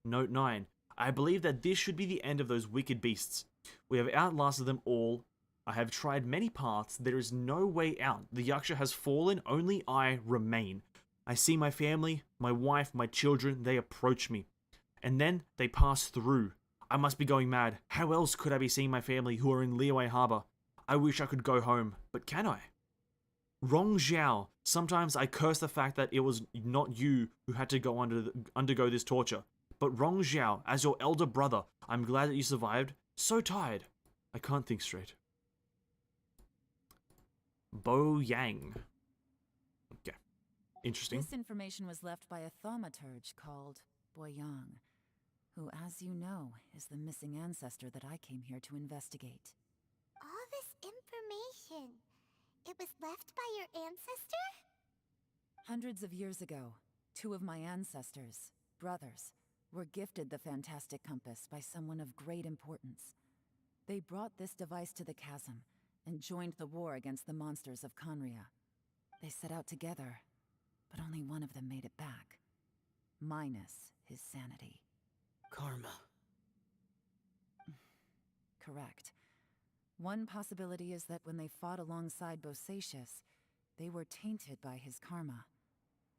Note 9. I believe that this should be the end of those wicked beasts. We have outlasted them all. I have tried many paths. There is no way out. The Yaksha has fallen. Only I remain. I see my family, my wife, my children. They approach me. And then they pass through. I must be going mad. How else could I be seeing my family who are in Liyue Harbor? I wish I could go home, but can I? Rong Zhao, sometimes I curse the fact that it was not you who had to go undergo this torture. But Rong Zhao, as your elder brother, I'm glad that you survived. So tired. I can't think straight. Bo Yang. Okay. Interesting. This information was left by a thaumaturge called Boyang, who, as you know, is the missing ancestor that I came here to investigate. All this information, it was left by your ancestor? Hundreds of years ago, 2 of my ancestors, brothers, were gifted the fantastic compass by someone of great importance. They brought this device to the chasm and joined the war against the monsters of Conria. They set out together, but only one of them made it back. Minus his sanity. Karma. Correct. One possibility is that when they fought alongside Bosacius, they were tainted by his karma.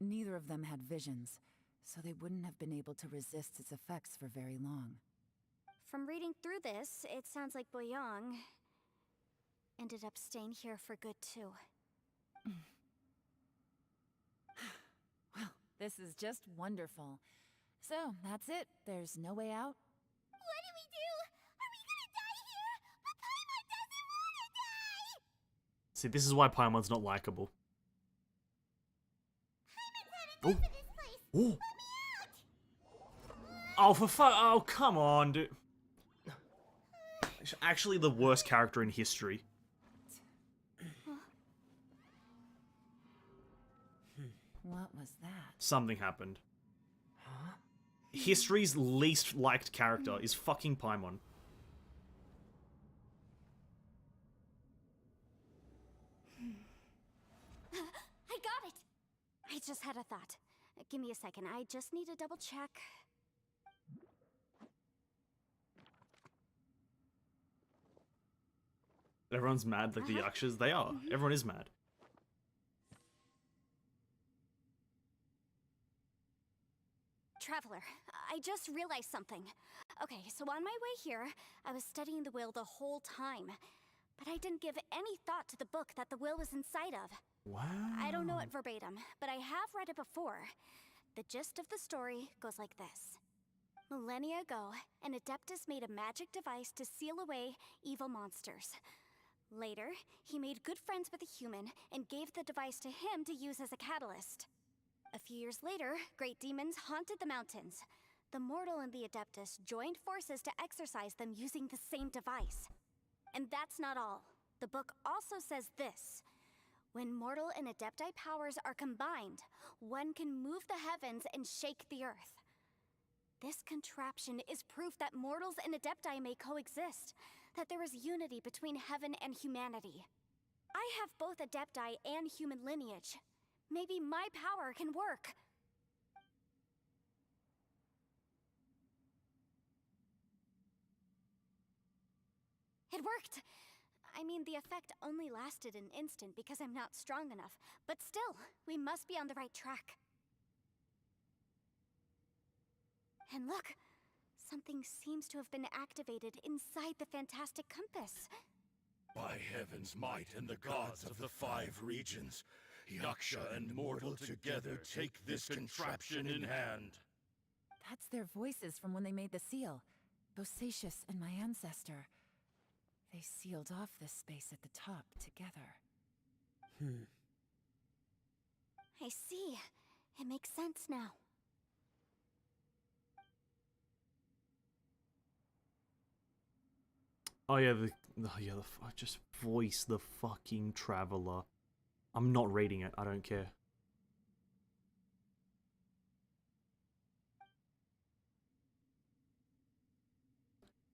Neither of them had visions, so they wouldn't have been able to resist its effects for very long. From reading through this, it sounds like Boyang ended up staying here for good too. Well, this is just wonderful. So, that's it. There's no way out? What do we do? Are we gonna die here? But Paimon doesn't wanna die! See, this is why Paimon's not likable. Paimon's had enough of this place. Ooh. Let me out! Oh, for fuck! Oh, come on, dude. Actually, the worst character in history. What was that? Something happened. History's least liked character is fucking Paimon. I got it! I just had a thought. Give me a second, I just need to double check. Everyone's mad like the Yakshas. They are. Everyone is mad. Traveler, I just realized something. Okay, so on my way here, I was studying the will the whole time. But I didn't give any thought to the book that the will was inside of. Wow. I don't know it verbatim, but I have read it before. The gist of the story goes like this. Millennia ago, an Adeptus made a magic device to seal away evil monsters. Later, he made good friends with a human and gave the device to him to use as a catalyst. A few years later, great demons haunted the mountains. The mortal and the Adeptus joined forces to exorcise them using the same device. And that's not all. The book also says this. When mortal and Adepti powers are combined, one can move the heavens and shake the earth. This contraption is proof that mortals and Adepti may coexist, that there is unity between heaven and humanity. I have both Adepti and human lineage. Maybe my power can work. It worked! I mean, the effect only lasted an instant because I'm not strong enough, but still, we must be on the right track. And look, something seems to have been activated inside the fantastic compass. By heaven's might and the gods of the 5 regions, Yaksha and mortal together take this contraption in hand. That's their voices from when they made the seal. Bosacius and my ancestor. They sealed off this space at the top together. I see. It makes sense now. Oh yeah, just voice the fucking traveler. I'm not reading it. I don't care.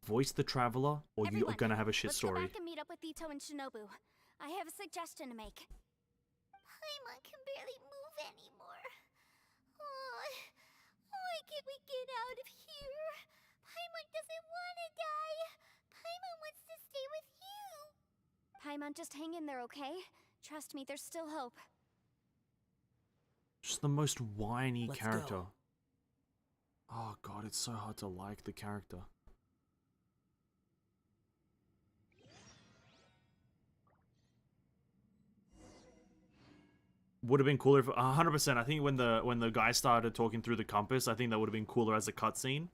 Voice the traveler, or you are Everyone, gonna have a shit let's story. go back and meet up with Ito and Shinobu. I have a suggestion to make. Paimon can barely move anymore. Oh, why can't we get out of here? Paimon doesn't want to die. Paimon wants to stay with you. Paimon, just hang in there, okay? Trust me, there's still hope. Just the most whiny Let's character. go. Oh god, it's so hard to like the character. Would have been cooler if 100%. I think when the guy started talking through the compass, I think that would have been cooler as a cutscene.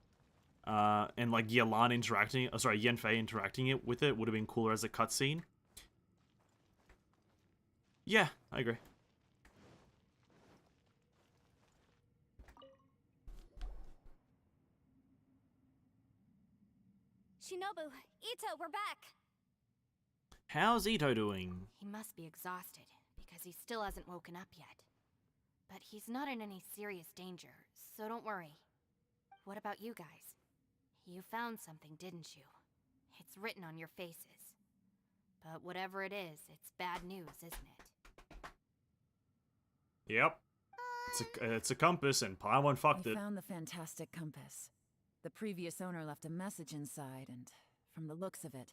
And like Yelan interacting, Yanfei interacting it with it would have been cooler as a cutscene. Yeah, I agree. Shinobu, Ito, we're back! How's Ito doing? He must be exhausted, because he still hasn't woken up yet. But he's not in any serious danger, so don't worry. What about you guys? You found something, didn't you? It's written on your faces. But whatever it is, it's bad news, isn't it? Yep. It's a compass, and Paimon fucked We it. found the fantastic compass. The previous owner left a message inside, and from the looks of it,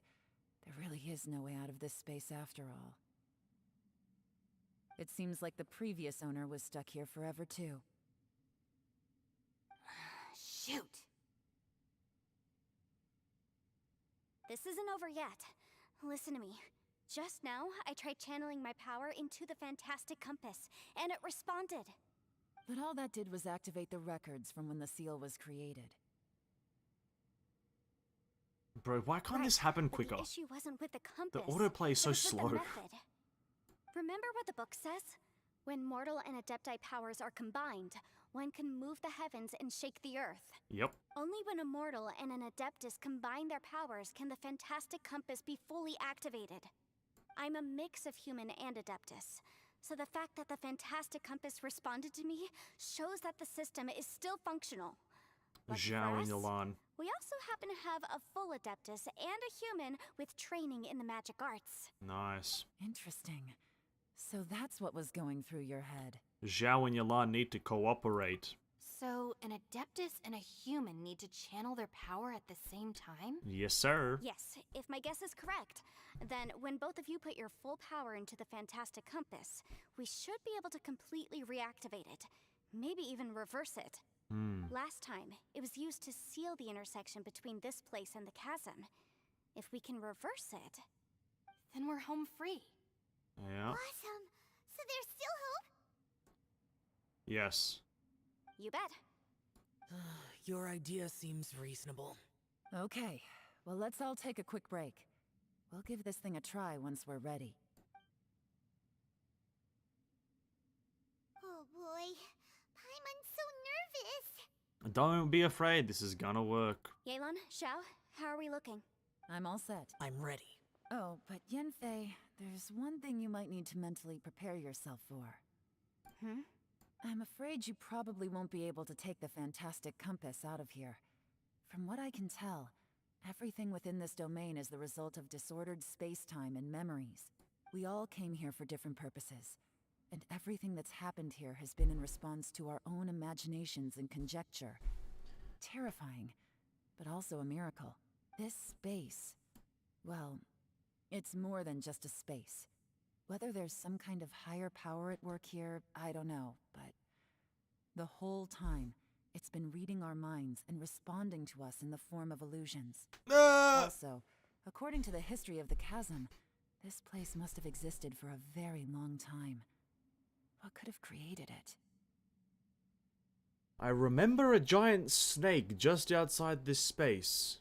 there really is no way out of this space after all. It seems like the previous owner was stuck here forever, too. Shoot! This isn't over yet. Listen to me. Just now, I tried channeling my power into the fantastic compass, and it responded. But all that did was activate the records from when the seal was created. Bro, why can't this happen quicker? But the issue wasn't with the compass. The autoplay is so it was with slow. the method. Remember what the book says? When mortal and Adepti powers are combined, one can move the heavens and shake the earth. Yep. Only when a mortal and an Adeptus combine their powers can the fantastic compass be fully activated. I'm a mix of human and Adeptus, so the fact that the fantastic compass responded to me shows that the system is still functional. Lucky for Zhao and us, Yelan. we also happen to have a full Adeptus and a human with training in the magic arts. Nice. Interesting. So that's what was going through your head. Zhao and Yelan need to cooperate. So, an Adeptus and a human need to channel their power at the same time? Yes, sir. Yes, if my guess is correct, then when both of you put your full power into the fantastic compass, we should be able to completely reactivate it. Maybe even reverse it. Last time, it was used to seal the intersection between this place and the chasm. If we can reverse it... Then we're home free. Yeah. Awesome. So there's still hope? Yes. You bet. Your idea seems reasonable. Okay, well, let's all take a quick break. We'll give this thing a try once we're ready. Oh boy. Paimon's so nervous. Don't be afraid, this is gonna work. Yelan, Xiao, how are we looking? I'm all set. I'm ready. Oh, but Yanfei, there's one thing you might need to mentally prepare yourself for. Hmm? I'm afraid you probably won't be able to take the fantastic compass out of here. From what I can tell, everything within this domain is the result of disordered space-time and memories. We all came here for different purposes, and everything that's happened here has been in response to our own imaginations and conjecture. Terrifying, but also a miracle. This space, well, it's more than just a space. Whether there's some kind of higher power at work here, I don't know, but the whole time, it's been reading our minds and responding to us in the form of illusions. Also, according to the history of the chasm, this place must have existed for a very long time. What could have created it? I remember a giant snake just outside this space.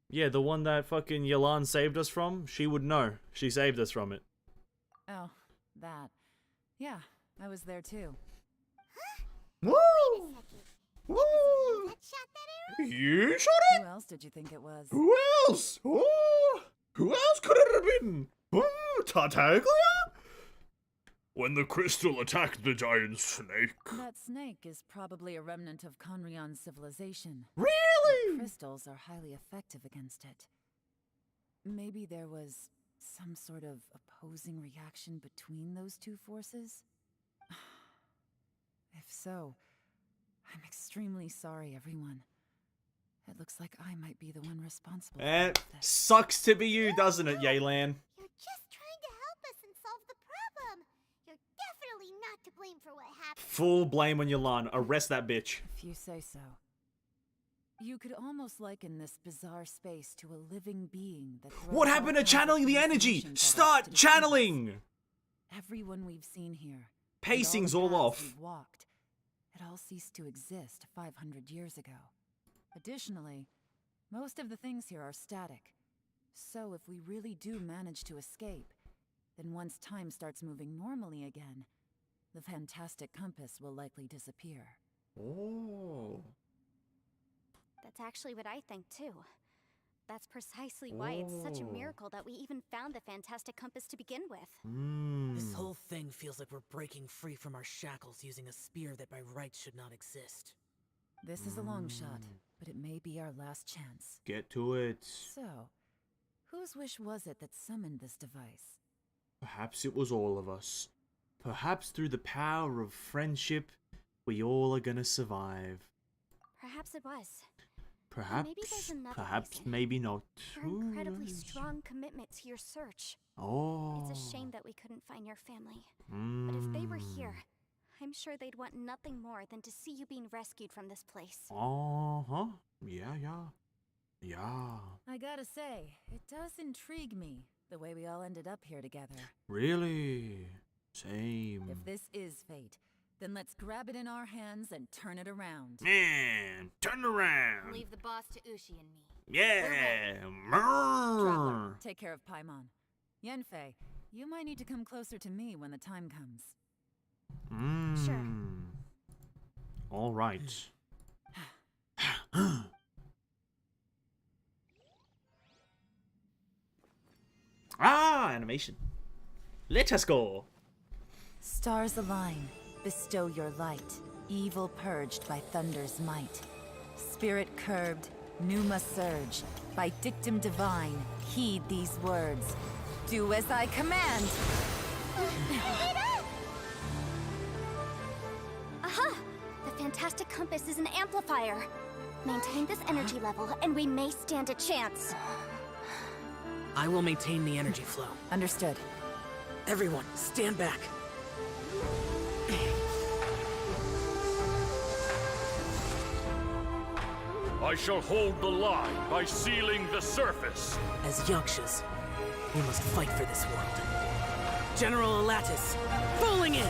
Yeah, the one that fucking YELAN saved us from. She would know. She saved us from it. Oh, that. Yeah, I was there too. Woo! Woo! That shot that arrow? You shot it? Who else did you think it was? Who else? Oh, who else could it have been? Oh, Tartaglia? When the crystal attacked the giant snake. That snake is probably a remnant of Conrion's civilization. Really? Crystals are highly effective against it. Maybe there was some sort of opposing reaction between those two forces? If so, I'm extremely sorry, everyone. It looks like I might be the one responsible for It this. sucks to be you, doesn't it, Yelan? You're just trying to help us and solve the problem. You're definitely not to blame for what happened. Full blame on YELAN. Arrest that bitch. If you say so. You could almost liken this bizarre space to a living being that throws What all happened to kinds of channeling the energy? hallucinations at us Start to deceive us. channeling! Everyone we've seen here. Pacing's and all the paths off. we've walked, it all ceased to exist 500 years ago. Additionally, most of the things here are static. So if we really do manage to escape, then once time starts moving normally again, the fantastic compass will likely disappear. Oh. That's actually what I think too. That's precisely why it's such a Oh. miracle that we even found the fantastic compass to begin with. This whole thing feels like we're breaking free from our shackles using a spear that by rights should not exist. This is a long shot, but it may be our last chance. Get to it. So, whose wish was it that summoned this device? Perhaps it was all of us. Perhaps through the power of friendship, we all are gonna survive. Perhaps it was. Perhaps, maybe there's another perhaps, reason. maybe not. Your Who incredibly knows? strong commitment to your search. Oh. It's a shame that we couldn't find your family. But if they were here, I'm sure they'd want nothing more than to see you being rescued from this place. Uh-huh. Yeah. I gotta say, it does intrigue me, the way we all ended up here together. Really? Same. If this is fate, then let's grab it in our hands and turn it around. Man, turn around. Leave the boss to Ushi and me. Yeah. Traveler, take care of Paimon. Yanfei, you might need to come closer to me when the time comes. Sure. All right. Animation. Let us go. Stars align, bestow your light. Evil purged by thunder's might. Spirit curbed, pneuma surge. By dictum divine, heed these words. Do as I command! Aha! The fantastic compass is an amplifier. Maintain this energy level, and we may stand a chance. I will maintain the energy flow. Understood. Everyone, stand back. I shall hold the line by sealing the surface. As Yakshas, we must fight for this world. General Elatus, falling in!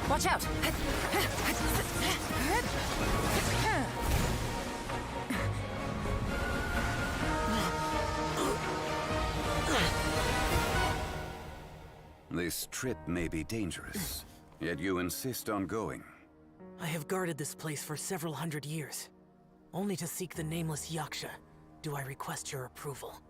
Watch out! This trip may be dangerous, yet you insist on going. I have guarded this place for several hundred years. Only to seek the nameless Yaksha do I request your approval.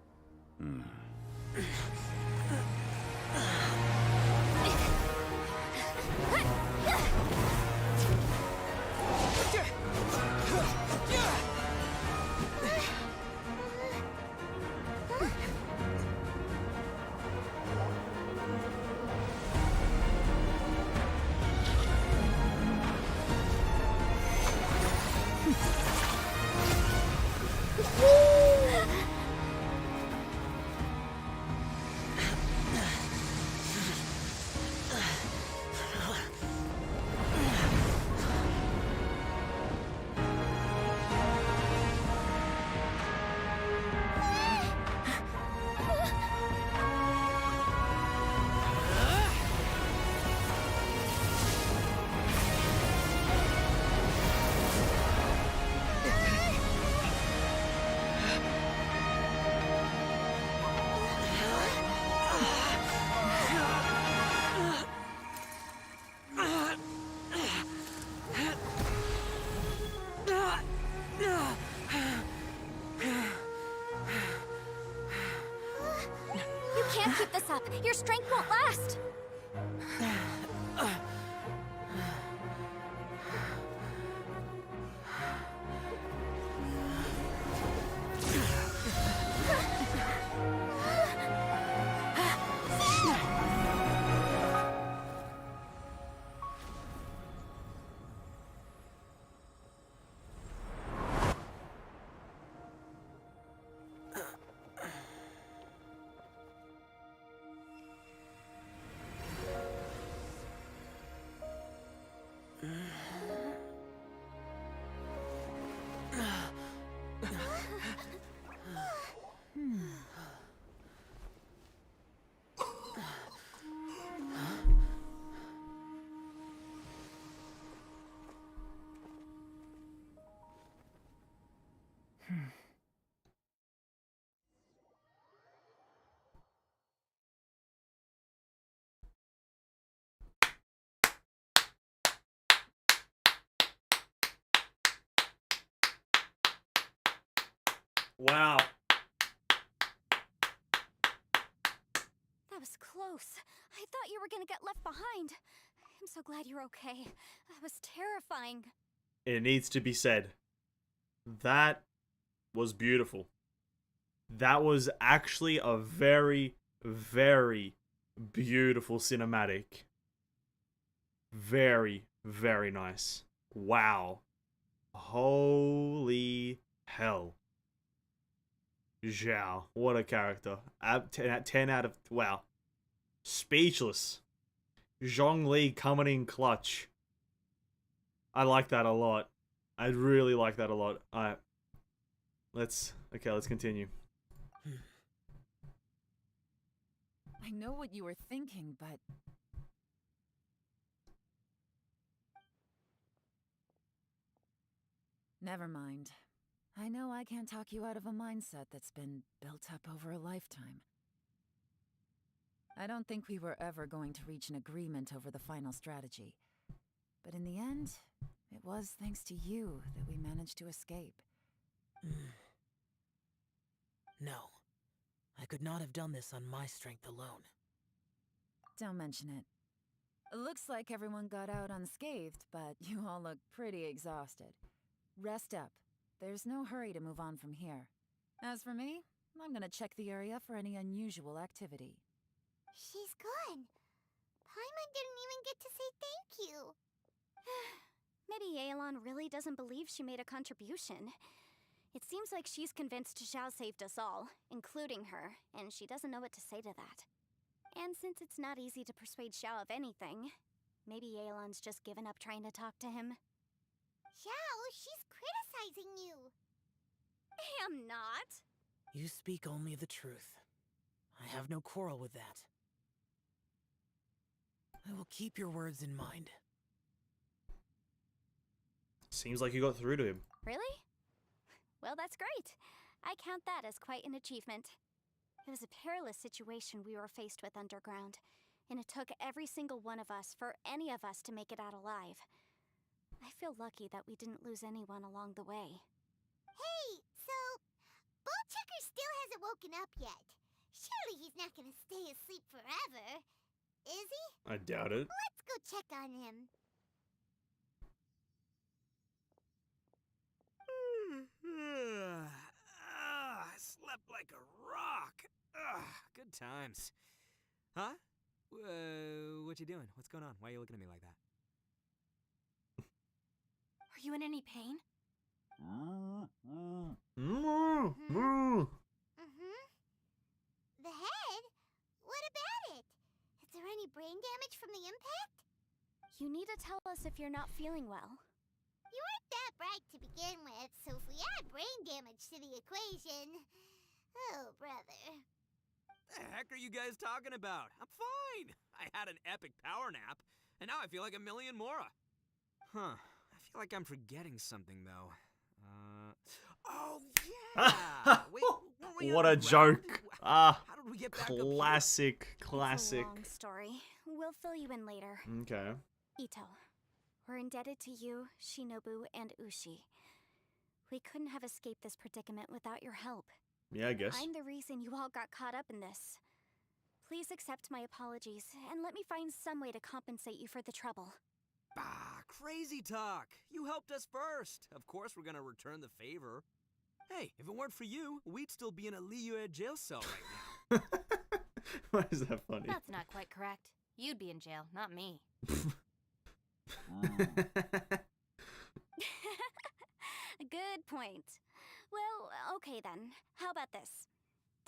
You can't keep this up. Your strength won't last. Wow. That was close. I thought you were gonna get left behind. I'm so glad you're okay. That was terrifying. It needs to be said. That was beautiful. That was actually a very, very beautiful cinematic. Very, very nice. Wow. Holy hell. Zhao, what a character. 10 out of... Wow. Speechless. Zhongli coming in clutch. I like that a lot. I really like that a lot. Alright. Let's continue. I know what you were thinking, but... Never mind. I know I can't talk you out of a mindset that's been built up over a lifetime. I don't think we were ever going to reach an agreement over the final strategy. But in the end, it was thanks to you that we managed to escape. No. I could not have done this on my strength alone. Don't mention it. It looks like everyone got out unscathed, but you all look pretty exhausted. Rest up. There's no hurry to move on from here. As for me, I'm gonna check the area for any unusual activity. She's gone. Paimon didn't even get to say thank you. Maybe YELAN really doesn't believe she made a contribution. It seems like she's convinced Xiao saved us all, including her, and she doesn't know what to say to that. And since it's not easy to persuade Xiao of anything, maybe YELAN's just given up trying to talk to him. Xiao, she's criticizing you. I am not. You speak only the truth. I have no quarrel with that. I will keep your words in mind. Seems like you got through to him. Really? Well, that's great. I count that as quite an achievement. It was a perilous situation we were faced with underground, and it took every single one of us for any of us to make it out alive. I feel lucky that we didn't lose anyone along the way. Hey, so Bullchecker still hasn't woken up yet. Surely he's not gonna stay asleep forever, is he? I doubt it. Let's go check on him. I slept like a rock. Good times. Huh? What you doing? What's going on? Why are you looking at me like that? Are you in any pain? Mm-hmm. The head? What about it? Is there any brain damage from the impact? You need to tell us if you're not feeling well. You weren't that bright to begin with, so if we add brain damage to the equation... Oh, brother. The heck are you guys talking about? I'm fine. I had an epic power nap, and now I feel like a million Mora. Huh. I feel like I'm forgetting something, though. Oh, yeah! Wait, weren't we What a underground? joke. How did we get back up here? Classic, It's classic. a long story. We'll fill you in later. Okay. Ito, we're indebted to you, Shinobu, and Ushi. We couldn't have escaped this predicament without your help. Yeah, I guess. I'm the reason you all got caught up in this. Please accept my apologies, and let me find some way to compensate you for the trouble. Bah, crazy talk. You helped us first. Of course we're gonna return the favor. Hey, if it weren't for you, we'd still be in a Liyue jail cell right now. Why is that funny? That's not quite correct. You'd be in jail, not me. Good point. Well, okay then. How about this?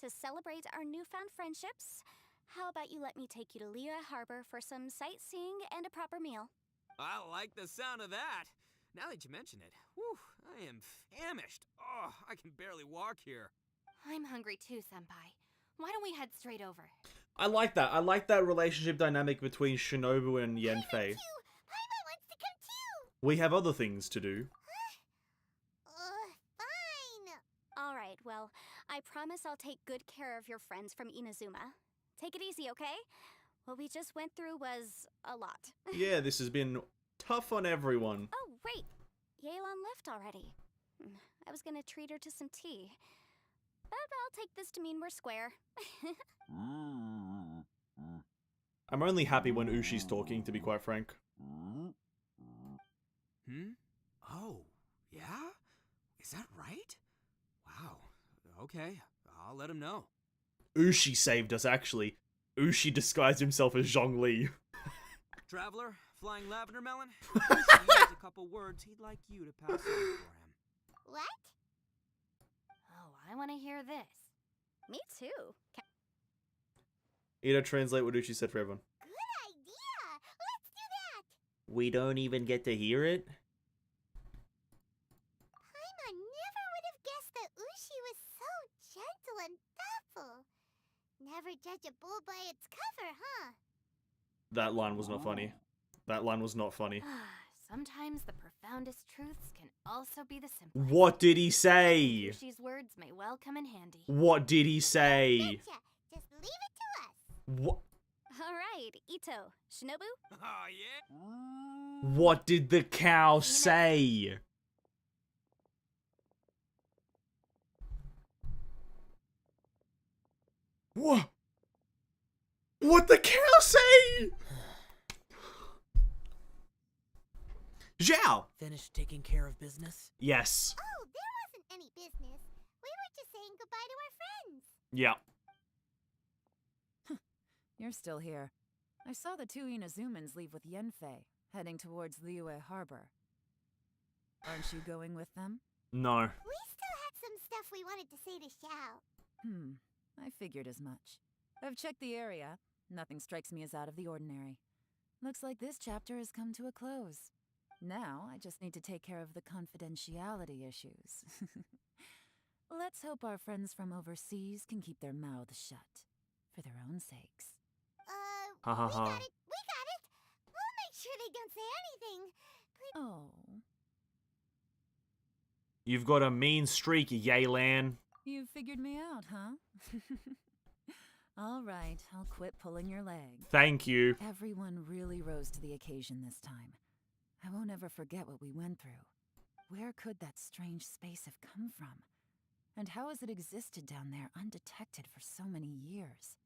To celebrate our newfound friendships, how about you let me take you to Liyue Harbor for some sightseeing and a proper meal? I like the sound of that. Now that you mention it, whew, I am famished. Oh, I can barely walk here. I'm hungry too, Senpai. Why don't we head straight over? I like that. I like that relationship dynamic between Shinobu and Yanfei. Paimon wants to come too! We have other things to do. Fine. Alright, well, I promise I'll take good care of your friends from Inazuma. Take it easy, okay? What we just went through was a lot. Yeah, this has been tough on everyone. Oh, wait! YELAN left already. I was gonna treat her to some tea. But I'll take this to mean we're square. I'm only happy when Ushi's talking, to be quite frank. Oh, yeah? Is that right? Wow. Okay, I'll let him know. Ushi saved us, actually. Ushi disguised himself as Zhongli. Traveler, flying lavender melon? He has a couple words he'd like you to pass on for him. What? Oh, I want to hear this. Me too. Ida, translate what Ushi said for everyone. Good idea! Let's do that! We don't even get to hear it? Paimon never would have guessed that Ushi was so gentle and thoughtful. Never judge a bull by its cover, huh? That line was not funny. That line was not funny. Sometimes the profoundest truths can also be the simplest. What did he say? Yoshi's words may well come in handy. What did he say? Betcha. Just leave it to us. What? Alright, Ito. Shinobu? Oh, yeah? What did the cow say? What? What the cow say? Zhao! Finished taking care of business? Yes. Oh, there wasn't any business. We were just saying goodbye to our friends. Yeah. You're still here. I saw the two Inazumans leave with Yenfei, heading towards Liyue Harbor. Aren't you going with them? No. We still had some stuff we wanted to say to Xiao. I figured as much. I've checked the area. Nothing strikes me as out of the ordinary. Looks like this chapter has come to a close. Now, I just need to take care of the confidentiality issues. Let's hope our friends from overseas can keep their mouths shut. For their own sakes. Ha ha We ha. got it! We got it! We'll make sure they don't say anything. Please. Oh. You've got a mean streak, YELAN. You figured me out, huh? All right, I'll quit pulling your leg. Thank you. Everyone really rose to the occasion this time. I won't ever forget what we went through. Where could that strange space have come from? And how has it existed down there undetected for so many years?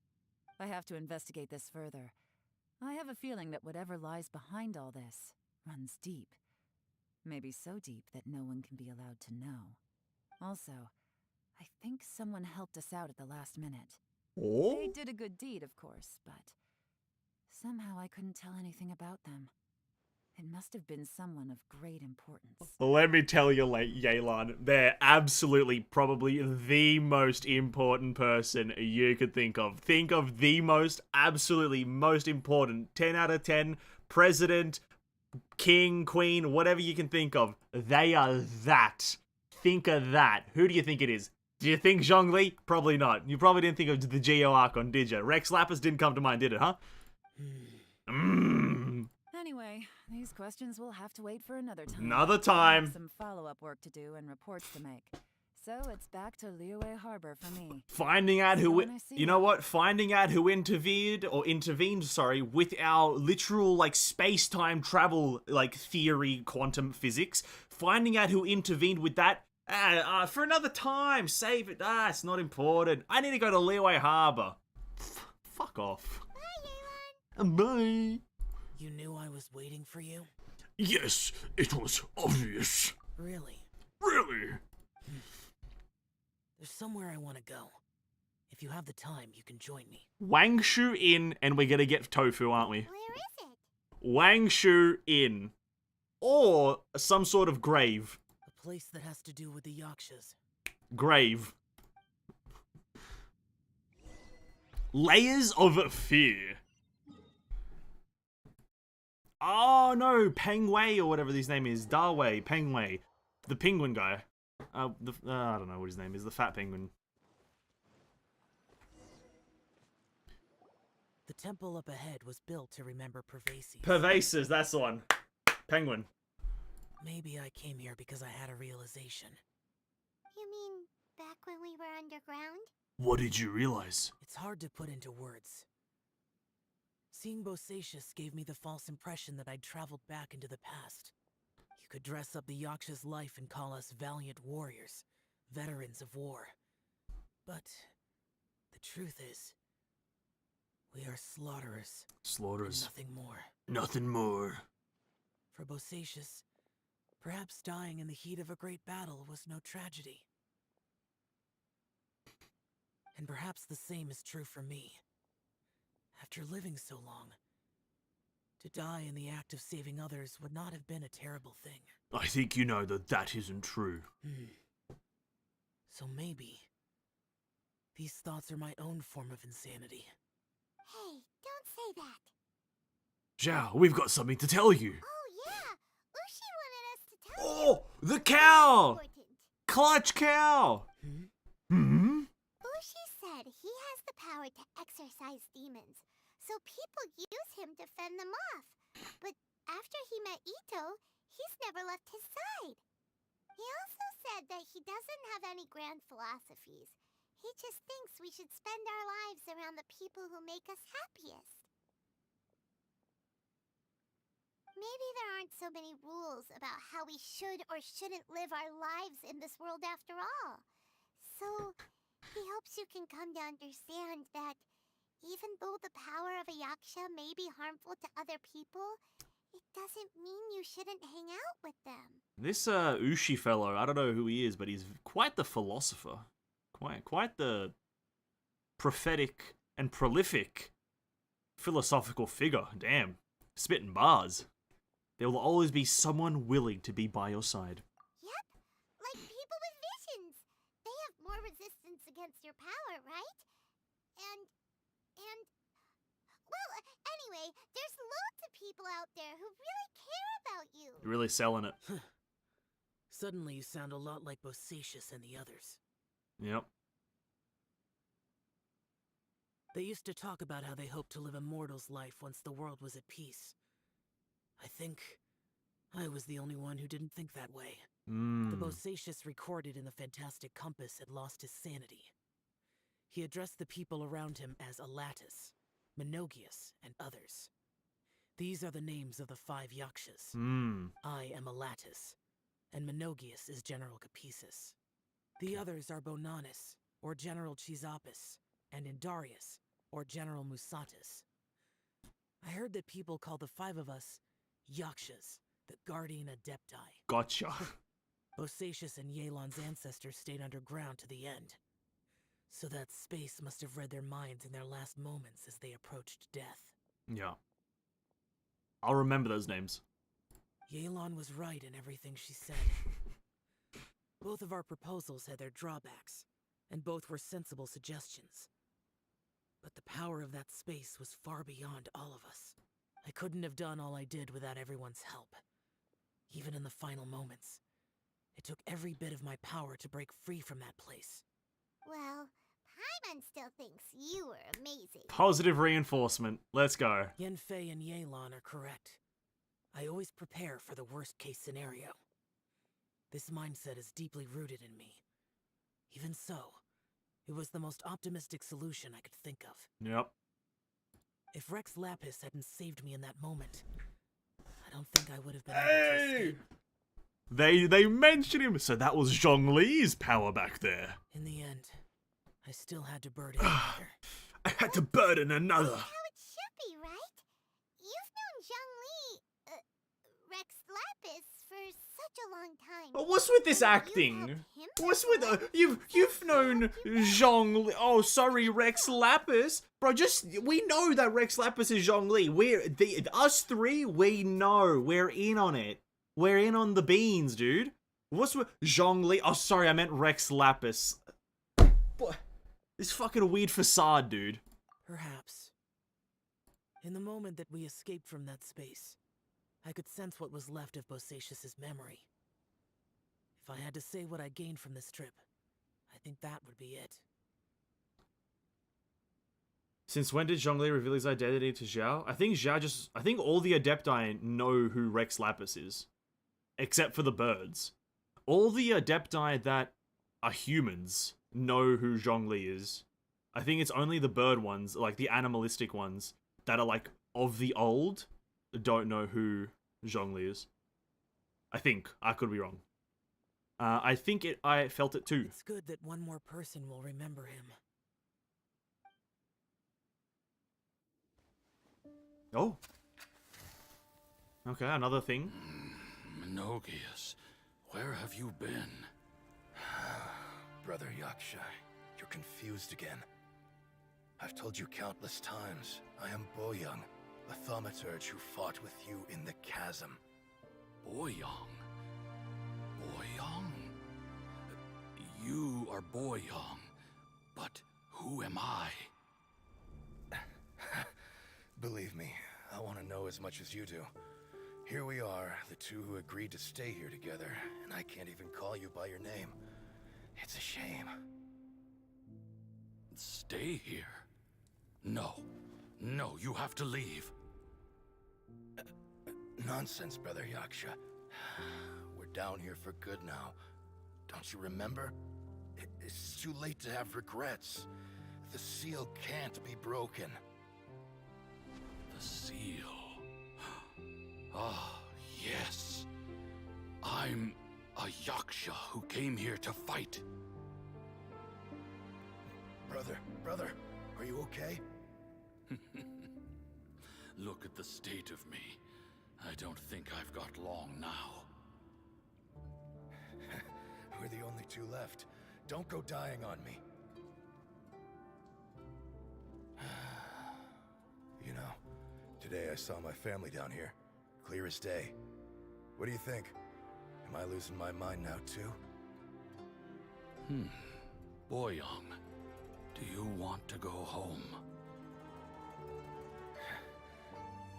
I have to investigate this further. I have a feeling that whatever lies behind all this runs deep. Maybe so deep that no one can be allowed to know. Also, I think someone helped us out at the last minute. Oh? They did a good deed, of course, but somehow I couldn't tell anything about them. It must have been someone of great importance. Let me tell you, YELAN, they're absolutely probably the most important person you could think of. Think of the most, absolutely most important, 10 out of 10, president, king, queen, whatever you can think of. They are that. Think of that. Who do you think it is? Do you think Zhongli? Probably not. You probably didn't think of the Geo Archon, did you? Rex Lapis didn't come to mind, did it, huh? Anyway, these questions will have to wait for another time. Another I have time. some follow-up work to do and reports to make. So it's back to Liyue Harbor for me. Finding out who, when I see you know what? Finding out who intervened, with our literal, like, space-time travel, like, theory, quantum physics. Finding out who intervened with that, for another time. Save it. It's not important. I need to go to Liyue Harbor. Fuck off. Bye, YELAN. Bye. You knew I was waiting for you? Yes, it was obvious. Really? Really? There's somewhere I want to go. If you have the time, you can join me. Wangshu Inn, and we're gonna get tofu, aren't we? Where is it? Wangshu Inn. Or some sort of grave. A place that has to do with the Yakshas. Grave. Layers of fear. Oh no, Peng Wei or whatever his name is. Da Wei, Peng Wei. The penguin guy. I don't know what his name is. The fat penguin. The temple up ahead was built to remember Pervases. Pervases, that's the one. Penguin. Maybe I came here because I had a realization. You mean back when we were underground? What did you realize? It's hard to put into words. Seeing Bosacius gave me the false impression that I'd traveled back into the past. You could dress up the Yaksha's life and call us valiant warriors, veterans of war. But the truth is, we are slaughterers. Slaughterers. And nothing more. Nothing more. For Bosacius, perhaps dying in the heat of a great battle was no tragedy. And perhaps the same is true for me. After living so long, to die in the act of saving others would not have been a terrible thing. I think you know that that isn't true. So maybe these thoughts are my own form of insanity. Hey, don't say that. Zhao, we've got something to tell you. Oh yeah, Ushi wanted us to tell you. Oh, the cow! Important. Clutch cow! Ushi said he has the power to exorcise demons, so people use him to fend them off. But after he met Ito, he's never left his side. He also said that he doesn't have any grand philosophies. He just thinks we should spend our lives around the people who make us happiest. Maybe there aren't so many rules about how we should or shouldn't live our lives in this world after all. So, he hopes you can come to understand that even though the power of a yaksha may be harmful to other people, it doesn't mean you shouldn't hang out with them. This Ushi fellow, I don't know who he is, but he's quite the philosopher. Quite the prophetic and prolific Philosophical figure, damn. Spitting bars. There will always be someone willing to be by your side. Yep, like people with visions. They have more resistance against your power, right? And, well, anyway, there's loads of people out there who really care about you. You're really selling it. Suddenly you sound a lot like Bosacius and the others. Yep. They used to talk about how they hoped to live a mortal's life once the world was at peace. I think I was the only one who didn't think that way. The Bosacius recorded in the Fantastic Compass had lost his sanity. He addressed the people around him as Alatus, Menogius, and others. These are the names of the 5 Yakshas. I am Alatus, and Menogius is General Capesus. The others are Bonanis, or General Chisapis, and Indarius, or General Musatus. I heard that people call the 5 of us Yakshas, the Guardian Adepti. Gotcha. Bosacius and YELAN's ancestors stayed underground to the end. So that space must have read their minds in their last moments as they approached death. Yeah. I'll remember those names. YELAN was right in everything she said. Both of our proposals had their drawbacks, and both were sensible suggestions. But the power of that space was far beyond all of us. I couldn't have done all I did without everyone's help. Even in the final moments, it took every bit of my power to break free from that place. Well, Paimon still thinks you were amazing. Positive reinforcement. Let's go. Yanfei and YELAN are correct. I always prepare for the worst-case scenario. This mindset is deeply rooted in me. Even so, it was the most optimistic solution I could think of. Yep. If Rex Lapis hadn't saved me in that moment, I don't think I would have been able to escape. They mention him, so that was Zhongli's power back there. In the end, I still had to burden another. I had to burden another. That's how it should be, right? You've known Zhongli, Rex Lapis, for such a long time. But what's with this And you acting? helped him What's before? with you've known Zhongli? Oh, sorry, Rex Lapis, bro. We know that Rex Lapis is Zhongli. Us three, we know. We're in on it. We're in on the beans, dude. What's with Zhongli? Oh, sorry, I meant Rex Lapis. What? This fucking weird facade, dude. Perhaps. In the moment that we escaped from that space, I could sense what was left of Bosacius's memory. If I had to say what I gained from this trip, I think that would be it. Since when did Zhongli reveal his identity to Zhao? I think all the Adepti know who Rex Lapis is. Except for the birds. All the Adepti that are humans know who Zhongli is. I think it's only the bird ones, like the animalistic ones, that are like of the old, don't know who Zhongli is. I think. I could be wrong. I felt it too. It's good that one more person will remember him. Oh. Okay, another thing. Menogius, where have you been? Brother Yaksha, you're confused again. I've told you countless times, I am Boyoung, the thaumaturge who fought with you in the chasm. Boyoung? Boyoung? You are Boyoung, but who am I? Believe me, I want to know as much as you do. Here we are, the two who agreed to stay here together, and I can't even call you by your name. It's a shame. Stay here? No. No, you have to leave. Nonsense, Brother Yaksha. We're down here for good now. Don't you remember? It's too late to have regrets. The seal can't be broken. The seal. Ah, yes. I'm a Yaksha who came here to fight. Brother, are you okay? Look at the state of me. I don't think I've got long now. We're the only two left. Don't go dying on me. You know, Today I saw my family down here. Clear as day. What do you think? Am I losing my mind now too? Boyang, do you want to go home?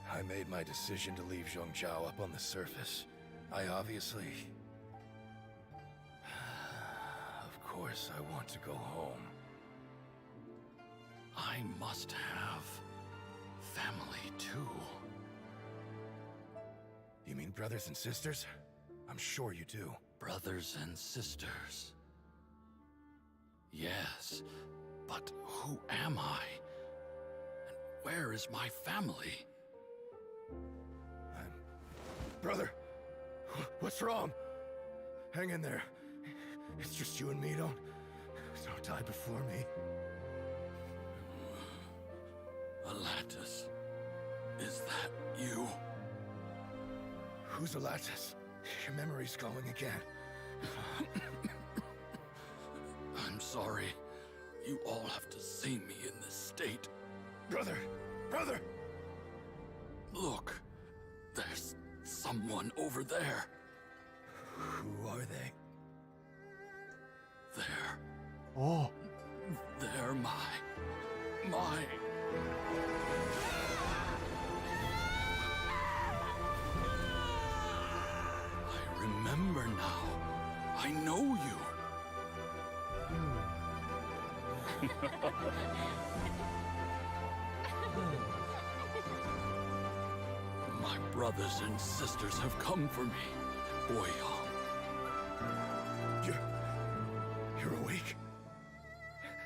I made my decision to leave Zhongzhou up on the surface. I obviously... Of course I want to go home. I must have family too. You mean brothers and sisters? I'm sure you do. Brothers and sisters. Yes, but who am I? And where is my family? Brother, what's wrong? Hang in there. It's just you and me. Don't die before me. Alatus, is that you? Who's Alatus? Your memory's going again. I'm sorry. You all have to see me in this state. Brother! Brother! Look, there's someone over there. Who are they? There. Oh. They're my... I remember now. I know you. My brothers and sisters have come for me, Boyang. You're awake?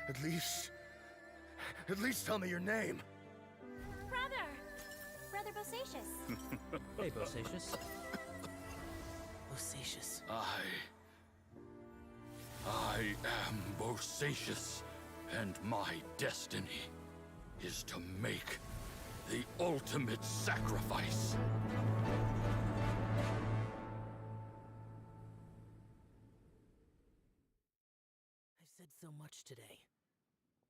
At least tell me your name. Brother Bosacius. Hey, Bosacius. Bosacius. I am Bosacius, and my destiny is to make the ultimate sacrifice. I've said so much today,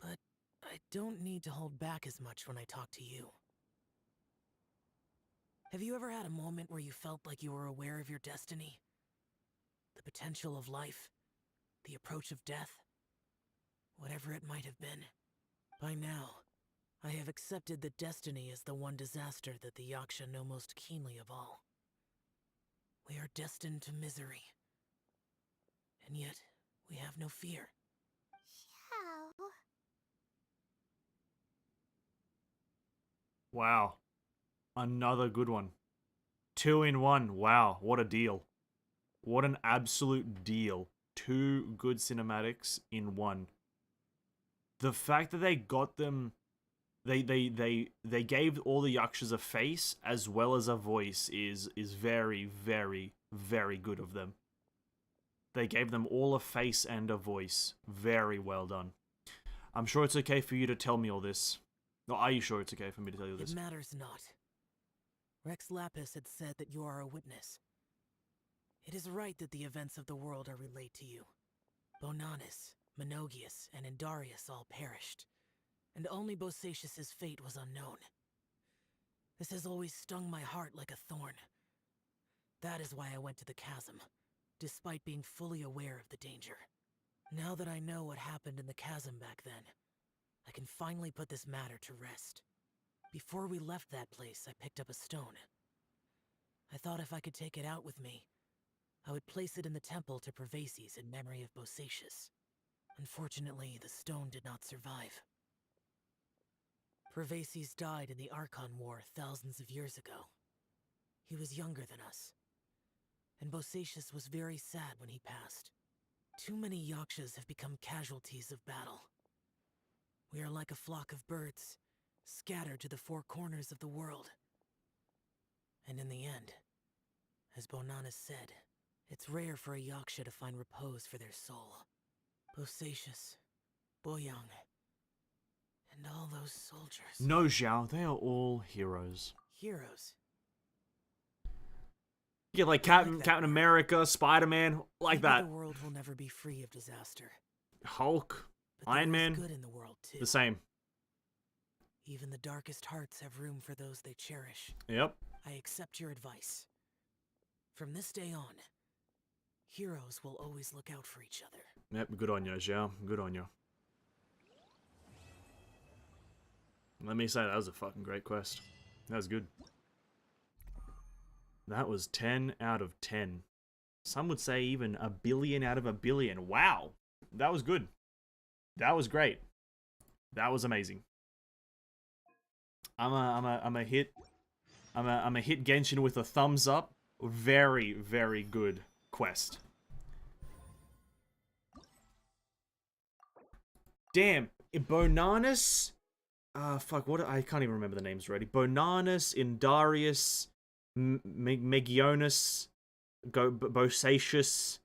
but I don't need to hold back as much when I talk to you. Have you ever had a moment where you felt like you were aware of your destiny? The potential of life? The approach of death? Whatever it might have been. By now, I have accepted that destiny is the one disaster that the Yaksha know most keenly of all. We are destined to misery. And yet, we have no fear. Xiao. Wow. Another good one. 2 in 1. Wow, what a deal. What an absolute deal. 2 good cinematics in 1. The fact that they got them... They gave all the Yakshas a face as well as a voice is very, very, very good of them. They gave them all a face and a voice. Very well done. I'm sure it's okay for you to tell me all this. No, are you sure it's okay for me to tell you this? It matters not. Rex Lapis had said that you are a witness. It is right that the events of the world are relayed to you. Bonanis, Menogius, and Indarius all perished, and only Bosacius's fate was unknown. This has always stung my heart like a thorn. That is why I went to the chasm, despite being fully aware of the danger. Now that I know what happened in the chasm back then, I can finally put this matter to rest. Before we left that place, I picked up a stone. I thought if I could take it out with me, I would place it in the temple to Pervases in memory of Bosacius. Unfortunately, the stone did not survive. Pervases died in the Archon War thousands of years ago. He was younger than us, and Bosacius was very sad when he passed. Too many Yakshas have become casualties of battle. We are like a flock of birds, scattered to the 4 corners of the world. And in the end, as Bonanis said, it's rare for a Yaksha to find repose for their soul. Bosacius, Boyang, and all those soldiers. No, Zhao, they are all heroes. Heroes. Yeah, like Captain America, Spider-Man, like Maybe that. The world will never be free of disaster. Hulk, But there Iron is Man, good in the world too. the same. Even the darkest hearts have room for those they cherish. Yep. I accept your advice. From this day on, heroes will always look out for each other. Yep, good on you, Zhao. Good on you. Let me say, that was a fucking great quest. That was good. That was 10 out of 10. Some would say even a billion out of a billion. Wow. That was good. That was great. That was amazing. I'm a hit Genshin with a thumbs up. Very, very good quest. Damn, Bonanus. Fuck, what? I can't even remember the names already. Bonanus, Indarius, Megionus, Bosacius.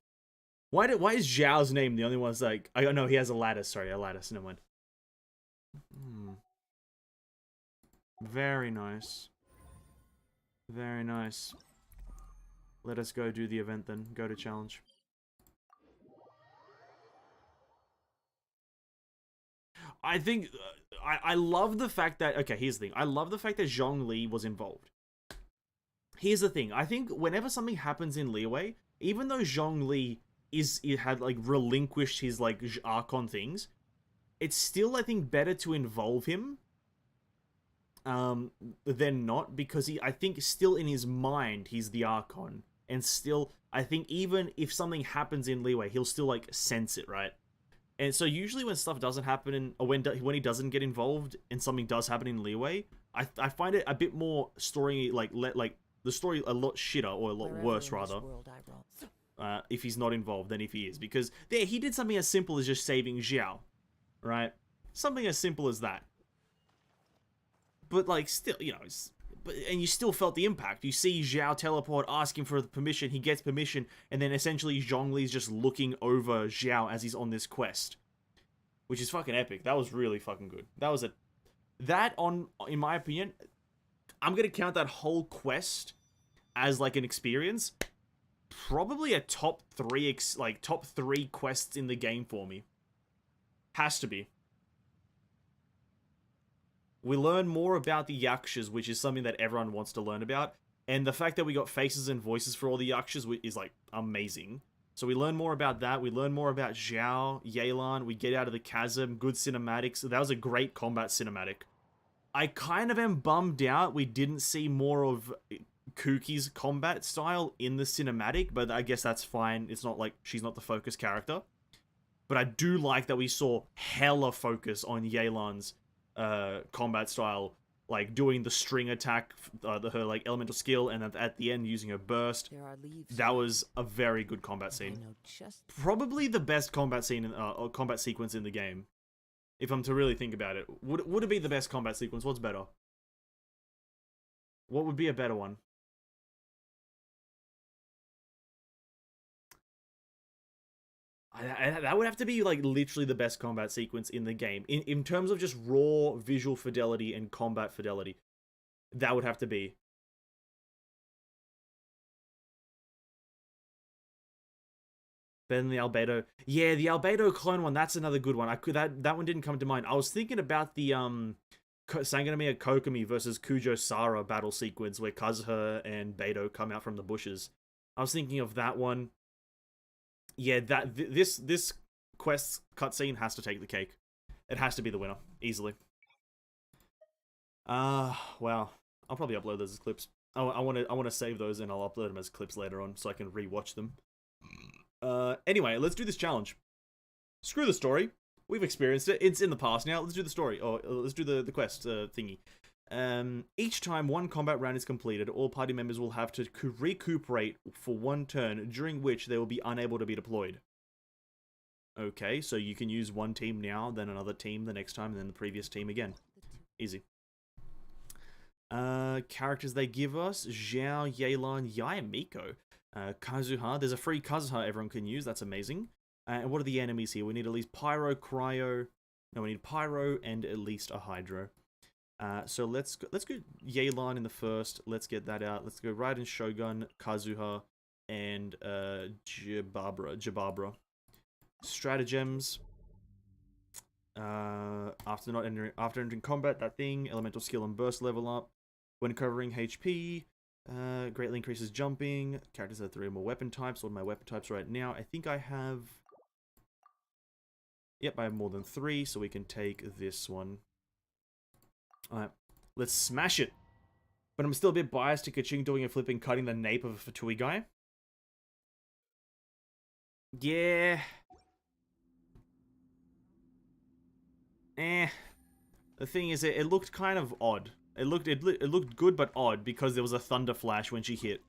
Why is Zhao's name the only one that's like... I know he has a lattice. Sorry, a lattice. Never mind. Very nice. Very nice. Let us go do the event then. Go to challenge. I think... I love the fact that... Okay, here's the thing. I love the fact that Zhongli was involved. Here's the thing. I think whenever something happens in Liyue, even though Zhongli had like relinquished his like Archon things, it's still, I think, better to involve him than not, because I think still in his mind he's the Archon, and still I think even if something happens in Liyue, he'll still like sense it, right? And so usually when stuff doesn't happen or when he doesn't get involved and something does happen in Liyue, I find it a bit more story like the story a lot shitter, or a lot worse rather. If he's not involved than if he is. Because there, he did something as simple as just saving Xiao. Right? Something as simple as that. But, like, still, you know, and you still felt the impact. You see Xiao teleport, asking for the permission, he gets permission, and then essentially Zhongli's just looking over Xiao as he's on this quest. Which is fucking epic. That was really fucking good. In my opinion, I'm gonna count that whole quest as, like, an experience. Probably a top 3 quests in the game for me. Has to be. We learn more about the Yakshas, which is something that everyone wants to learn about. And the fact that we got faces and voices for all the Yakshas is, like, amazing. So we learn more about that. We learn more about Zhao, Yelan. We get out of the chasm. Good cinematics. That was a great combat cinematic. I kind of am bummed out we didn't see more of Kuki's combat style in the cinematic, but I guess that's fine. It's not like she's not the focus character. But I do like that we saw hella focus on Yelan's combat style, like doing the string attack, her like elemental skill, and at the end using her burst. That was a very good combat scene. Probably the best combat scene or combat sequence in the game. If I'm to really think about it, would it be the best combat sequence? What's better? What would be a better one? That would have to be, like, literally the best combat sequence in the game. In terms of just raw visual fidelity and combat fidelity. That would have to be. Better than the Albedo. Yeah, the Albedo clone one, that's another good one. That one didn't come to mind. I was thinking about the Sanganamiya Kokomi versus Kujo Sara battle sequence where Kazuha and Beidou come out from the bushes. I was thinking of that one. Yeah, this quest cutscene has to take the cake. It has to be the winner, easily. Well, I'll probably upload those as clips. I want to save those and I'll upload them as clips later on so I can rewatch them. Anyway, let's do this challenge. Screw the story. We've experienced it. It's in the past now. Let's do the story. Or let's do the quest thingy. Each time one combat round is completed, all party members will have to recuperate for one turn, during which they will be unable to be deployed. Okay, so you can use one team now, then another team the next time, and then the previous team again. Easy. Characters they give us: Zhao, Yelan, Yai, and Miko. Kazuha. There's a free Kazuha everyone can use. That's amazing. And what are the enemies here? We need at least Pyro, Cryo. No, we need Pyro and at least a Hydro. So let's go Yelan in the first. Let's get that out. Let's go Raiden, Shogun, Kazuha, and Jababra. Stratagems. After entering combat, that thing, elemental skill and burst level up. When covering HP, greatly increases jumping. Characters have 3 or more weapon types. What are my weapon types right now? I think I have... Yep, I have more than 3, so we can take this one. Alright, let's smash it. But I'm still a bit biased to Kaching doing a flipping cutting the nape of a Fatui guy. Yeah. The thing is, it looked kind of odd. It looked good but odd because there was a thunder flash when she hit.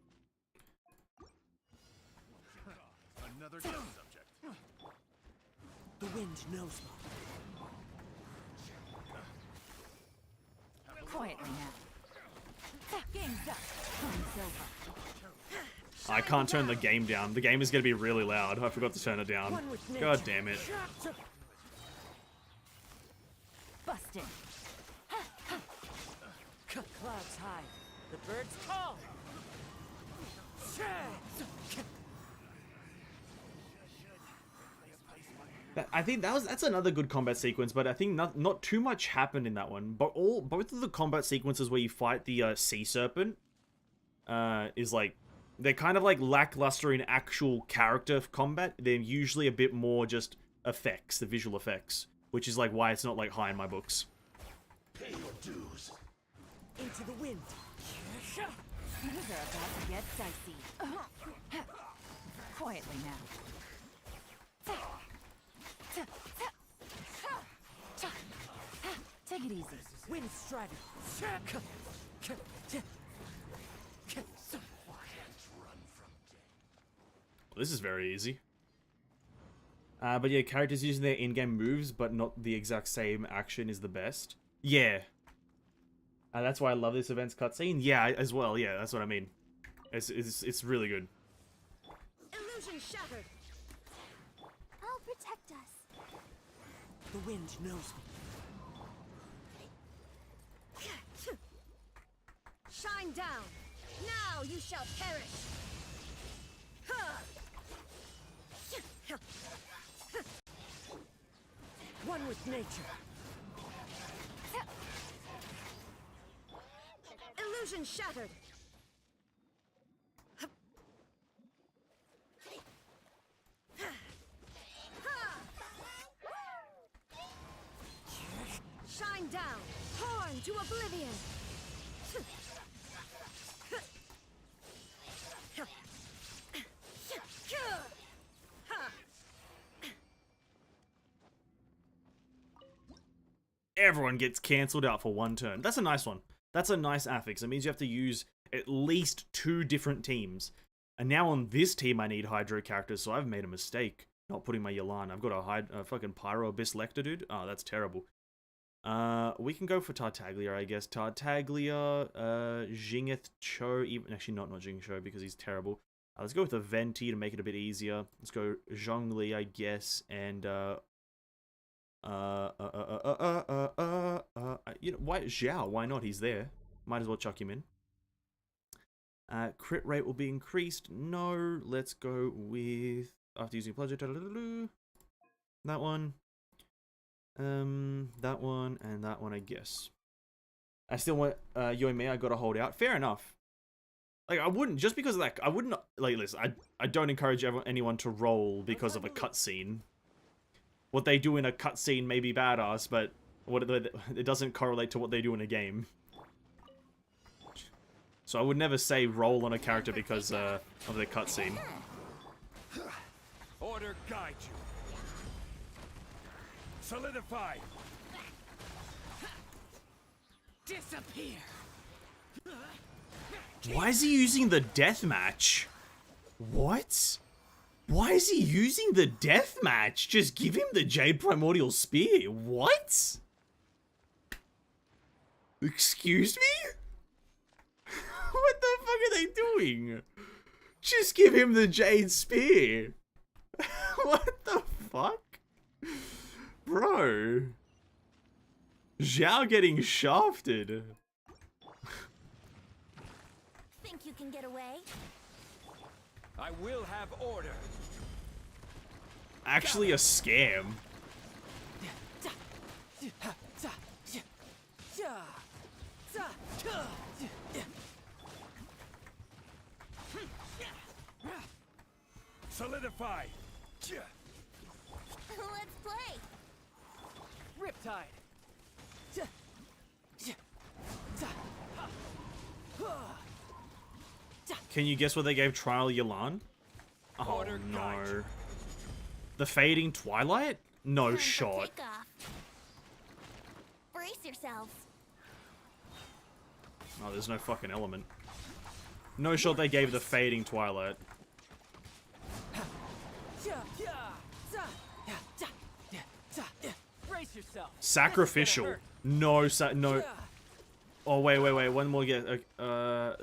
Another good subject. The wind knows me. Quietly now. Game's up. Time's over. I can't turn the game down. The game is going to be really loud. I forgot to turn it down. God damn it. Busted. Clouds high. The birds call. I think that's another good combat sequence, but I think not too much happened in that one. But both of the combat sequences where you fight the sea serpent is like, they're kind of like lackluster in actual character combat. They're usually a bit more just effects, the visual effects, which is like why it's not like high in my books. Pay your dues. Into the wind. Things are about to get dicey. Quietly now. Take it easy. Wind strider. This is very easy. But yeah, characters using their in-game moves, but not the exact same action is the best. Yeah. That's why I love this event's cutscene. Yeah, as well. Yeah, that's what I mean. It's really good. Illusion shattered. I'll protect us. The wind knows me. Shine down. Now you shall perish. One with nature. Illusion shattered. Shine down. Horn to oblivion. Everyone gets cancelled out for one turn. That's a nice one. That's a nice affix. It means you have to use at least 2 different teams. And now on this team I need Hydro characters, so I've made a mistake not putting my YELAN. I've got a fucking Pyro Abyss Lecter, dude. Oh, that's terrible. We can go for Tartaglia, I guess. Tartaglia, Jingeth Cho, even actually not Jing Cho because he's terrible. Let's go with a Venti to make it a bit easier. Let's go Zhongli, I guess, and you know, why Zhao? Why not? He's there. Might as well chuck him in. Crit rate will be increased. No, let's go with after using pleasure. That one. That one and that one, I guess. I still want you and me. I gotta hold out. Fair enough. Like I wouldn't just because of that. I wouldn't like. Listen, I don't encourage anyone to roll because of a cutscene. What they do in a cutscene may be badass, but it doesn't correlate to what they do in a game. So I would never say roll on a character because of their cutscene. Order guide you. Solidify. Disappear. Why is he using the deathmatch? What? Why is he using the deathmatch? Just give him the Jade Primordial Spear. What? Excuse me? What the fuck are they doing? Just give him the Jade Spear. What the fuck? Bro. Zhao getting shafted. Think you can get away? I will have order. Actually a scam. Solidify! Let's play. Riptide. Can you guess what they gave Trial YELAN? Oh Order no. guide. The Fading Twilight? No Time for shot. takeoff. Brace yourselves. Oh, there's no fucking element. No shot they gave the Fading Twilight. Brace yourself. Sacrificial. No, no. Oh, wait. One more guess.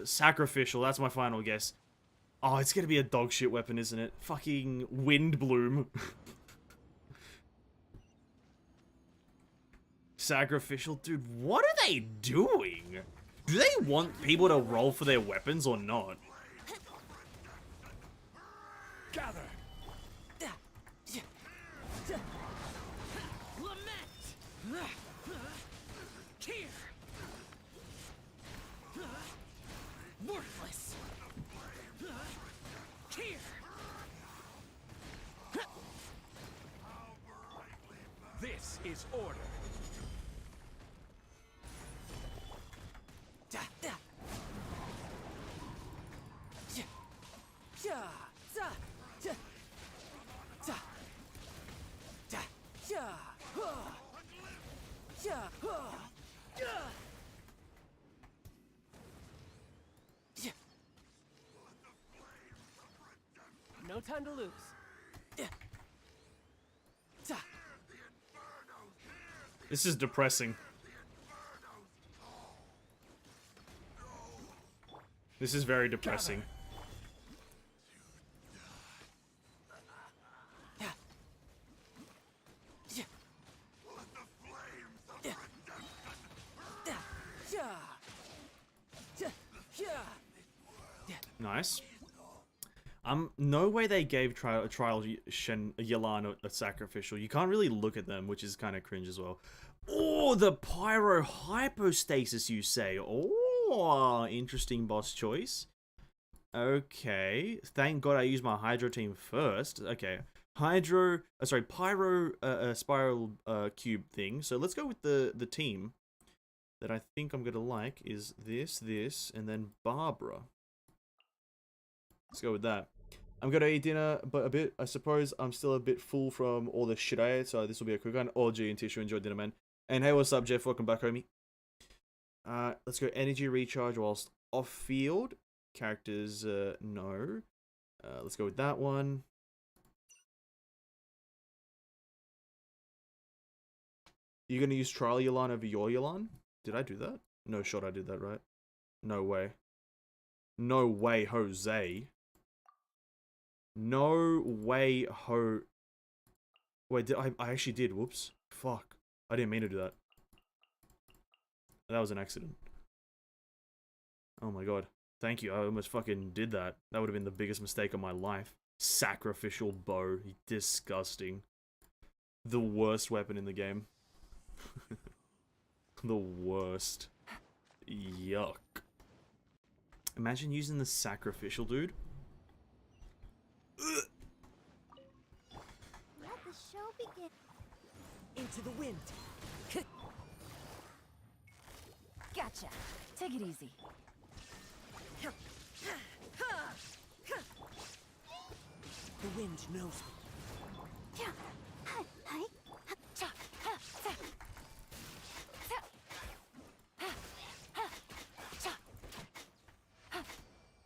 Sacrificial. That's my final guess. Oh, it's gonna be a dog shit weapon, isn't it? Fucking Wind Bloom. Sacrificial? Dude, what are they doing? Do they want people to roll for their weapons or not? Gather! Lament! Here! Worthless! Here! This is order. No time to lose. This is depressing. This is very depressing. Nice. No way they gave Trial YELAN a sacrificial. You can't really look at them, which is kind of cringe as well. Oh, the pyro hypostasis, you say? Oh, interesting boss choice. Okay, thank God I used my Hydro team first. Okay, pyro spiral cube thing. So let's go with the team that I think I'm gonna like is this, and then Barbara. Let's go with that. I'm gonna eat dinner, but I suppose I'm still a bit full from all the shit I ate, so this will be a quick one. Oh, G and Tissue, enjoy dinner, man. And hey, what's up, Jeff? Welcome back, homie. Let's go energy recharge whilst off field. Characters, no. Let's go with that one. You're gonna use Trial YELAN over your YELAN? Did I do that? No shot I did that, right? No way. No way, Jose. No way, Wait, I actually did. Whoops. Fuck. I didn't mean to do that. That was an accident. Oh my god. Thank you. I almost fucking did that. That would have been the biggest mistake of my life. Sacrificial bow. Disgusting. The worst weapon in the game. The worst. Yuck. Imagine using the sacrificial, dude. Let the show begin. Into the wind. Gotcha. Take it easy. The wind knows me.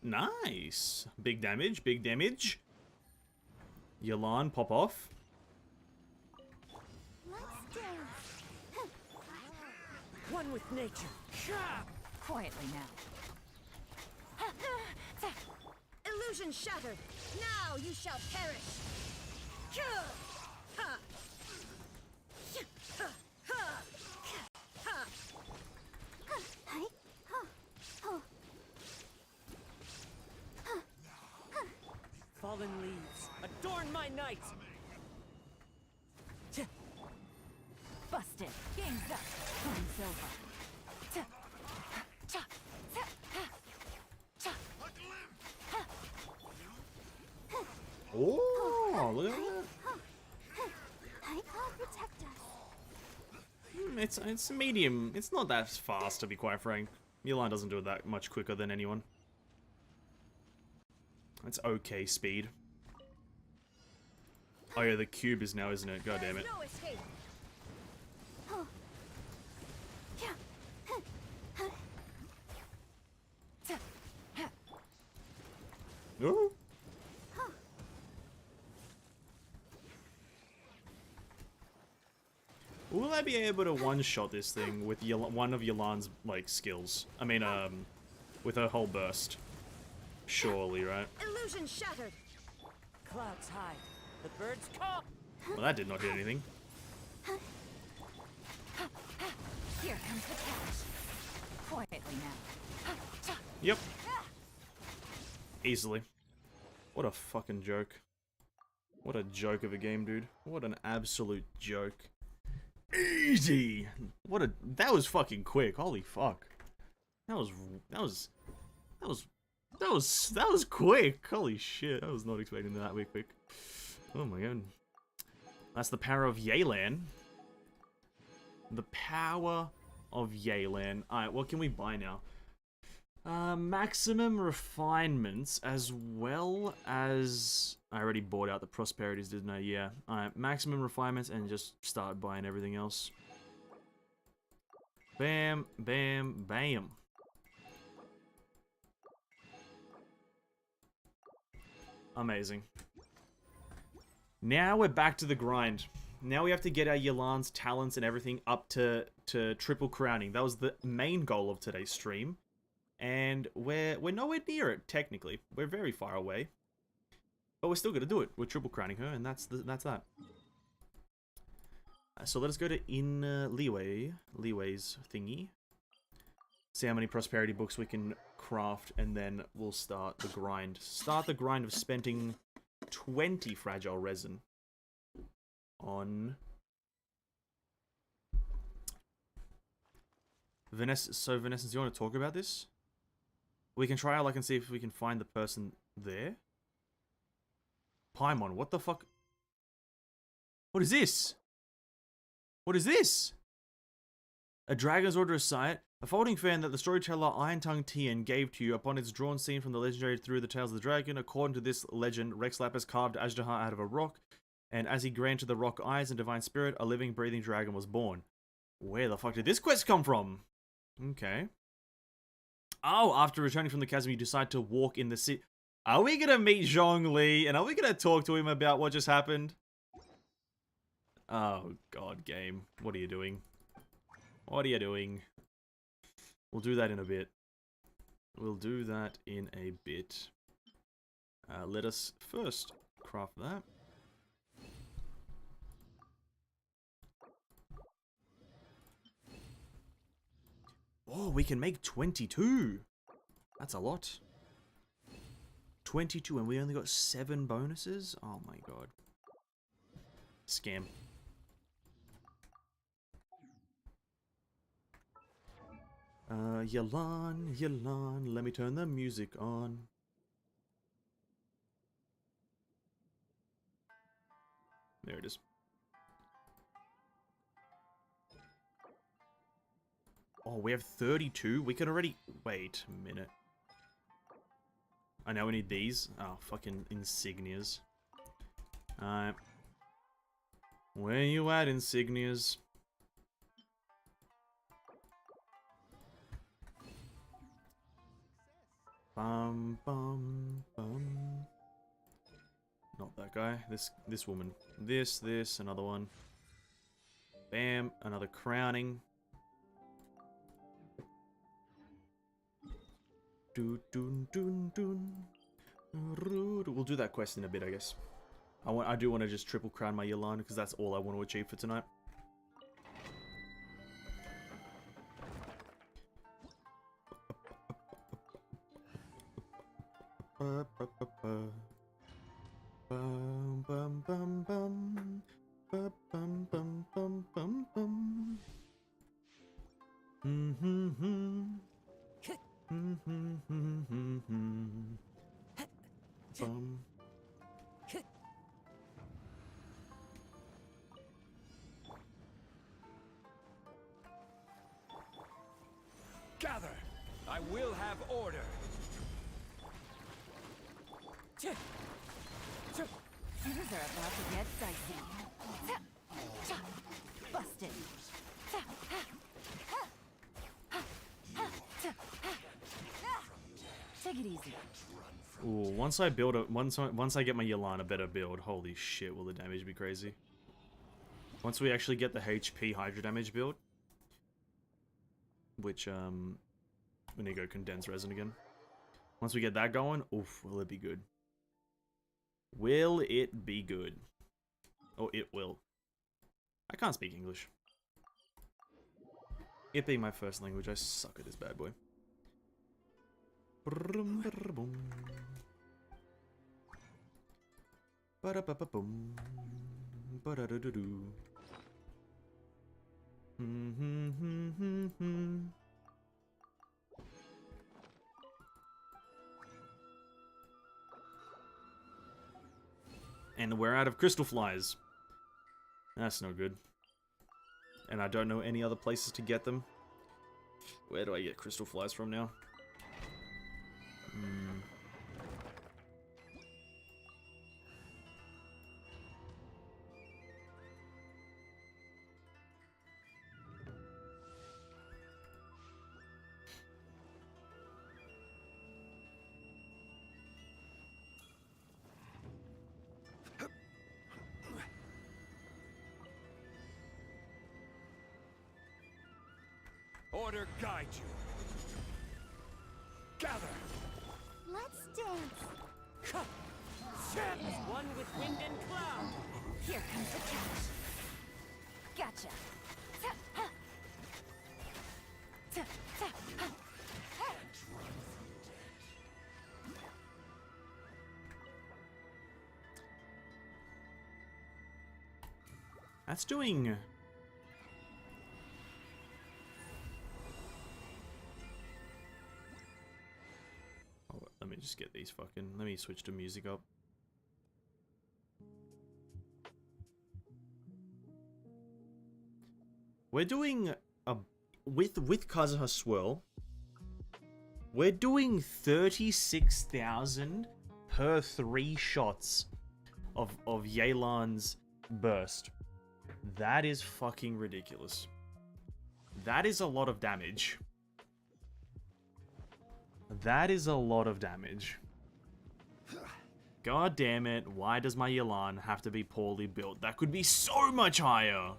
Nice. Big damage, big damage. YELAN, pop off. Let's dance. One with nature. Quietly now. Illusion shattered. Now you shall perish. Fallen leaves, adorn my night. Busted. Game's up. Game's over. Oh, look at that. I'll protect us. It's medium. It's not that fast, to be quite frank. YELAN doesn't do it that much quicker than anyone. It's okay speed. Oh yeah, the cube is now, isn't it? God damn it. No escape. Ooh. Will I be able to one-shot this thing with one of YELAN's, like, skills? I mean, with her whole burst. Surely, right? Illusion shattered. Clouds high. The birds call. Well, that did not hit anything. Here comes the catch. Quietly now. Yep. Easily. What a fucking joke. What a joke of a game, dude. What an absolute joke. Easy! That was fucking quick. Holy fuck. That was quick. Holy shit. I was not expecting that to be quick. Oh my god. That's the power of YELAN. The power of YELAN. Alright, what can we buy now? Maximum refinements, as well as... I already bought out the prosperities, didn't I? Yeah. Alright, maximum refinements and just start buying everything else. Bam, bam, bam. Amazing. Now we're back to the grind. Now we have to get our YELAN's talents and everything up to triple crowning. That was the main goal of today's stream. And we're nowhere near it, technically. We're very far away. But we're still gonna do it. We're triple crowning her, and that's that. So let us go to Leeway's thingy. See how many prosperity books we can craft, and then we'll start the grind. Start the grind of spending 20 fragile resin on Vanessa. So Vanessa, do you want to talk about this? We can try out, like, and see if we can find the person there. Paimon, what the fuck? What is this? What is this? A dragon's order of sight. A folding fan that the storyteller Iron Tongue Tien gave to you upon its drawn scene from the legendary Through the Tales of the Dragon. According to this legend, Rex Lapis carved Ajdaha out of a rock, and as he granted the rock eyes and divine spirit, a living, breathing dragon was born. Where the fuck did this quest come from? Okay. Oh, after returning from the chasm, you decide to walk in the city. Are we gonna meet Zhongli, and are we gonna talk to him about what just happened? Oh, God, game. What are you doing? What are you doing? We'll do that in a bit. We'll do that in a bit. Let us first craft that. Oh, we can make 22. That's a lot. 22, and we only got 7 bonuses? Oh my god. Scam. YELAN, YELAN, let me turn the music on. There it is. Oh, we have 32? We can already... Wait a minute. I know we need these. Oh, fucking insignias. Alright. Where you at, insignias? Bum, bum, bum. Not that guy. This woman. This, another one. Bam, another crowning. We'll do that quest in a bit, I guess. I do want to just triple crown my YELAN because that's all I want to achieve for tonight. Bum, bum, bum, bum, bum. Mm-hmm. Bum. Gather! I will have order! Things are about to get dicey. Busted. Take it easy. Ooh, once I build a once I get my YELAN a better build, holy shit, will the damage be crazy? Once we actually get the HP Hydra damage build, which we need to go condense resin again. Once we get that going, oof, will it be good? Will it be good? Oh, it will. I can't speak English. It being my first language, I suck at this bad boy. Brum, brum, ba-da-ba-ba-boom. Ba-da-da-da-doo. And we're out of crystal flies. That's no good. And I don't know any other places to get them. Where do I get crystal flies from now? Order guide you. Gather! Let's dance. As one with wind and cloud! Here comes the catch. Gotcha. That's doing... Oh, let me just get these fucking... Let me switch to music up. We're doing a... With Kazuha Swirl, we're doing 36,000 per 3 shots of YELAN's burst. That is fucking ridiculous. That is a lot of damage. That is a lot of damage. God damn it, why does my YELAN have to be poorly built? That could be so much higher!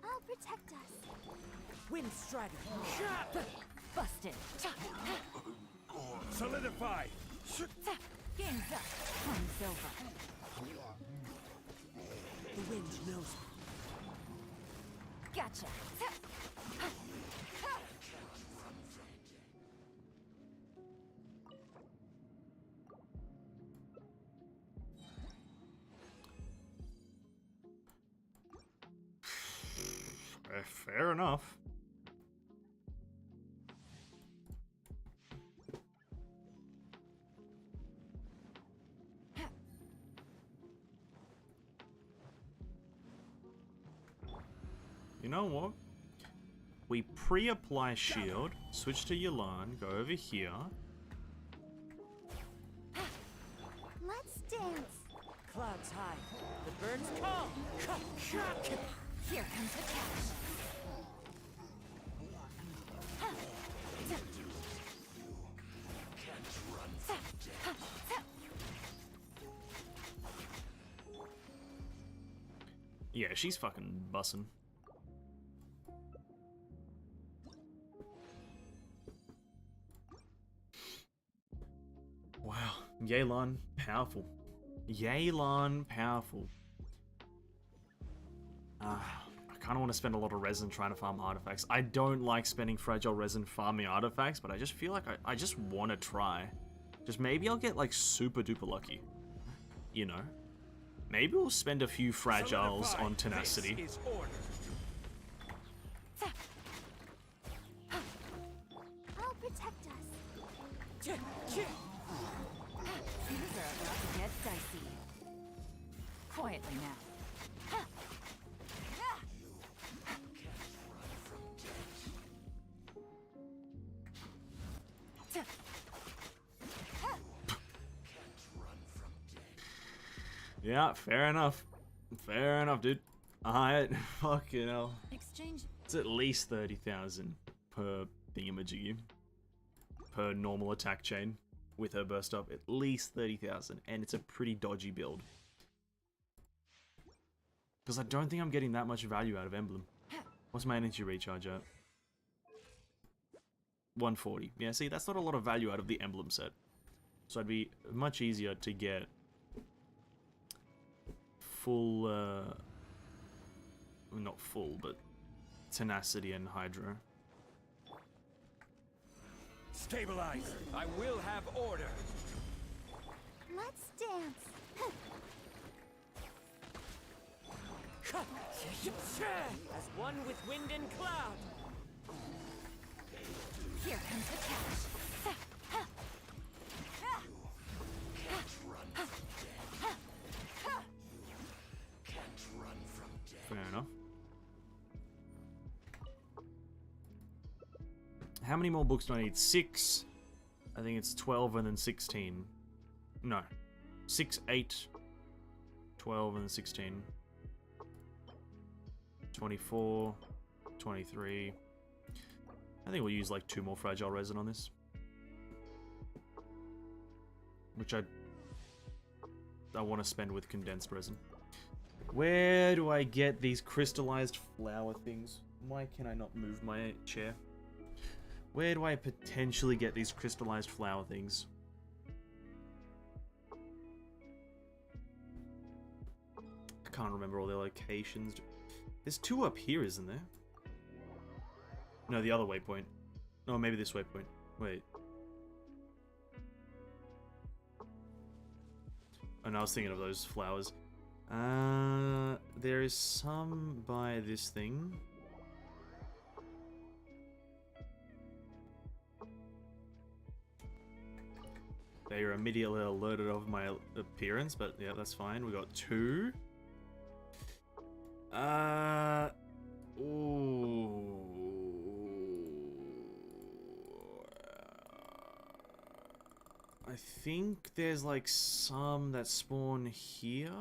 I'll protect us. Wind strider! Busted. Solidify! Game's up. Time's over. The wind knows me. Gotcha. Fair enough. You know what? We pre-apply shield, switch to YELAN, go over here. Let's dance. Clouds high. The birds come. Here comes the catch. Yeah, she's fucking bussin'. Wow, YELAN, powerful. YELAN, powerful. I kind of want to spend a lot of resin trying to farm artifacts. I don't like spending fragile resin farming artifacts, but I just feel like I just want to try. Just maybe I'll get like super duper lucky. You know? Maybe we'll spend a few fragiles on tenacity. This is order. I'll protect us. Things are about to get dicey. Quietly now. Yeah, fair enough. Fair enough, dude. Alright, fucking hell. Exchange. It's at least 30,000 per thingamajiggy. Per normal attack chain. With her burst up, at least 30,000. And it's a pretty dodgy build. Because I don't think I'm getting that much value out of Emblem. What's my energy recharge at? 140. Yeah, see, that's not a lot of value out of the Emblem set. So it'd be much easier to get full, not full, but tenacity and Hydra. Stabilize. I will have order. Let's dance. As one with wind and cloud. Here comes the catch. Fair enough. How many more books do I need? 6. I think it's 12 and then 16. No. 6, 8, 12 and then 16. 24, 23. I think we'll use like 2 more fragile resin on this. Which I want to spend with condensed resin. Where do I get these crystallized flower things? Why can I not move my chair? Where do I potentially get these crystallized flower things? I can't remember all their locations. There's 2 up here, isn't there? No, the other waypoint. Oh, maybe this waypoint. Wait. Oh, no, I was thinking of those flowers. There is some by this thing. They are immediately alerted of my appearance, but yeah, that's fine. We got 2. Ooh. I think there's like some that spawn here.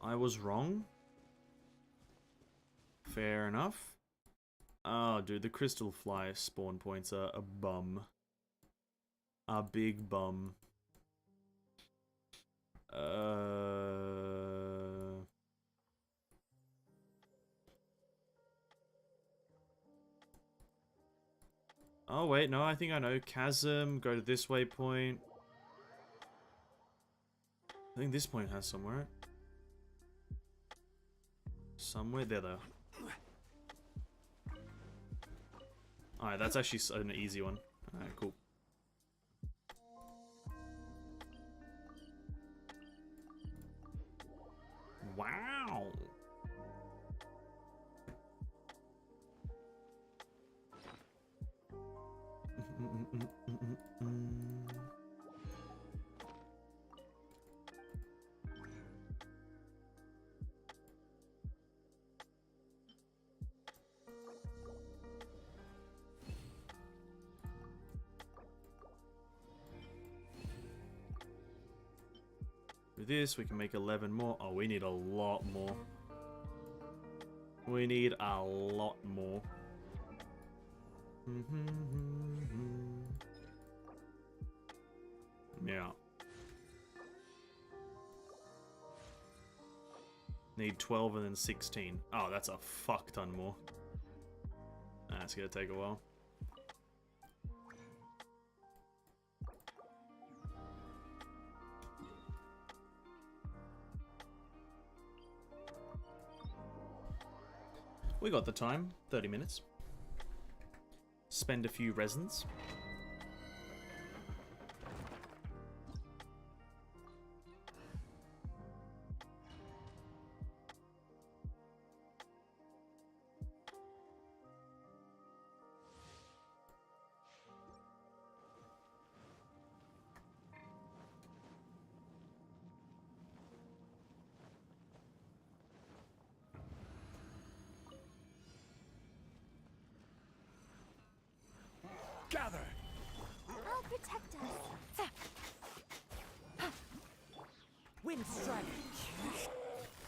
I was wrong. Fair enough. Oh, dude, the crystal fly spawn points are a bum. A big bum. Oh, wait, no, I think I know. Chasm, go to this waypoint. I think this point has somewhere. Somewhere there, though. Alright, that's actually an easy one. Alright, cool. Wow! With this, we can make 11 more. Oh, we need a lot more. We need a lot more. Yeah. Need 12 and then 16. Oh, that's a fuck ton more. That's gonna take a while. We got the time, 30 minutes. Spend a few resins. Gather! I'll protect us. Wind strike.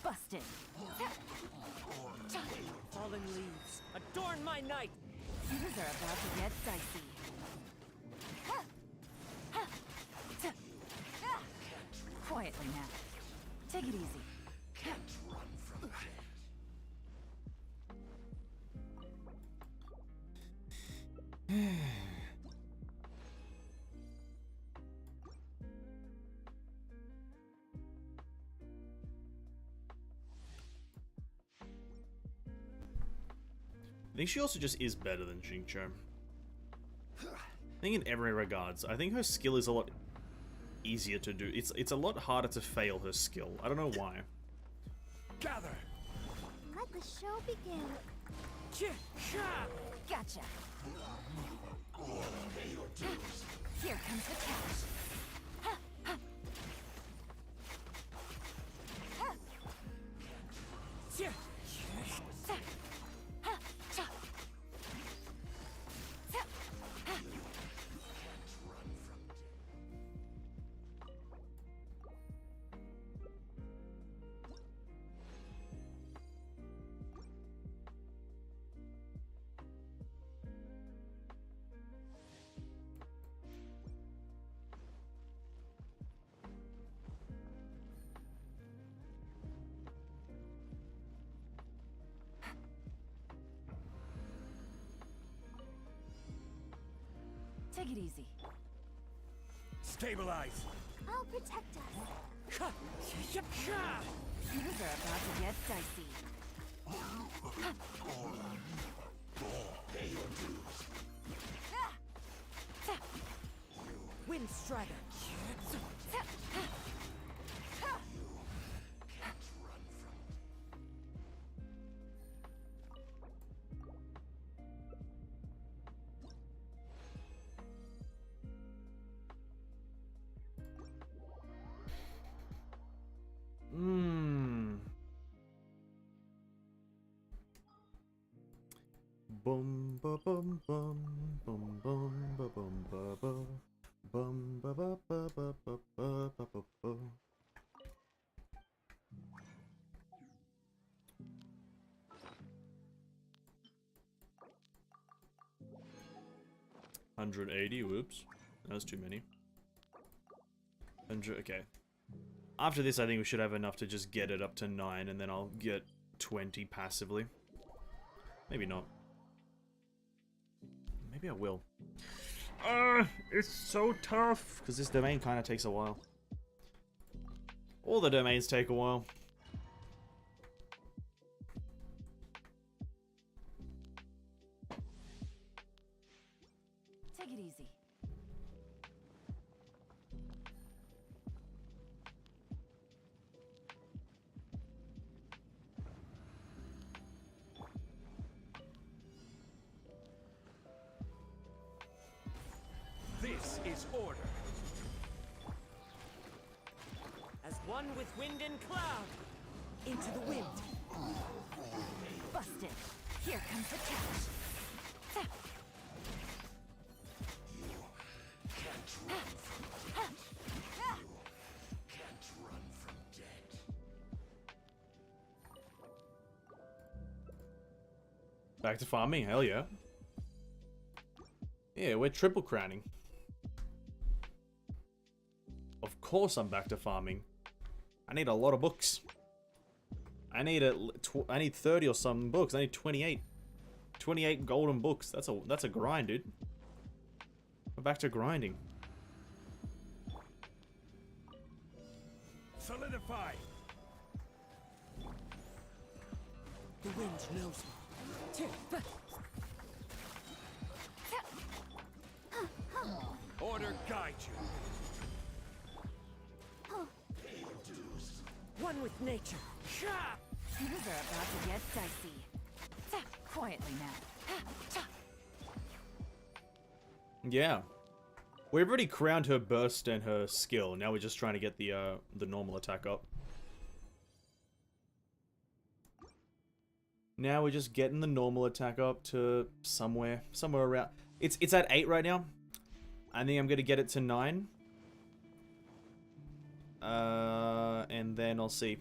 Busted. Fallen leaves, adorn my night! Things are about to get dicey. Quietly now. Take it easy. I think she also just is better than Xingqiu. I think in every regards. I think her skill is a lot easier to do. It's a lot harder to fail her skill. I don't know why. Gather! Let the show begin. Gotcha. Here comes the catch. Take it easy. Stabilize! I'll protect us. Things are about to get dicey. Wind strider. Bum ba bum bum bum bum ba bum ba ba bum ba ba ba ba ba ba ba ba ba. 180, whoops. That was too many. 100, okay. After this, I think we should have enough to just get it up to 9, and then I'll get 20 passively. Maybe not. Maybe I will. It's so tough! Because this domain kind of takes a while. All the domains take a while. Take it easy. This is order. As one with wind and cloud. Into the wind. Busted. Here comes the catch. Back to farming, hell yeah. Yeah, we're triple crowning. Of course I'm back to farming. I need a lot of books. I need 30 or some books. I need 28. 28 golden books. That's a grind, dude. We're back to grinding. Solidify! The wind knows me. Order guide you. One with nature. Things are about to get dicey. Quietly now. Yeah. We've already crowned her burst and her skill. Now we're just trying to get the normal attack up. Now we're just getting the normal attack up to somewhere around. It's at 8 right now. I think I'm gonna get it to 9. And then I'll see.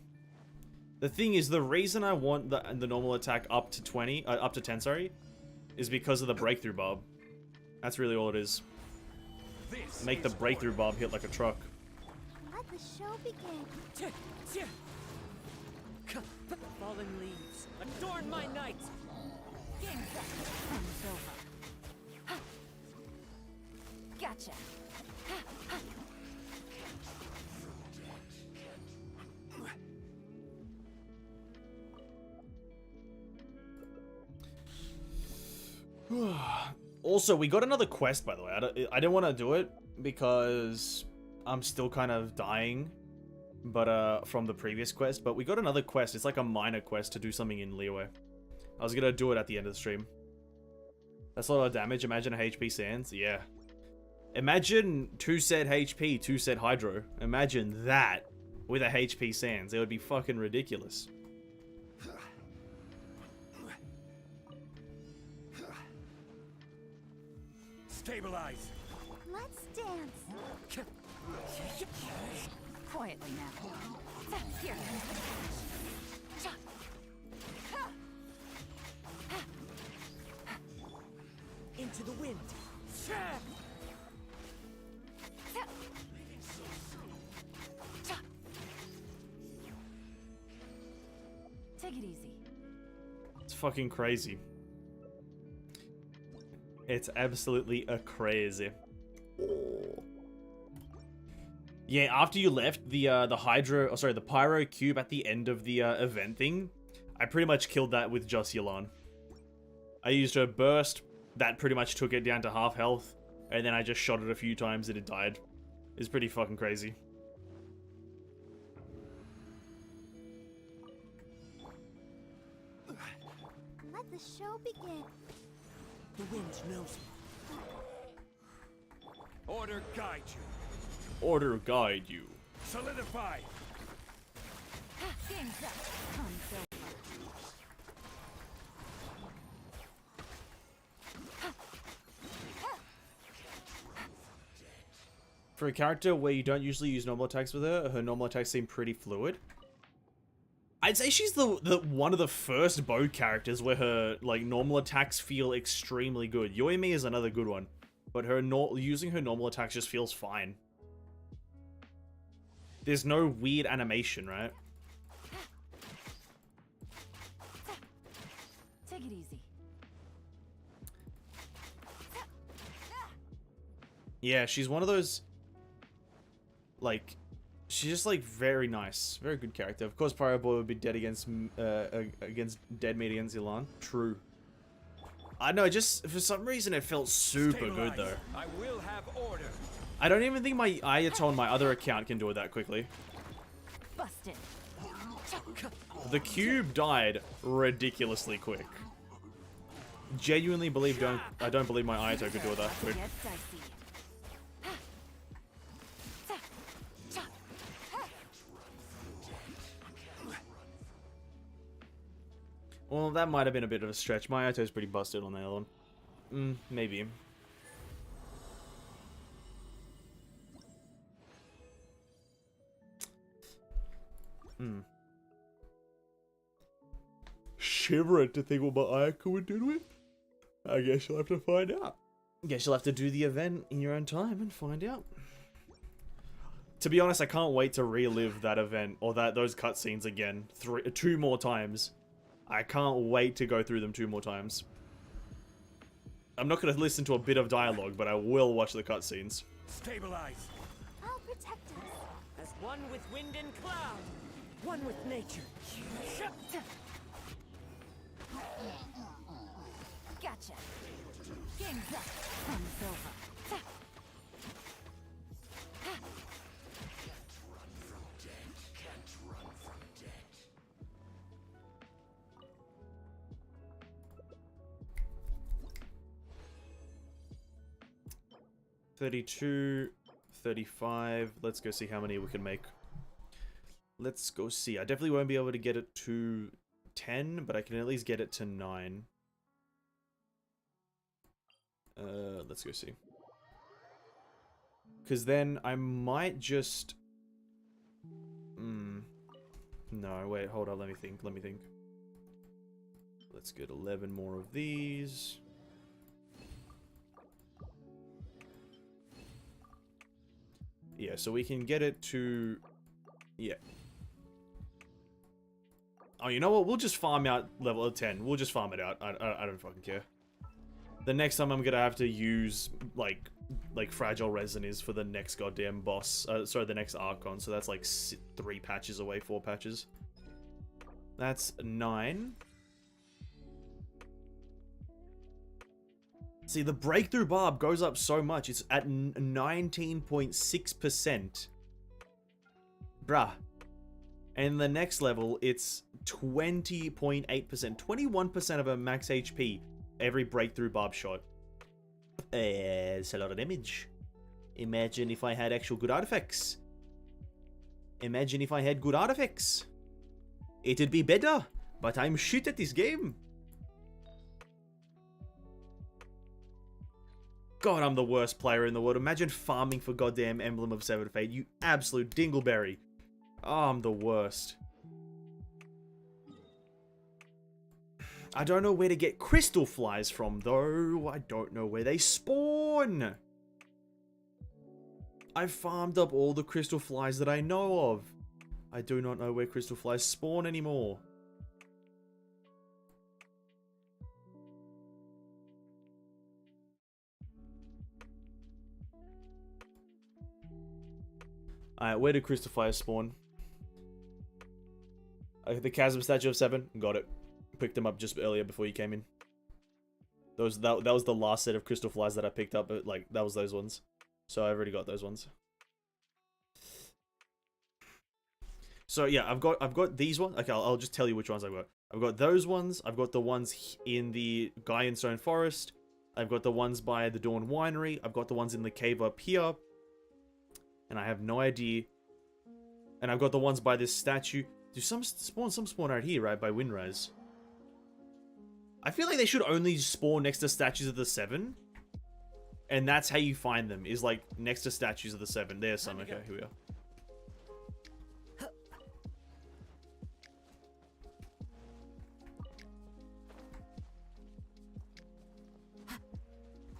The thing is, the reason I want the normal attack up to up to 10, sorry, is because of the breakthrough bob. That's really all it is. Make the breakthrough bob hit like a truck. Let the show begin. Fallen leaves, adorn my night. Game set. Time's over. Gotcha. Also, we got another quest, by the way. I didn't want to do it because I'm still kind of dying, but from the previous quest. But we got another quest. It's like a minor quest to do something in Liyue. I was gonna do it at the end of the stream. That's a lot of damage. Imagine a HP Sands. Yeah. Imagine 2 set HP, 2 set Hydro. Imagine that with a HP Sands. It would be fucking ridiculous. Stabilize. Let's dance. Quietly now. Here. Into the wind. Take it easy. It's fucking crazy. It's absolutely a crazy. Yeah, after you left the the pyro cube at the end of the event thing, I pretty much killed that with just YELAN. I used her burst, that pretty much took it down to half health, and then I just shot it a few times and it died. It's pretty fucking crazy. Let the show begin. The wind knows me. Order guide you. Order guide you. Solidify. Game set. Time's over. For a character where you don't usually use normal attacks with her, her normal attacks seem pretty fluid. I'd say she's the one of the first bow characters where her like normal attacks feel extremely good. Yoimi is another good one, but her using her normal attacks just feels fine. There's no weird animation, right? Take it easy. Yeah, she's one of those, like, she's just like very nice, very good character. Of course, Pyro Boy would be dead against dead meat against YELAN. True. I know, just for some reason it felt super good though. I will have order. I don't even think my Ayaton, my other account, can do it that quickly. Busted. The cube died ridiculously quick. Genuinely believe I don't believe my Ayato could do it that quick. Get dicey. Well, that might have been a bit of a stretch. My Ayato's pretty busted on that one. Maybe. Shivering to think what my Ayako would do to it. I guess you'll have to find out. Guess you'll have to do the event in your own time and find out. To be honest, I can't wait to relive that event or those cutscenes again 2 more times. I can't wait to go through them 2 more times. I'm not going to listen to a bit of dialogue, but I will watch the cutscenes. Stabilize. I'll protect us. As one with wind and cloud. One with nature. Gotcha. Game's up. Fun's over. 32, 35. Let's go see how many we can make. Let's go see. I definitely won't be able to get it to 10, but I can at least get it to 9. Let's go see. Because then I might just... No, wait, hold on, let me think. Let's get 11 more of these. Yeah, so we can get it to... Yeah. Oh, you know what? We'll just farm out level 10. We'll just farm it out. I don't fucking care. The next time I'm gonna have to use, like Fragile Resin is for the next goddamn boss. Sorry, the next Archon. So that's like 3 patches away, 4 patches. That's 9. See, the Breakthrough Barb goes up so much. It's at 19.6%. Bruh. And the next level, it's 20.8%. 21% of a max HP every Breakthrough Barb shot. It's a lot of damage. Imagine if I had actual good artifacts. Imagine if I had good artifacts. It'd be better, but I'm shit at this game. God, I'm the worst player in the world. Imagine farming for goddamn Emblem of Severed Fate. You absolute dingleberry. Oh, I'm the worst. I don't know where to get crystal flies from, though. I don't know where they spawn. I've farmed up all the crystal flies that I know of. I do not know where crystal flies spawn anymore. Alright, where do crystal flies spawn? The Chasm Statue of 7. Got it. Picked them up just earlier before you came in. That was the last set of crystal flies that I picked up. Like, that was those ones. So I've already got those ones. So yeah, I've got these ones. Okay, I'll just tell you which ones I've got. I've got those ones. I've got the ones in the Guyanstone Forest. I've got the ones by the Dawn Winery. I've got the ones in the cave up here. And I have no idea. And I've got the ones by this statue. Do some spawn out here, right? By Windrise. I feel like they should only spawn next to statues of the 7. And that's how you find them, is like next to statues of the 7. There's some. Okay, here we are.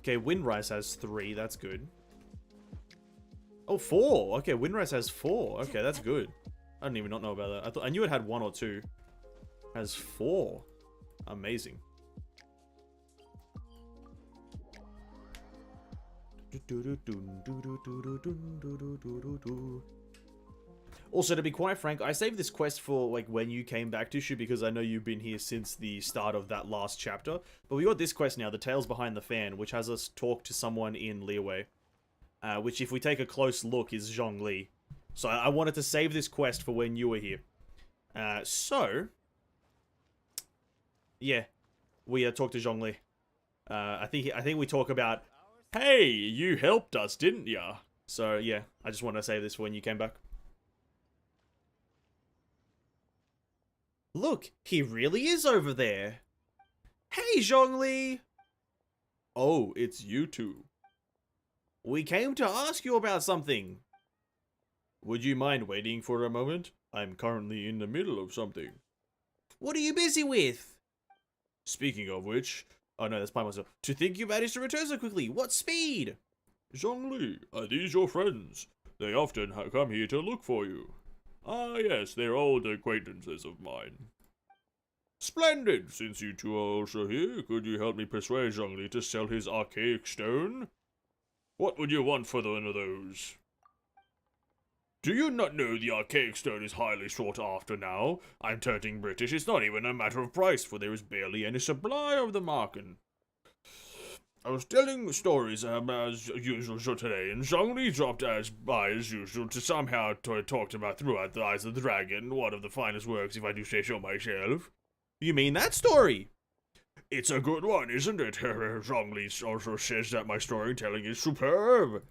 Okay, Windrise has 3. That's good. Oh, 4. Okay, Windrise has 4. Okay, that's good. I didn't even know about that. I knew it had 1 or 2. It has 4. Amazing. Also, to be quite frank, I saved this quest for like when you came back to Shu because I know you've been here since the start of that last chapter. But we got this quest now, The Tales Behind the Fan, which has us talk to someone in Liyue. Which, if we take a close look, is Zhongli. So I wanted to save this quest for when you were here. Yeah, we talked to Zhongli. I think we talk about, hey, you helped us, didn't ya? So yeah, I just wanted to save this for when you came back. Look, he really is over there. Hey, Zhongli. Oh, it's you two. We came to ask you about something. Would you mind waiting for a moment? I'm currently in the middle of something. What are you busy with? Speaking of which... Oh no, that's by myself. To think you managed to return so quickly. What speed? Zhongli, are these your friends? They often come here to look for you. Ah yes, they're old acquaintances of mine. Splendid! Since you two are also here, could you help me persuade Zhongli to sell his archaic stone? What would you want for one of those? Do you not know the archaic stone is highly sought after now? I'm turning British. It's not even a matter of price, for there is barely any supply of the market. I was telling stories as usual today, and Zhongli dropped by as usual to somehow talk about Throughout the Eyes of the Dragon, one of the finest works, if I do say so myself. You mean that story? It's a good one, isn't it? Zhongli also says that my storytelling is superb.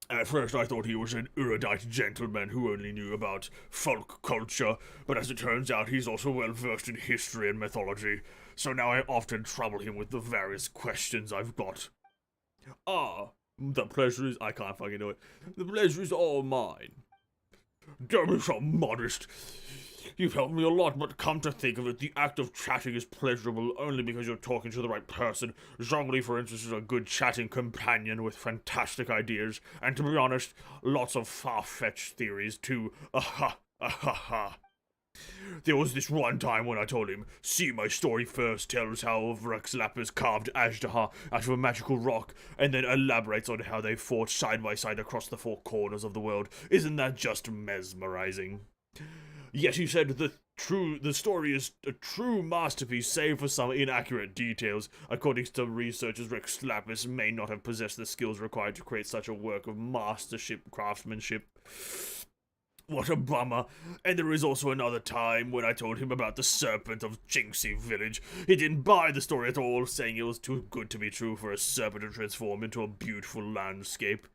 At first I thought he was an erudite gentleman who only knew about folk culture, but as it turns out he's also well versed in history and mythology, so now I often trouble him with the various questions I've got. The pleasure is... I can't fucking do it. The pleasure is all mine. Don't be so modest. You've helped me a lot, but come to think of it, the act of chatting is pleasurable only because you're talking to the right person. Zhongli, for instance, is a good chatting companion with fantastic ideas, and to be honest, lots of far-fetched theories too. There was this one time when I told him, see, my story first tells how Rex Lapis carved Ajdaha out of a magical rock, and then elaborates on how they fought side by side across the four corners of the world. Isn't that just mesmerizing? Yes, you said the story is a true masterpiece, save for some inaccurate details. According to some researchers, Rex Lapis may not have possessed the skills required to create such a work of mastership craftsmanship. What a bummer. And there is also another time when I told him about the serpent of Jinxie Village. He didn't buy the story at all, saying it was too good to be true for a serpent to transform into a beautiful landscape.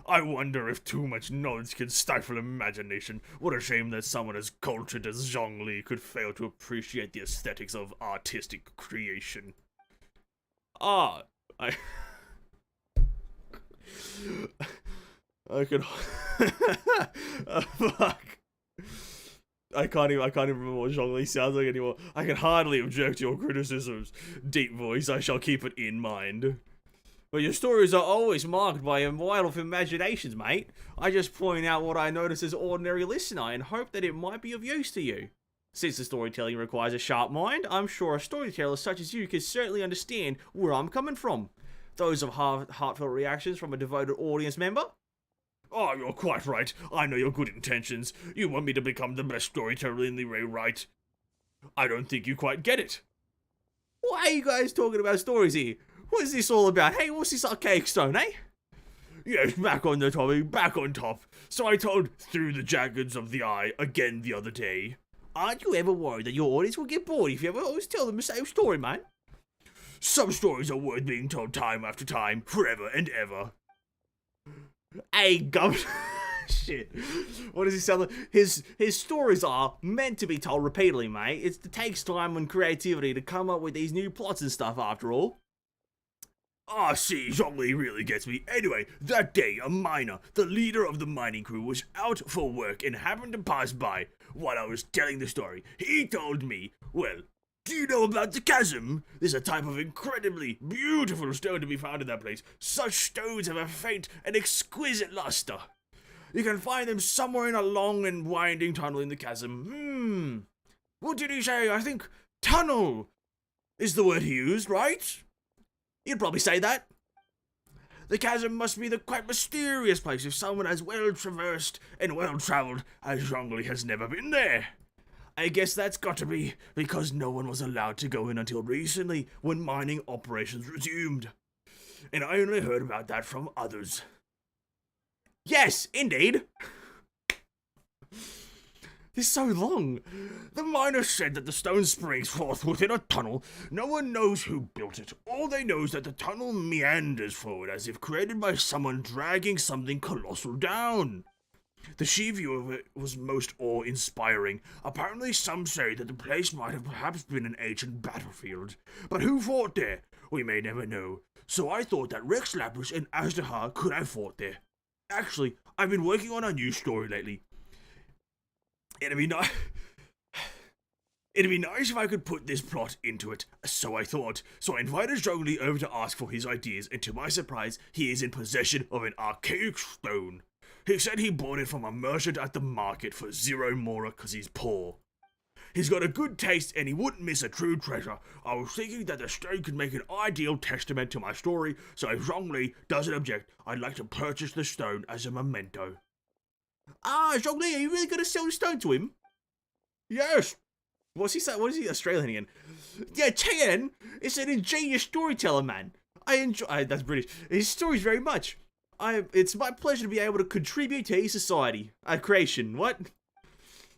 I wonder if too much knowledge can stifle imagination. What a shame that someone as cultured as Zhongli could fail to appreciate the aesthetics of artistic creation. I could... fuck. I can't even remember what Zhongli sounds like anymore. I can hardly object to your criticisms. Deep voice, I shall keep it in mind. But your stories are always marked by a wild imaginations, mate. I just point out what I notice as ordinary listener and hope that it might be of use to you. Since the storytelling requires a sharp mind, I'm sure a storyteller such as you can certainly understand where I'm coming from. Those of heartfelt reactions from a devoted audience member? Oh, you're quite right. I know your good intentions. You want me to become the best storyteller in the way, right? I don't think you quite get it. Why are you guys talking about stories here? What is this all about? Hey, what's this archaic stone, eh? Yes, back on the topic, back on top. So I told Through the Jaggeds of the Eye again the other day. Aren't you ever worried that your audience will get bored if you ever always tell them the same story, man? Some stories are worth being told time after time, forever and ever. Hey, governor. Shit. What does he sound like? His stories are meant to be told repeatedly, mate. It takes time and creativity to come up with these new plots and stuff, after all. Ah, see, Zhongli really gets me. Anyway, that day, a miner, the leader of the mining crew, was out for work and happened to pass by while I was telling the story. He told me, well, do you know about the chasm? There's a type of incredibly beautiful stone to be found in that place. Such stones have a faint and exquisite luster. You can find them somewhere in a long and winding tunnel in the chasm. What did he say? I think tunnel is the word he used, right? You'd probably say that. The chasm must be the quite mysterious place if someone as well-traversed and well-travelled as Zhongli has never been there. I guess that's got to be because no one was allowed to go in until recently when mining operations resumed. And I only heard about that from others. Yes, indeed. This is so long. The miner said that the stone springs forth within a tunnel. No one knows who built it. All they know is that the tunnel meanders forward as if created by someone dragging something colossal down. The sheer view of it was most awe-inspiring. Apparently some say that the place might have perhaps been an ancient battlefield. But who fought there? We may never know. So I thought that Rex Lapis and Ajdaha could have fought there. Actually, I've been working on a new story lately. It'd be nice if I could put this plot into it, so I thought. So I invited Zhongli over to ask for his ideas, and to my surprise, he is in possession of an archaic stone. He said he bought it from a merchant at the market for 0 mora because he's poor. He's got a good taste and he wouldn't miss a true treasure. I was thinking that the stone could make an ideal testament to my story, so if Zhongli doesn't object, I'd like to purchase the stone as a memento. Ah, Zhongli, are you really going to sell the stone to him? Yes. What's he say? What is he Australian again? Yeah, Tien is an ingenious storyteller, man. I enjoy. That's British. His stories very much. It's my pleasure to be able to contribute to his society. Creation. What?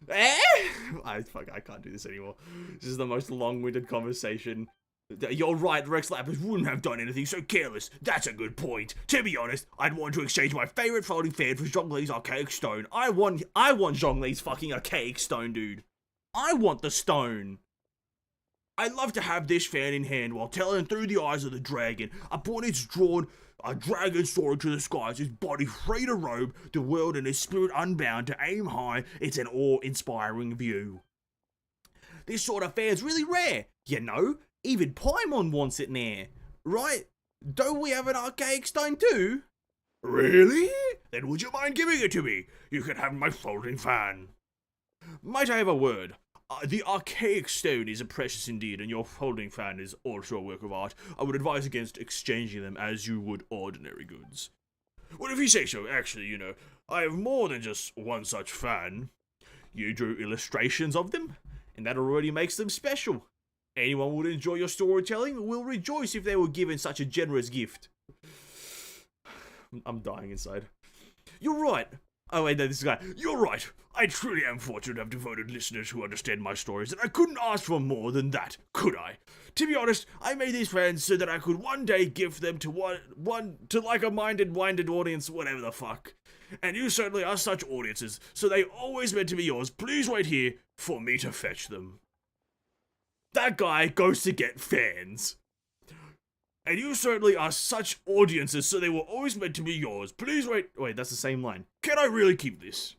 I can't do this anymore. This is the most long-winded conversation. You're right, Rex Lapis wouldn't have done anything so careless. That's a good point. To be honest, I'd want to exchange my favorite floating fan for Zhongli's archaic stone. I want Zhongli's fucking archaic stone, dude. I want the stone. I'd love to have this fan in hand while telling through the eyes of the dragon. Upon its drawn, a dragon soaring to the skies, his body free to roam the world and his spirit unbound to aim high. It's an awe-inspiring view. This sort of fan's really rare, you know. Even Paimon wants it now, right? Don't we have an archaic stone too? Really? Then would you mind giving it to me? You can have my folding fan. Might I have a word? The archaic stone is precious indeed, and your folding fan is also a work of art. I would advise against exchanging them as you would ordinary goods. Well, if you say so, actually, you know, I have more than just one such fan. You drew illustrations of them, and that already makes them special. Anyone who would enjoy your storytelling will rejoice if they were given such a generous gift. I'm dying inside. You're right. Oh wait, no, this guy. You're right. I truly am fortunate to have devoted listeners who understand my stories, and I couldn't ask for more than that, could I? To be honest, I made these fans so that I could one day give them to one to like a minded audience, whatever the fuck. And you certainly are such audiences, so they always meant to be yours. Please wait here for me to fetch them. That guy goes to get fans. And you certainly are such audiences, so they were always meant to be yours. Please wait. Wait, that's the same line. Can I really keep this?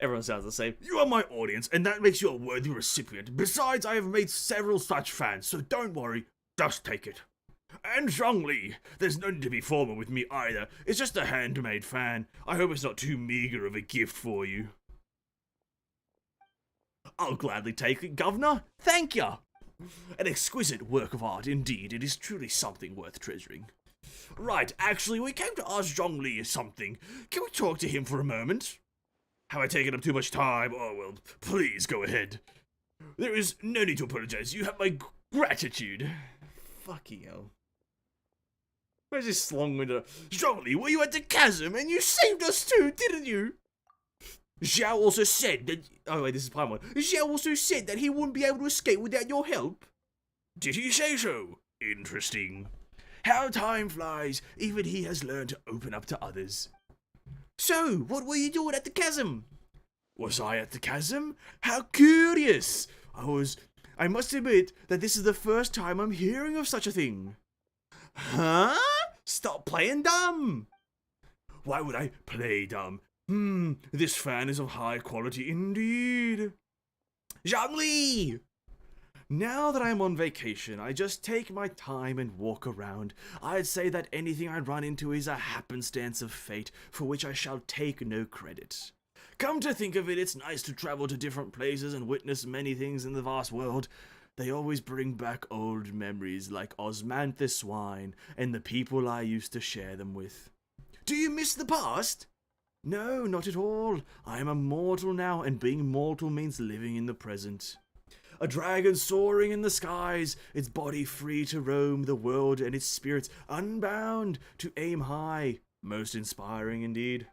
Everyone sounds the same. You are my audience, and that makes you a worthy recipient. Besides, I have made several such fans, so don't worry. Just take it. And Zhongli, there's no need to be formal with me either. It's just a handmade fan. I hope it's not too meager of a gift for you. I'll gladly take it, Governor. Thank you. An exquisite work of art, indeed. It is truly something worth treasuring. Right, actually, we came to ask Zhongli something. Can we talk to him for a moment? Have I taken up too much time? Oh, well, please go ahead. There is no need to apologize. You have my gratitude. Fucking hell. Where's this long-winded... Zhongli, were you at the chasm? And you saved us too, didn't you? Xiao also said that... Oh, wait, this is Paimon. Xiao also said that he wouldn't be able to escape without your help. Did he say so? Interesting. How time flies. Even he has learned to open up to others. So, what were you doing at the chasm? Was I at the chasm? How curious. I must admit that this is the first time I'm hearing of such a thing. Huh? Stop playing dumb. Why would I play dumb? This fan is of high quality indeed. Zhongli! Now that I'm on vacation, I just take my time and walk around. I'd say that anything I run into is a happenstance of fate, for which I shall take no credit. Come to think of it, it's nice to travel to different places and witness many things in the vast world. They always bring back old memories like Osmanthus wine and the people I used to share them with. Do you miss the past? No, not at all. I am a mortal now, and being mortal means living in the present. A dragon soaring in the skies, its body free to roam the world and its spirits unbound to aim high. Most inspiring indeed.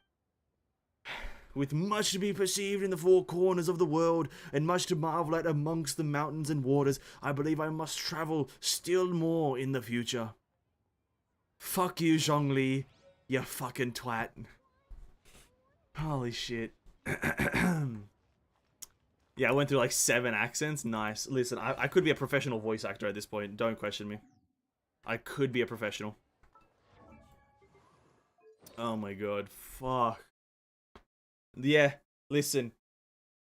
With much to be perceived in the four corners of the world, and much to marvel at amongst the mountains and waters, I believe I must travel still more in the future. Fuck you, Zhongli, you fucking twat. Holy shit. Yeah, I went through like 7 accents. Nice. Listen, I could be a professional voice actor at this point. Don't question me. I could be a professional. Oh my god. Fuck. Yeah, listen.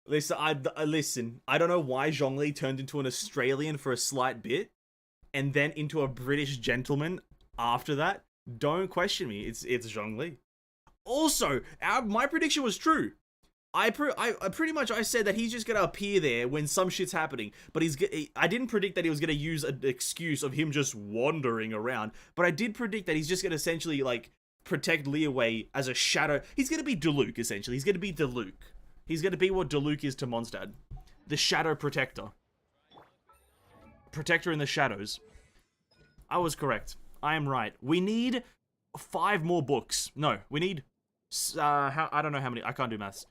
Listen, I don't know why Zhongli turned into an Australian for a slight bit, and then into a British gentleman after that. Don't question me. It's Zhongli. Also, my prediction was true. I pretty much said that he's just gonna appear there when some shit's happening, but I didn't predict that he was gonna use an excuse of him just wandering around, but I did predict that he's just gonna essentially like protect Liyue as a shadow. He's gonna be Diluc essentially. He's gonna be Diluc. He's gonna be what Diluc is to Mondstadt. the Shadow Protector. Protector in the shadows. I was correct. I am right. We need 5 more books. No, we need... I don't know how many. I can't do maths.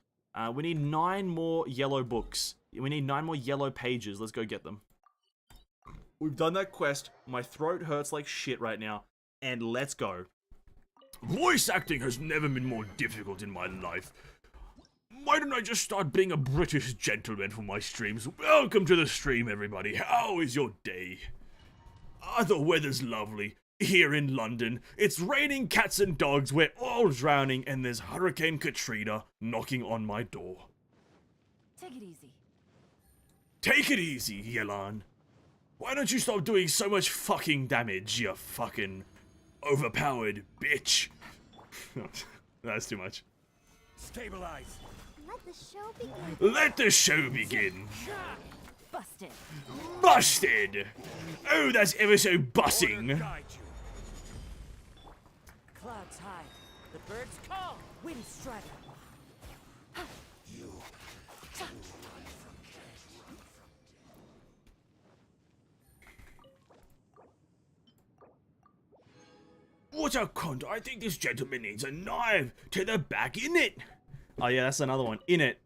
We need 9 more yellow books. We need 9 more yellow pages. Let's go get them. We've done that quest. My throat hurts like shit right now. And let's go. Voice acting has never been more difficult in my life. Why don't I just start being a British gentleman for my streams? Welcome to the stream, everybody. How is your day? The weather's lovely. Here in London, it's raining cats and dogs, we're all drowning, and there's Hurricane Katrina knocking on my door. Take it easy. Take it easy, YELAN. Why don't you stop doing so much fucking damage, you fucking overpowered bitch? That's too much. Stabilize. Let the show begin. Let the show begin. Busted. Busted! Oh, that's ever so bussing. Clouds high. The birds call. Wind strider. What a cunt. I think this gentleman needs a knife to the back in it. Oh yeah, that's another one. In it.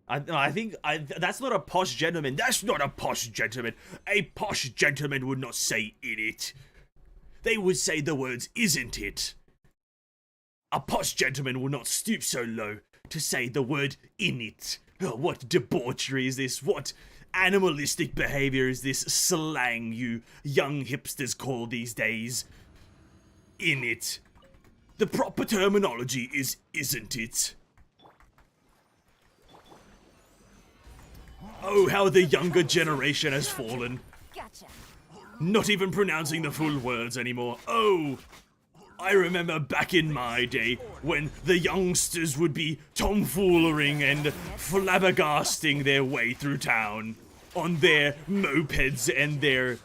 I think that's not a posh gentleman. That's not a posh gentleman. A posh gentleman would not say in it. They would say the words isn't it. A posh gentleman will not stoop so low to say the word in it. Oh, what debauchery is this? What animalistic behavior is this slang you young hipsters call these days? In it. The proper terminology is isn't it. Oh, how the younger generation has fallen. Gotcha. Not even pronouncing the full words anymore. Oh, I remember back in my day when the youngsters would be tomfoolering and flabbergasting their way through town on their mopeds and their...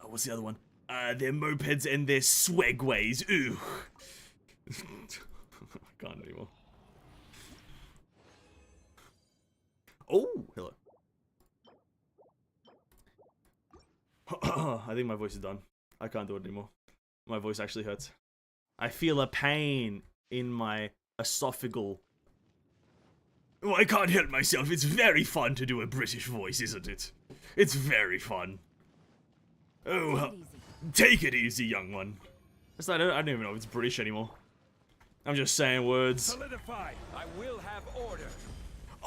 Oh, what's the other one? Their mopeds and their swagways. Ooh. I can't anymore. Oh, hello. I think my voice is done. I can't do it anymore. My voice actually hurts. I feel a pain in my esophageal. Oh, I can't help myself. It's very fun to do a British voice, isn't it? It's very fun. Oh, take it easy, young one. I don't even know if it's British anymore. I'm just saying words. Solidify. I will have order.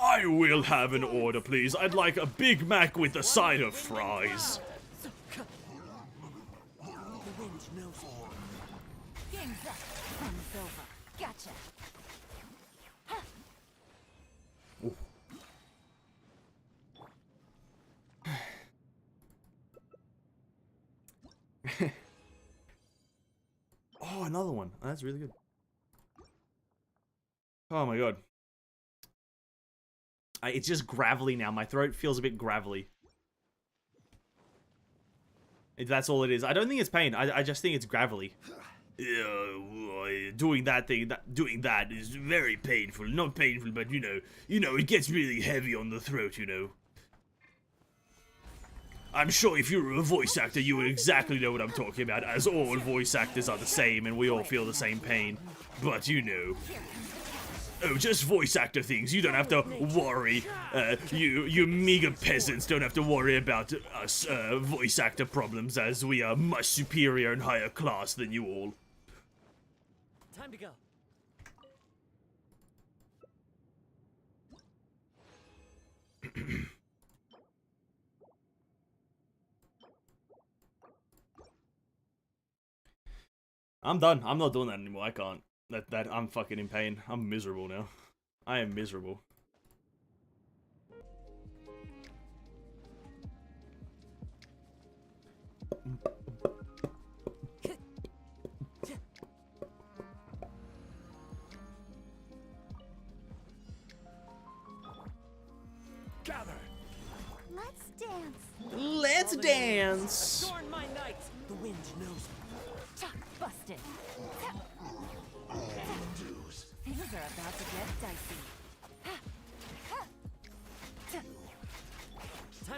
I will have an order, please. I'd like a Big Mac with a side of fries. The wind knows it. Game's up. Fun's over. Gotcha. Oh, another one. Oh, that's really good. Oh my god. It's just gravelly now. My throat feels a bit gravelly. That's all it is. I don't think it's pain. I just think it's gravelly. Doing that is very painful. Not painful, but you know, it gets really heavy on the throat, you know. I'm sure if you were a voice actor, you would exactly know what I'm talking about, as all voice actors are the same and we all feel the same pain. But you know. Oh, just voice actor things. You don't have to worry. You meager peasants don't have to worry about us voice actor problems, as we are much superior and higher class than you all. Time to go. I'm done. I'm not doing that anymore. I can't. I'm fucking in pain. I'm miserable now. I am miserable. Gather. Let's dance. Let's dance. Adorn my night. The wind knows it. Busted. Things are about to get dicey.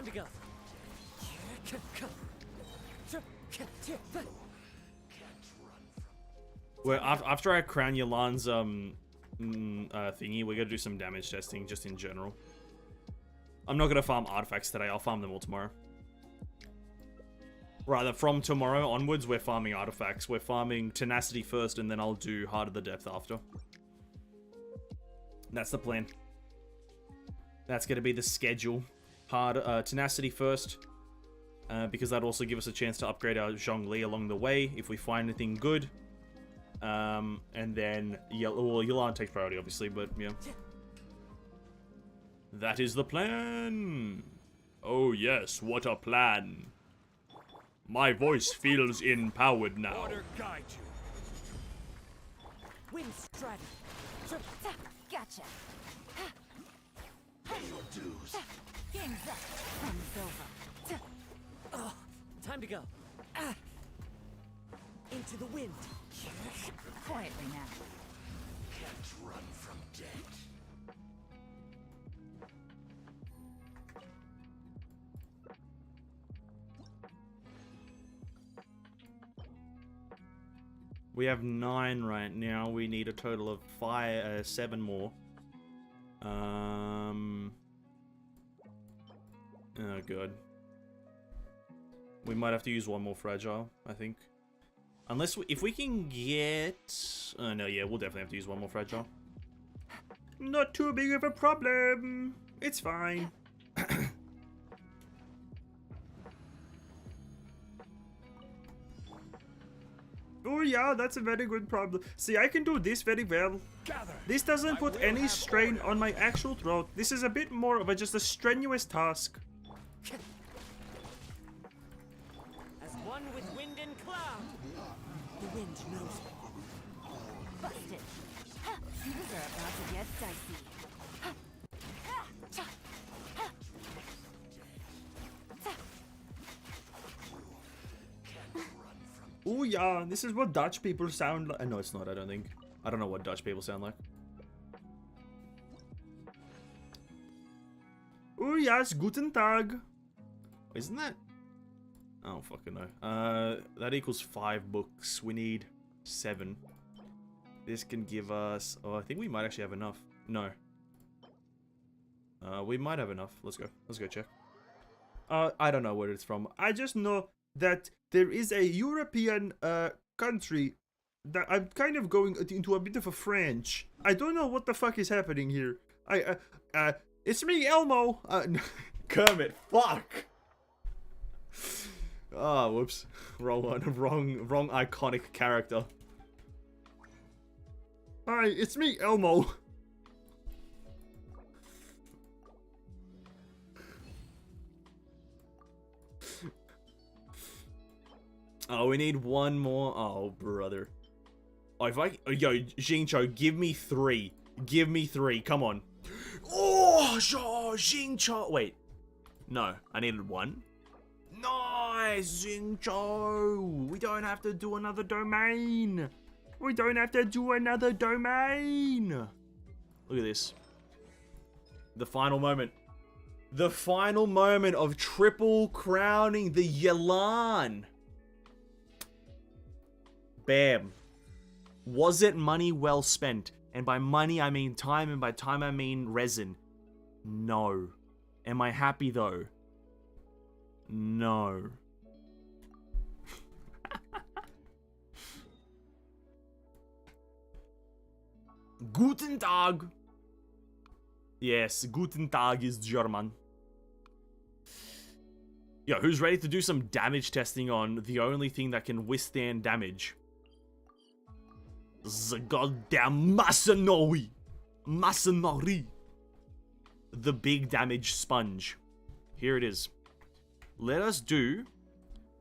Time to go. Well, after I crown Yelan's thingy, we're gonna do some damage testing just in general. I'm not gonna farm artifacts today. I'll farm them all tomorrow. Rather, from tomorrow onwards, we're farming artifacts. We're farming tenacity first, and then I'll do Heart of the Depth after. That's the plan. That's gonna be the schedule. Tenacity first, because that'd also give us a chance to upgrade our Zhongli along the way if we find anything good. And then Yelan takes priority, obviously, but yeah. That is the plan. Oh yes, what a plan. My voice feels empowered now. Order guide you. Wind strategy. Gotcha. Pay your dues. Game's up. Fun's over. Oh, time to go. Into the wind. Quietly now. Can't run from death. We have 9 right now. We need a total of 7 more. Oh god. We might have to use one more fragile, I think. Unless if we can get... no, yeah, we'll definitely have to use one more fragile. Not too big of a problem. It's fine. Oh yeah, that's a very good problem. See, I can do this very well. This doesn't put any strain on my actual throat. This is a bit more of just a strenuous task. As one with wind and cloud. The wind knows me. Busted. Things are about to get dicey. Oh yeah, this is what Dutch people sound like. No, it's not, I don't think. I don't know what Dutch people sound like. Oh yes, guten Tag. Isn't that? I don't fucking know. That equals 5 books. We need 7. This can give us... Oh, I think we might actually have enough. No. We might have enough. Let's go. Let's go check. I don't know where it's from. I just know that there is a European country that I'm kind of going into a bit of a French. I don't know what the fuck is happening here. It's me, Elmo. Kermit, fuck. Oh, whoops. Wrong one. Wrong iconic character. Hi, it's me, Elmo. Oh, we need one more. Oh, brother. Oh, if I... Yo, Xingqiu, give me 3. Give me 3. Come on. Oh, Xingqiu. Wait. No, I needed 1. Nice, Xingqiu. We don't have to do another domain. We don't have to do another domain. Look at this. The final moment. The final moment of triple crowning the YELAN. Bam. Was it money well spent? And by money I mean time, and by time I mean resin. No. Am I happy though? No. Guten Tag. Yes, Guten Tag is German. Yo, who's ready to do some damage testing on the only thing that can withstand damage? The goddamn Masanori. The big damage sponge. Here it is. Let us do...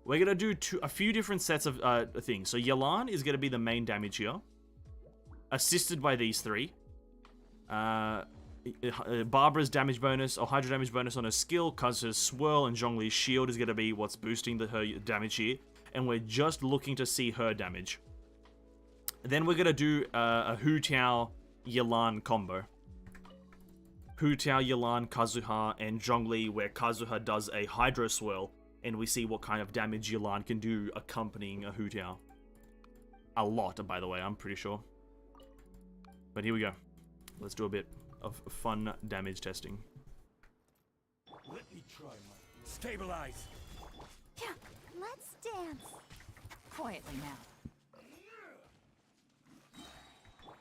We're going to do a few different sets of things. So YELAN is going to be the main damage here. Assisted by these 3. Barbara's damage bonus or hydro damage bonus on her skill, Kaz's swirl, and Zhongli's shield is going to be what's boosting her damage here. And we're just looking to see her damage. Then we're going to do a Hu Tao YELAN combo. Hu Tao, Yelan, Kazuha, and Zhongli, where Kazuha does a Hydro Swirl, and we see what kind of damage Yelan can do accompanying a Hu Tao. A lot, by the way, I'm pretty sure. But here we go. Let's do a bit of fun damage testing. Let me try my... Stabilize! Let's dance. Quietly now.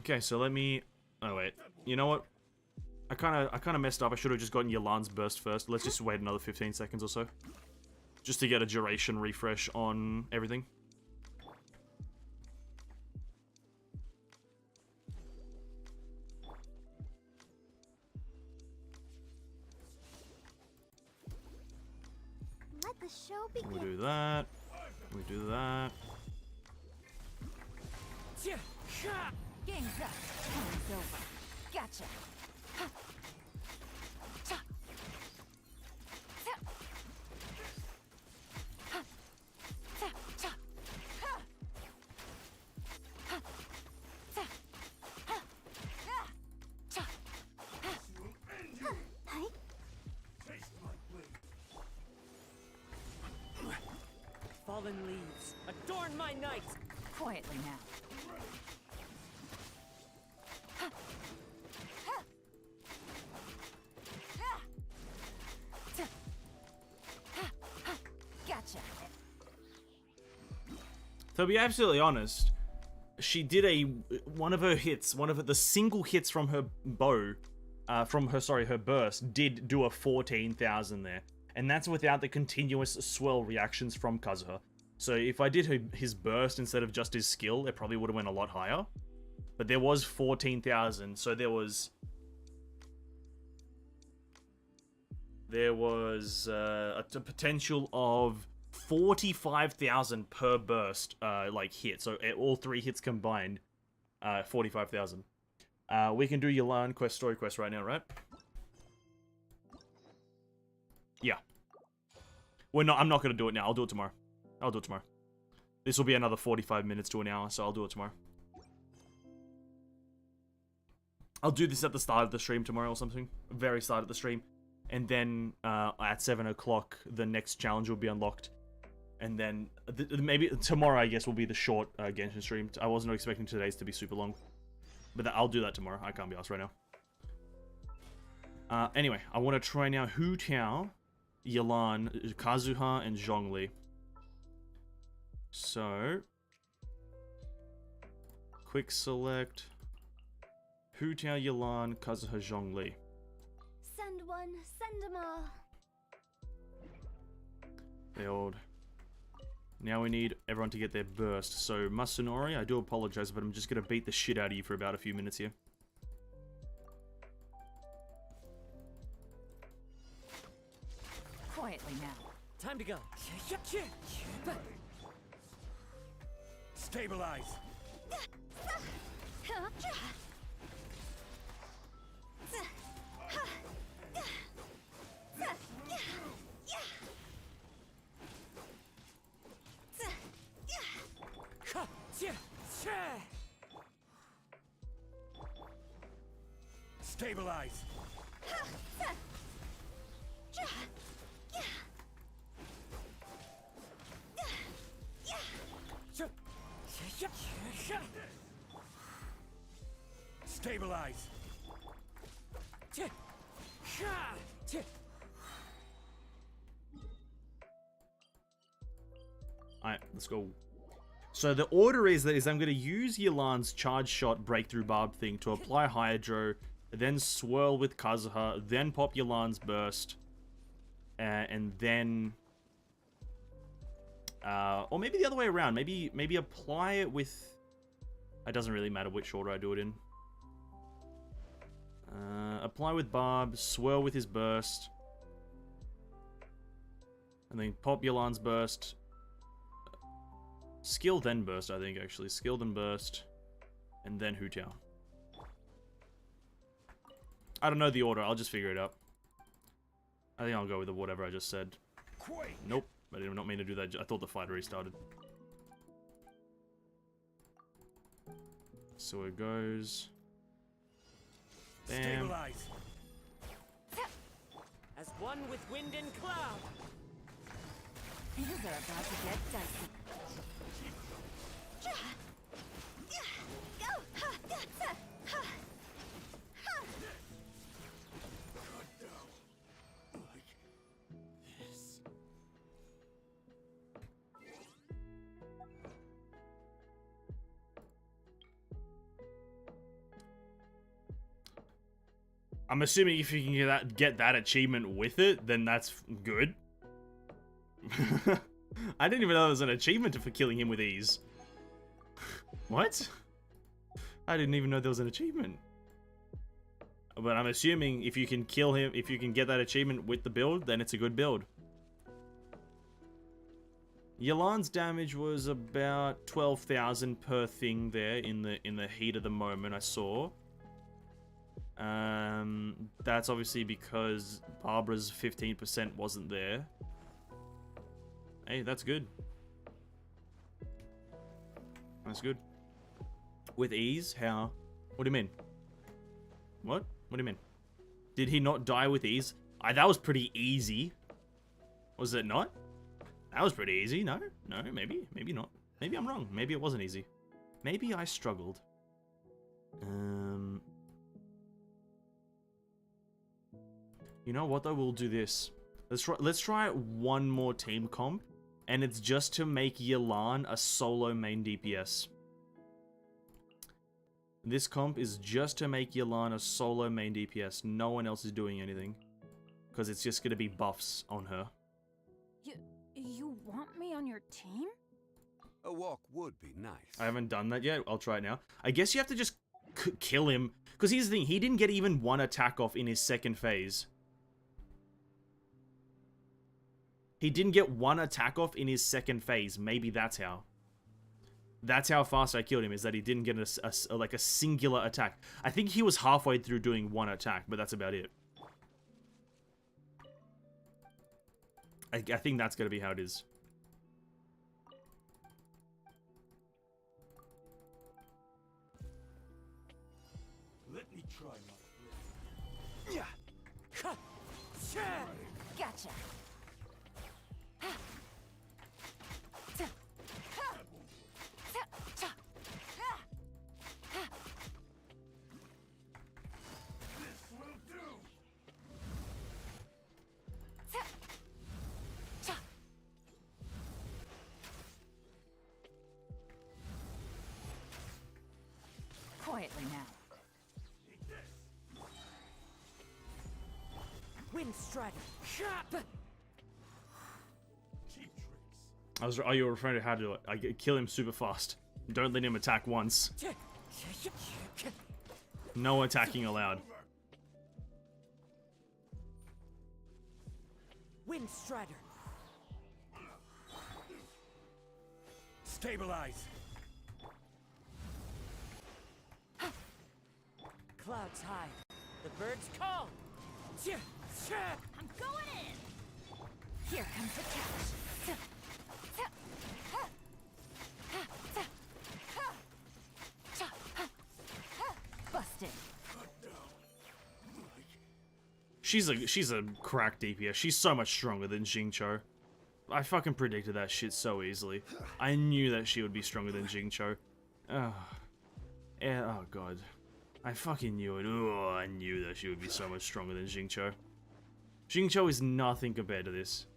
Okay, so let me... Oh, wait. You know what? I kind of messed up. I should have just gotten Yelan's burst first. Let's just wait another 15 seconds or so. Just to get a duration refresh on everything. Let the show begin. We do that. We do that. Game's up. Time's over. Gotcha. Ha. Cha. Ta. Ha. Ta. Cha. Ha. Ha. Ta. Ha. Ah. Cha. Ha. Hi. Fallen leaves, adorn my night! Quietly now. Ha. Ha. Ah. Ta. Ha. Ha. Gotcha. To be absolutely honest, she did one of her hits, one of the single hits from her bow, her burst, did do a 14,000 there. And that's without the continuous swirl reactions from Kazuha. So if I did his burst instead of just his skill, it probably would have went a lot higher. But there was 14,000, so there was a potential of 45,000 per burst, like hit. So all 3 hits combined, 45,000. We can do Yelan story quest right now, right? Yeah. I'm not gonna do it now. I'll do it tomorrow. This will be another 45 minutes to an hour, so I'll do it tomorrow. I'll do this at the start of the stream tomorrow or something. Very start of the stream. And then at 7 o'clock, the next challenge will be unlocked. And then maybe tomorrow, I guess, will be the short Genshin stream. I wasn't expecting today's to be super long. But I'll do that tomorrow. I can't be asked right now. Anyway, I want to try now Hu Tao, Yelan, Kazuha, and Zhongli. So, quick select Hu Tao, Yelan, Kazuha, Zhongli. Send one, send them all. Build. Now we need everyone to get their burst. So, Masanori, I do apologize, but I'm just going to beat the shit out of you for about a few minutes here. Quietly now. Time to go. Stabilize! Stabilize! Stabilize! Alright, let's go. So the order is I'm going to use Yelan's charge shot breakthrough barb thing to apply Hydro, then swirl with Kazuha, then pop Yelan's burst, and then... or maybe the other way around. Maybe apply it with... It doesn't really matter which order I do it in. Apply with Barb, swirl with his burst, and then pop Yelan's burst. Skill then burst, I think, actually. Skill then burst, and then Hu Tao. I don't know the order, I'll just figure it out. I think I'll go with whatever I just said. Nope, I did not mean to do that. I thought the fight restarted. So it goes... Bam. Stabilize! As one with wind and cloud. Things are about to get dicey. I'm assuming if you can get that achievement with it, then that's good. I didn't even know there was an achievement for killing him with ease. What? I didn't even know there was an achievement. But I'm assuming if you can kill him, if you can get that achievement with the build, then it's a good build. YELAN's damage was about 12,000 per thing there in the heat of the moment I saw. That's obviously because Barbara's 15% wasn't there. Hey, that's good. That's good. With ease? How? What do you mean? What? What do you mean? Did he not die with ease? That was pretty easy. Was it not? That was pretty easy. No? No, maybe. Maybe not. Maybe I'm wrong. Maybe it wasn't easy. Maybe I struggled. You know what though? We'll do this. Let's try one more team comp, and it's just to make YELAN a solo main DPS. This comp is just to make YELAN a solo main DPS. No one else is doing anything, because it's just gonna be buffs on her. You want me on your team? A walk would be nice. I haven't done that yet. I'll try it now. I guess you have to just kill him, because here's the thing: he didn't get even one attack off in his second phase. He didn't get one attack off in his second phase. Maybe that's how. That's how fast I killed him, is that he didn't get like a singular attack. I think he was halfway through doing one attack, but that's about it. I think that's going to be how it is. Let me try my... Yeah. Gotcha. Quietly now. Wind strider. Oh, you were referring to how to do it. I kill him super fast. Don't let him attack once. No attacking allowed. Wind strider. Stabilize. Clouds high. The birds call. I'm going in. Here comes the catch. Busted. She's a crack DPS. She's so much stronger than Xingqiu. I fucking predicted that shit so easily. I knew that she would be stronger than Xingqiu. Oh. Yeah, oh god. I fucking knew it. Oh, I knew that she would be so much stronger than Xingqiu. Xingqiu is nothing compared to this.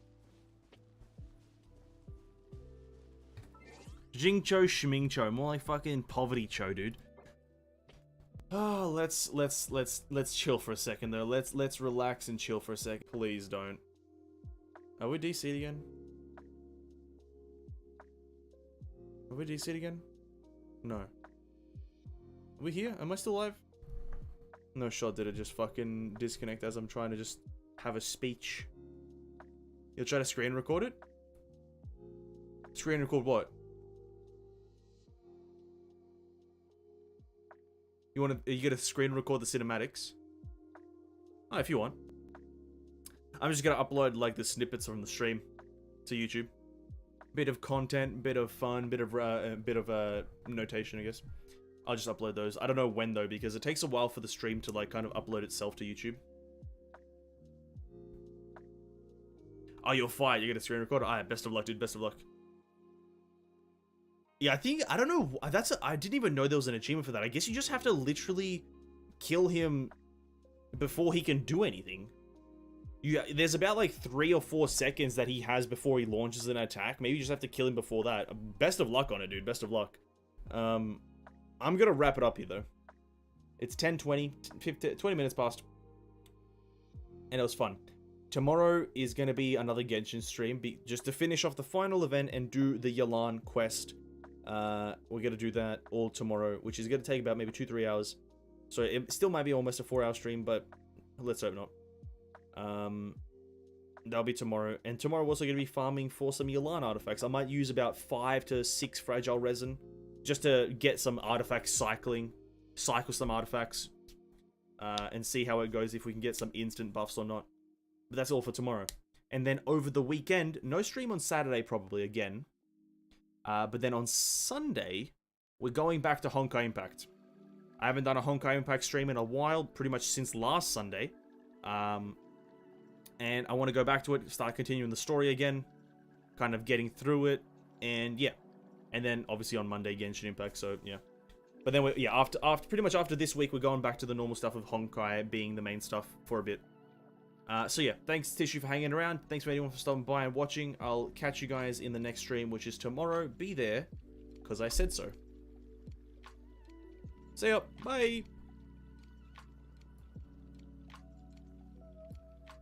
Xingqiu, Schmingqiu, more like fucking poverty cho, dude. Oh, let's chill for a second though. Let's relax and chill for a second. Please don't. Are we DC'd again? Are we DC'd again? No. Are we here? Am I still alive? No shot did it just fucking disconnect as I'm trying to just have a speech. You'll try to screen record it? Screen record what? You gonna screen record the cinematics? Oh, if you want. I'm just gonna upload like the snippets from the stream to YouTube. Bit of content, bit of fun, bit of notation, I guess. I'll just upload those. I don't know when though, because it takes a while for the stream to like kind of upload itself to YouTube. Oh, you're fired. You get a screen recorder. Alright, best of luck, dude. Best of luck. Yeah, I don't know. I didn't even know there was an achievement for that. I guess you just have to literally kill him before he can do anything. There's about like 3 or 4 seconds that he has before he launches an attack. Maybe you just have to kill him before that. Best of luck on it, dude. Best of luck. I'm gonna wrap it up here, though. It's 10:20, 20 minutes past. And it was fun. Tomorrow is going to be another Genshin stream, just to finish off the final event and do the YELAN quest. We're going to do that all tomorrow, which is going to take about maybe 2-3 hours. So it still might be almost a 4-hour stream, but let's hope not. That'll be tomorrow. And tomorrow we're also going to be farming for some YELAN artifacts. I might use about 5 to 6 fragile resin just to get some artifact cycle some artifacts, and see how it goes, if we can get some instant buffs or not. But that's all for tomorrow. And then over the weekend, no stream on Saturday probably again. But then on Sunday, we're going back to Honkai Impact. I haven't done a Honkai Impact stream in a while, pretty much since last Sunday. And I want to go back to it, start continuing the story again, kind of getting through it, and yeah. And then obviously on Monday, Genshin Impact, so yeah. But then, after pretty much after this week, we're going back to the normal stuff of Honkai being the main stuff for a bit. So yeah, thanks Tissue for hanging around. Thanks for anyone for stopping by and watching. I'll catch you guys in the next stream, which is tomorrow. Be there, because I said so. See ya. Bye.